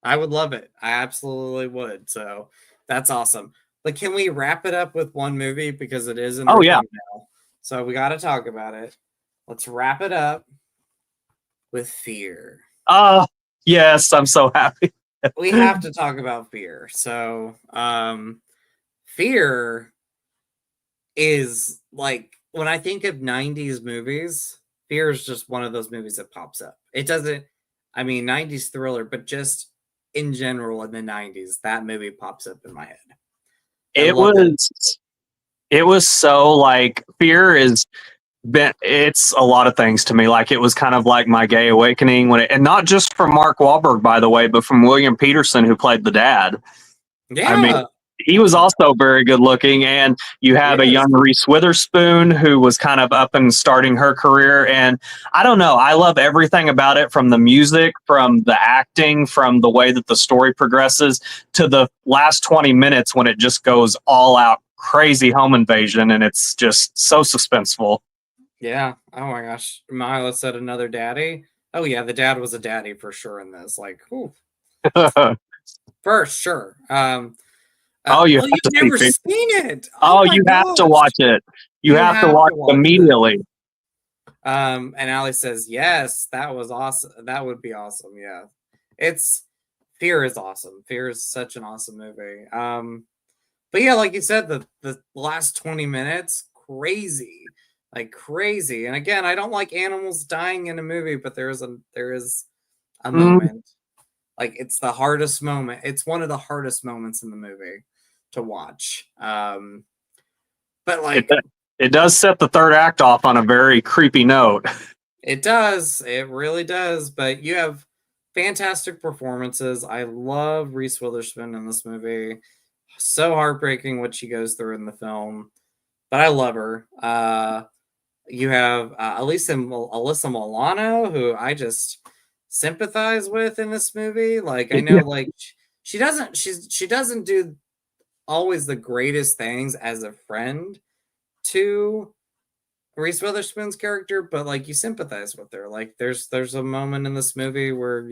A: I would love it. I absolutely would. So that's awesome. But can we wrap it up with one movie because it is in our
B: yeah.
A: thing now? So we got to talk about it. Let's wrap it up with Fear.
B: Yes, I'm so happy.
A: We have to talk about Fear. So Fear is like when I think of 90s movies, Fear is just one of those movies that pops up. It doesn't, I mean, 90s thriller, but just in general in the 90s, that movie pops up in my head.
B: It was so like Fear is it's a lot of things to me. Like it was kind of like my gay awakening and not just from Mark Wahlberg, by the way, but from William Peterson, who played the dad.
A: Yeah.
B: I mean, he was also very good looking, and you have a young Reese Witherspoon who was kind of up and starting her career. And I don't know, I love everything about it, from the music, from the acting, from the way that the story progresses to the last 20 minutes when it just goes all out crazy home invasion, and it's just so suspenseful.
A: Yeah. Oh my gosh. Mila said another daddy. Oh yeah, the dad was a daddy for sure in this. Like, whew. For sure.
B: You've
A: never seen it.
B: You have to watch it. You have to watch it immediately.
A: And Allie says, yes, that was awesome. That would be awesome. Yeah. Fear is awesome. Fear is such an awesome movie. But yeah, like you said, the last 20 minutes, crazy. Like crazy. And again, I don't like animals dying in a movie, but there is a moment. Like it's the hardest moment. It's one of the hardest moments in the movie to watch. But like
B: it does set the third act off on a very creepy note.
A: It does. It really does. But you have fantastic performances. I love Reese Witherspoon in this movie. So heartbreaking what she goes through in the film, but I love her. You have Alyssa Milano, who I just sympathize with in this movie. Like I know, like she doesn't do always the greatest things as a friend to Reese Witherspoon's character, but like you sympathize with her. Like there's a moment in this movie where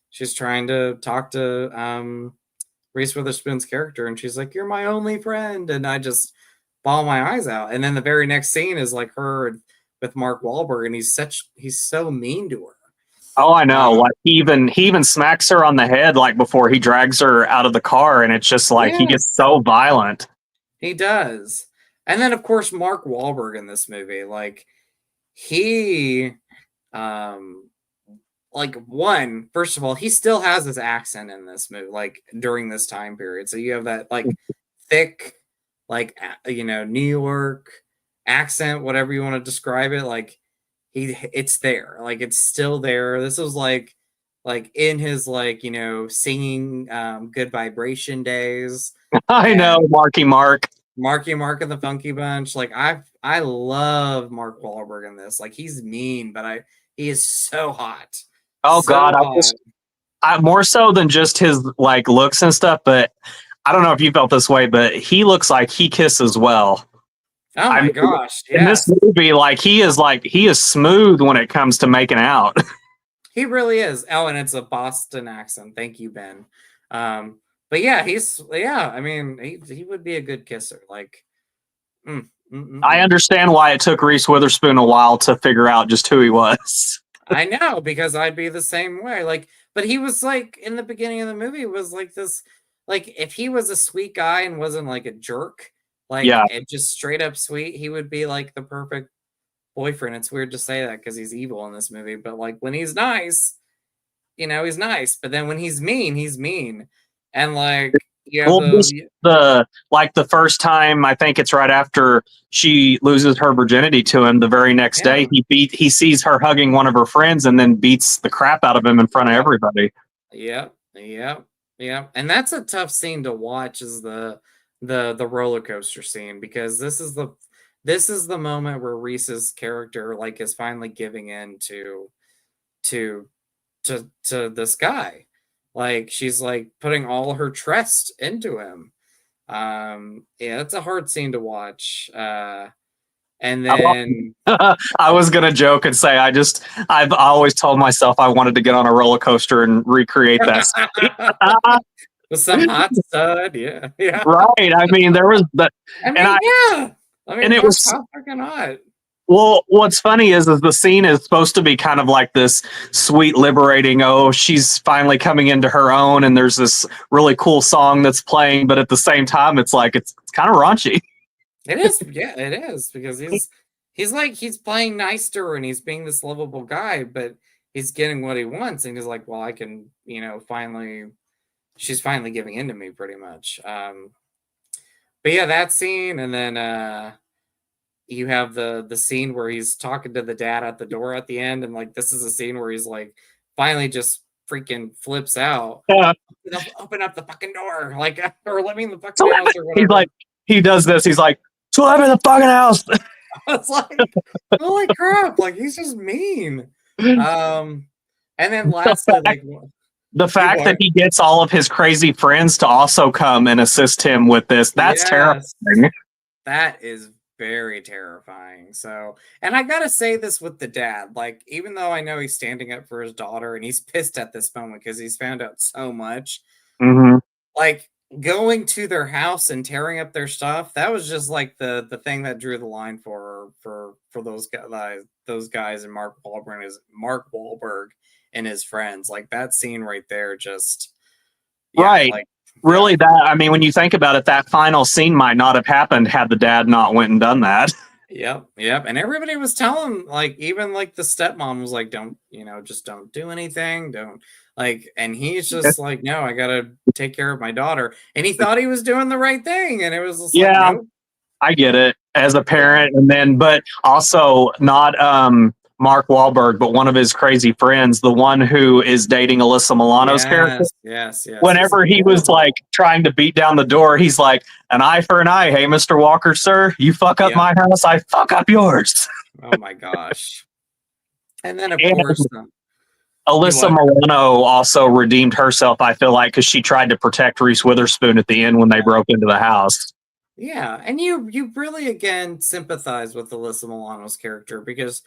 A: she's trying to talk to Reese Witherspoon's character, and she's like, "You're my only friend," and I just bawl my eyes out. And then the very next scene is like her with Mark Wahlberg, and he's so mean to her.
B: Oh, I know. Like he even smacks her on the head like before he drags her out of the car, and it's just like he gets so violent.
A: He does. And then of course Mark Wahlberg in this movie, like he first of all, he still has his accent in this movie, like during this time period. So you have that like thick, like New York accent, whatever you want to describe it. Like it's there, like it's still there. This was like in his singing Good Vibration days.
B: I know, Marky Mark
A: and the Funky Bunch. Like I love Mark Wahlberg in this. Like he's mean, but he is so hot.
B: Oh so God, I more so than just his like looks and stuff. But I don't know if you felt this way, but he looks like he kisses well.
A: Oh
B: I
A: my
B: mean,
A: gosh,
B: in this
A: yes.
B: movie, like he is smooth when it comes to making out.
A: He really is. Oh, and it's a Boston accent. Thank you, Ben. But yeah, I mean, he would be a good kisser. Like, mm, mm, mm,
B: I
A: mm.
B: understand why it took Reese Witherspoon a while to figure out just who he was.
A: I know because I'd be the same way. Like, but he was like in the beginning of the movie was like this. Like, if he was a sweet guy and wasn't like a jerk, like
B: Yeah.
A: and just straight up sweet, he would be like the perfect boyfriend. It's weird to say that because he's evil in this movie, but like when he's nice, he's nice. But then when he's mean, he's mean. And like you have
B: Well, this
A: the
B: the like the first time, I think it's right after she loses her virginity to him. The very next
A: yeah,
B: day, he sees her hugging one of her friends and then beats the crap out of him in front of
A: yep,
B: everybody.
A: yep, yep, yep. And that's a tough scene to watch is the roller coaster scene because this is the moment where Reese's character like is finally giving in to to this guy. Like she's like putting all her trust into him. Yeah, it's a hard scene to watch. And then
B: I was gonna joke and say I've always told myself I wanted to get on a roller coaster and recreate that.
A: with some hot stud, yeah, yeah.
B: Right. I mean, there was the
A: I
B: and
A: mean,
B: I
A: yeah. I
B: and
A: mean,
B: it
A: fuck,
B: was
A: how fucking hot.
B: well, what's funny is the scene is supposed to be kind of like this sweet, liberating. Oh, she's finally coming into her own, and there's this really cool song that's playing. But at the same time, it's like it's kind of raunchy.
A: It is, yeah, it is because he's like he's playing nice to her and he's being this lovable guy, but he's getting what he wants, and he's like, well, I can, finally, she's finally giving in to me, pretty much. But yeah, that scene, and then you have the scene where he's talking to the dad at the door at the end, and like this is a scene where he's like finally just freaking flips out.
B: Yeah.
A: Open up the fucking door, like or let me in the fucking
B: So
A: house or
B: he's
A: whatever.
B: like, he does this. He's like, so I'm in the fucking house.
A: It's like, holy crap, like he's just mean. Um, and then
B: the
A: lastly,
B: fact,
A: like
B: the
A: you
B: fact that
A: what?
B: he gets all of his crazy friends to also come and assist him with this—that's
A: Yes,
B: terrifying.
A: that is very terrifying. So, and I gotta say this with the dad, like, even though I know he's standing up for his daughter and he's pissed at this moment because he's found out so much,
B: Hmm.
A: like going to their house and tearing up their stuff, that was just like the thing that drew the line for those guys and Mark Wahlberg and his friends. Like that scene right there, just yeah,
B: Right.
A: like yeah.
B: Really, that I mean, when you think about it, that final scene might not have happened had the dad not went and done that.
A: Yep, yep. And everybody was telling, like, even like the stepmom was like, don't, just don't do anything. Don't like, and he's just like, no, I gotta take care of my daughter. And he thought he was doing the right thing. And it was just like,
B: Yeah,
A: nope.
B: I get it as a
A: Yeah.
B: parent, and then but also not Mark Wahlberg, but one of his crazy friends, the one who is dating Alyssa Milano's character.
A: Yes, yes, yes. He's
B: Whenever he was like
A: horrible.
B: trying to beat down the door, he's like, "An eye for an eye, hey, Mister Walker, sir. You fuck up
A: Yep.
B: my house, I fuck up yours."
A: Oh my gosh. And then of
B: And
A: course, you
B: Alyssa
A: what?
B: Milano also redeemed herself, I feel like, because she tried to protect Reese Witherspoon at the end when they broke into the house.
A: Yeah, and you really again sympathize with Alyssa Milano's character because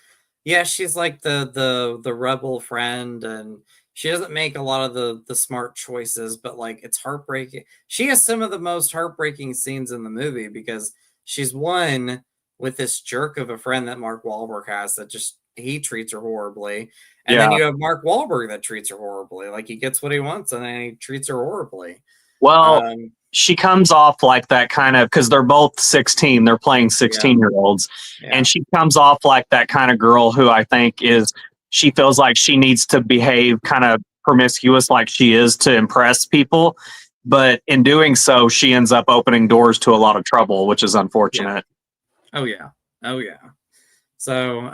A: yeah, she's like the rebel friend and she doesn't make a lot of the smart choices, but like it's heartbreaking. She has some of the most heartbreaking scenes in the movie because she's one with this jerk of a friend that Mark Wahlberg has that just he treats her horribly. And then
B: Yeah.
A: you have Mark Wahlberg that treats her horribly. Like he gets what he wants and then he treats her horribly.
B: Well,
A: Um
B: she comes off like that kind of because they're both 16, they're playing
A: yeah,
B: 16-year-olds. And
A: yeah.
B: she comes off like that kind of girl who I think is, she feels like she needs to behave kind of promiscuous like she is to impress people. But in doing so, she ends up opening doors to a lot of trouble, which is
A: Yeah.
B: unfortunate.
A: Oh yeah. Oh yeah. So,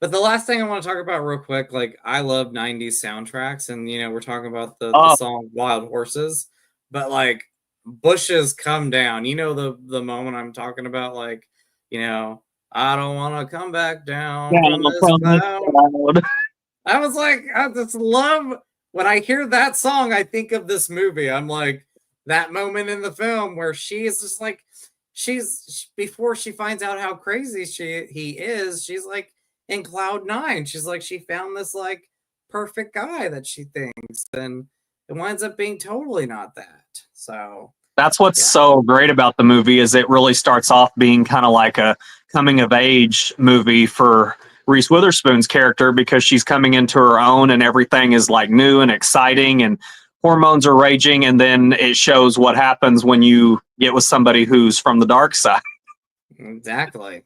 A: but the last thing I want to talk about real quick, like I love 90's soundtracks, and we're talking about the
B: Oh,
A: song Wild Horses, but like bushes come down. You know the moment I'm talking about, like, I don't want to come back down
B: yeah,
A: from this
B: from this
A: cloud.
B: crowd.
A: I was like, I just love when I hear that song, I think of this movie. I'm like, that moment in the film where she is just like, before she finds out how crazy he is, she's like in cloud nine. She's like, she found this like perfect guy that she thinks, and it winds up being totally not that. So
B: That's what's so great about the movie is it really starts off being kind of like a coming of age movie for Reese Witherspoon's character because she's coming into her own and everything is like new and exciting and hormones are raging, and then it shows what happens when you get with somebody who's from the dark side.
A: Exactly.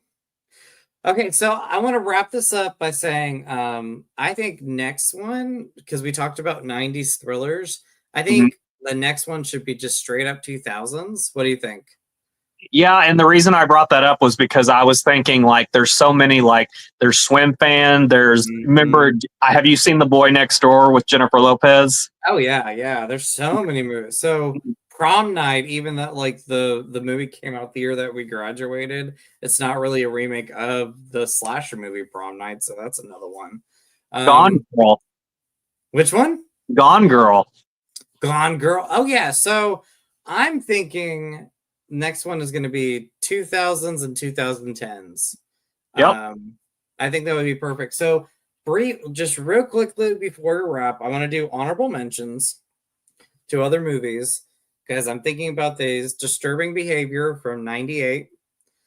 A: Okay, so I want to wrap this up by saying I think next one, because we talked about 90s thrillers, I think the next one should be just straight up 2000s. What do you think?
B: Yeah, and the reason I brought that up was because I was thinking like there's so many, like there's Swim Fan, there's remember have you seen The Boy Next Door with Jennifer Lopez?
A: Oh yeah, there's so many movies. So Prom Night, even that like the movie came out the year that we graduated, it's not really a remake of the slasher movie Prom Night, so that's another one.
B: Gone Girl.
A: Which one?
B: Gone Girl.
A: Gone Girl. Oh yeah, so I'm thinking next one is going to be 2000s and 2010s.
B: Yep.
A: I think that would be perfect. So just real quickly before we wrap, I want to do honorable mentions to other movies because I'm thinking about these. Disturbing Behavior from 98.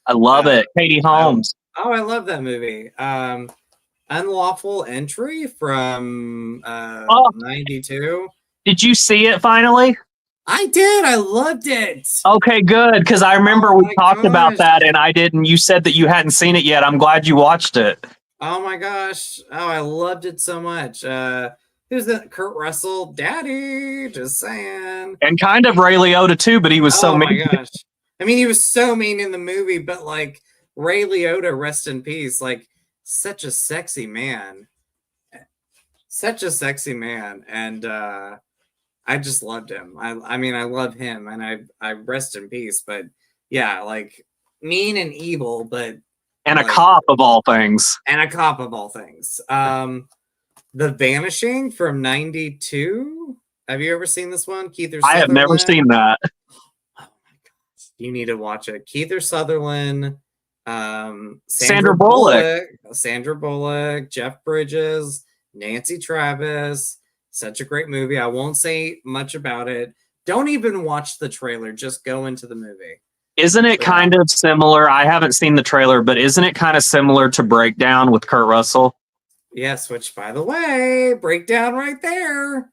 B: I love it. Katie Holmes.
A: I love that movie. Unlawful Entry from 92.
B: Did you see it finally?
A: I did. I loved it.
B: Okay, good. Because I remember we talked about that and I didn't. You said that you hadn't seen it yet. I'm glad you watched it.
A: Oh my gosh. Oh, I loved it so much. Who's that? Kurt Russell, Daddy. Just saying.
B: And kind of Ray Liotta too, but he was so mean.
A: Oh my gosh. I mean, he was so mean in the movie, but like Ray Liotta, rest in peace. Like such a sexy man. Such a sexy man. And I just loved him. I mean, I love him and I rest in peace. But yeah, like mean and evil, but
B: and like, a cop of all things.
A: And a cop of all things. The Vanishing from 92. Have you ever seen this one? Keith
B: I have never seen that.
A: Oh my gosh. You need to watch it. Keith Sutherland, Sandra Bullock, Jeff Bridges, Nancy Travis. Such a great movie. I won't say much about it. Don't even watch the trailer. Just go into the movie.
B: Isn't it kind of similar? I haven't seen the trailer, but isn't it kind of similar to Breakdown with Kurt Russell?
A: Yes, which, by the way, Breakdown right there.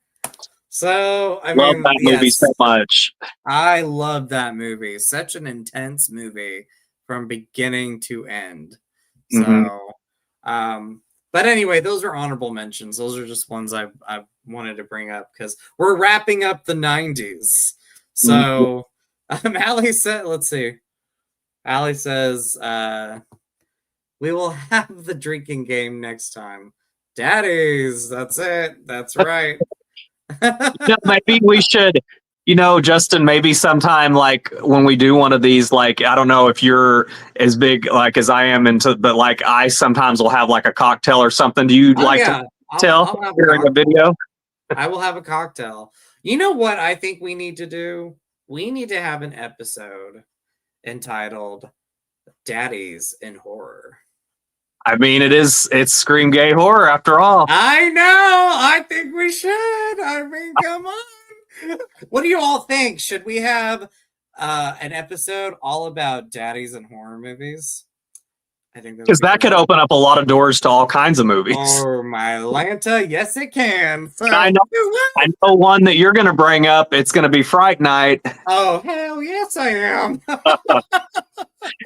A: So, I
B: love that movie so much.
A: I love that movie. Such an intense movie from beginning to end. So, but anyway, those are honorable mentions. Those are just ones I wanted to bring up because we're wrapping up the 90s. So, Allie said, let's see. Allie says, we will have the drinking game next time. Daddies, that's it. That's right.
B: Maybe we should, Justin, maybe sometime like when we do one of these, like, I don't know if you're as big like as I am but like I sometimes will have like a cocktail or something. Do you to tell during a video?
A: I will have a cocktail. You know what I think we need to do? We need to have an episode entitled Daddies in Horror.
B: I mean, it's Scream Gay Horror after all.
A: I know. I think we should. I mean, come on. What do you all think? Should we have an episode all about daddies and horror movies? I think
B: because that could open up a lot of doors to all kinds of movies.
A: Oh, my Lanta, yes, it can. So,
B: I know one that you're going to bring up. It's going to be Fright Night.
A: Oh, hell yes, I am.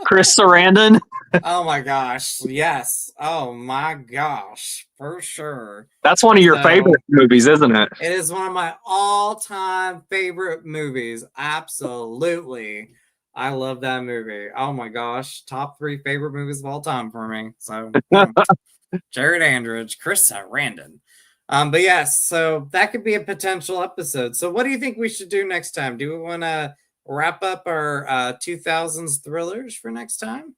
B: Chris Sarandon.
A: Oh my gosh, yes. Oh my gosh, for sure.
B: That's one of your favorite movies, isn't it?
A: It is one of my all-time favorite movies. Absolutely. I love that movie. Oh my gosh. Top 3 favorite movies of all time for me. So Jared Andridge, Chris Sarandon. But yes, so that could be a potential episode. So what do you think we should do next time? Do we want to wrap up our 2000s thrillers for next time?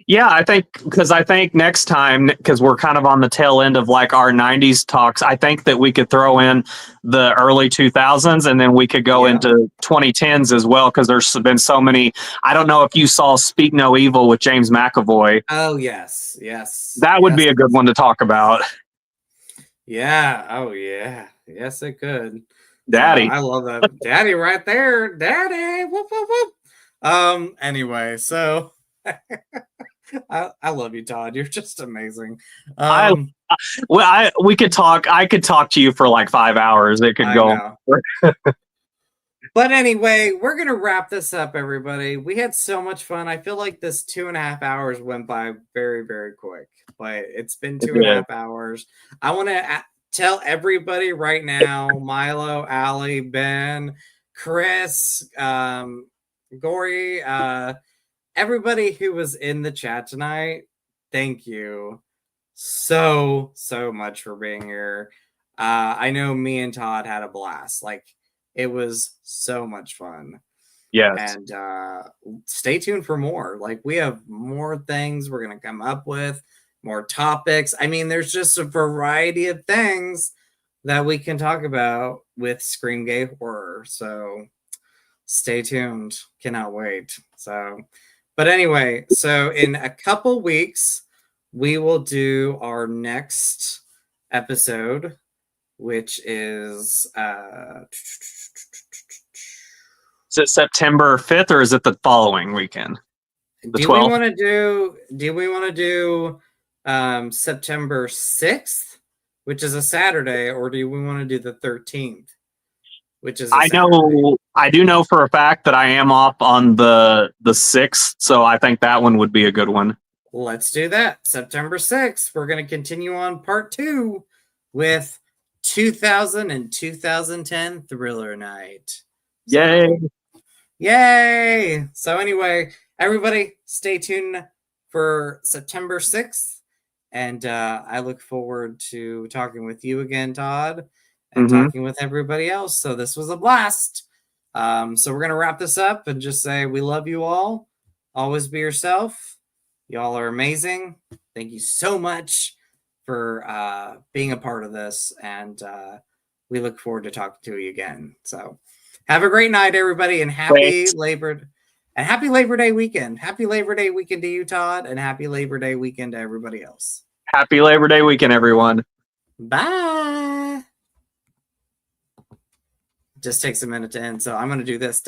B: Yeah, I think next time, because we're kind of on the tail end of like our 90s talks, I think that we could throw in the early 2000s and then we could go into 2010s as well, because there's been so many. I don't know if you saw Speak No Evil with James McAvoy.
A: Oh yes, yes,
B: That would be a good one to talk about.
A: Yeah. Oh yeah. Yes, it could.
B: Daddy.
A: I love that. Daddy right there. Daddy. Whoop, whoop, whoop. Anyway, so I love you, Todd. You're just amazing.
B: We could talk. I could talk to you for like 5 hours. It could go.
A: But anyway, we're gonna wrap this up, everybody. We had so much fun. I feel like this 2.5 hours went by very, very quick, but it's been 2.5 hours. I want to tell everybody right now, Milo, Allie, Ben, Chris, Gory, everybody who was in the chat tonight, thank you so much for being here. I know me and Todd had a blast. Like, it was so much fun.
B: Yes.
A: And stay tuned for more. Like, we have more things we're going to come up with, more topics. I mean, there's just a variety of things that we can talk about with Scream Gay Horror. So stay tuned. Cannot wait. So, but anyway, so in a couple weeks, we will do our next episode, which is
B: is it September 5th or is it the following weekend?
A: Do we want to do September 6th, which is a Saturday, or do we want to do the 13th, which is a Saturday?
B: I do know for a fact that I am off on the 6th, so I think that one would be a good one.
A: Let's do that. September 6th. We're going to continue on part 2 with 2000 and 2010 Thriller Night.
B: Yay.
A: Yay! So anyway, everybody stay tuned for September 6th. And I look forward to talking with you again, Todd, and talking with everybody else. So this was a blast. So we're going to wrap this up and just say we love you all. Always be yourself. Y'all are amazing. Thank you so much for being a part of this. And we look forward to talking to you again. So have a great night, everybody, and happy Labor Day weekend. Happy Labor Day weekend to you, Todd, and happy Labor Day weekend to everybody else.
B: Happy Labor Day weekend, everyone.
A: Bye. Just takes a minute to end, so I'm going to do this.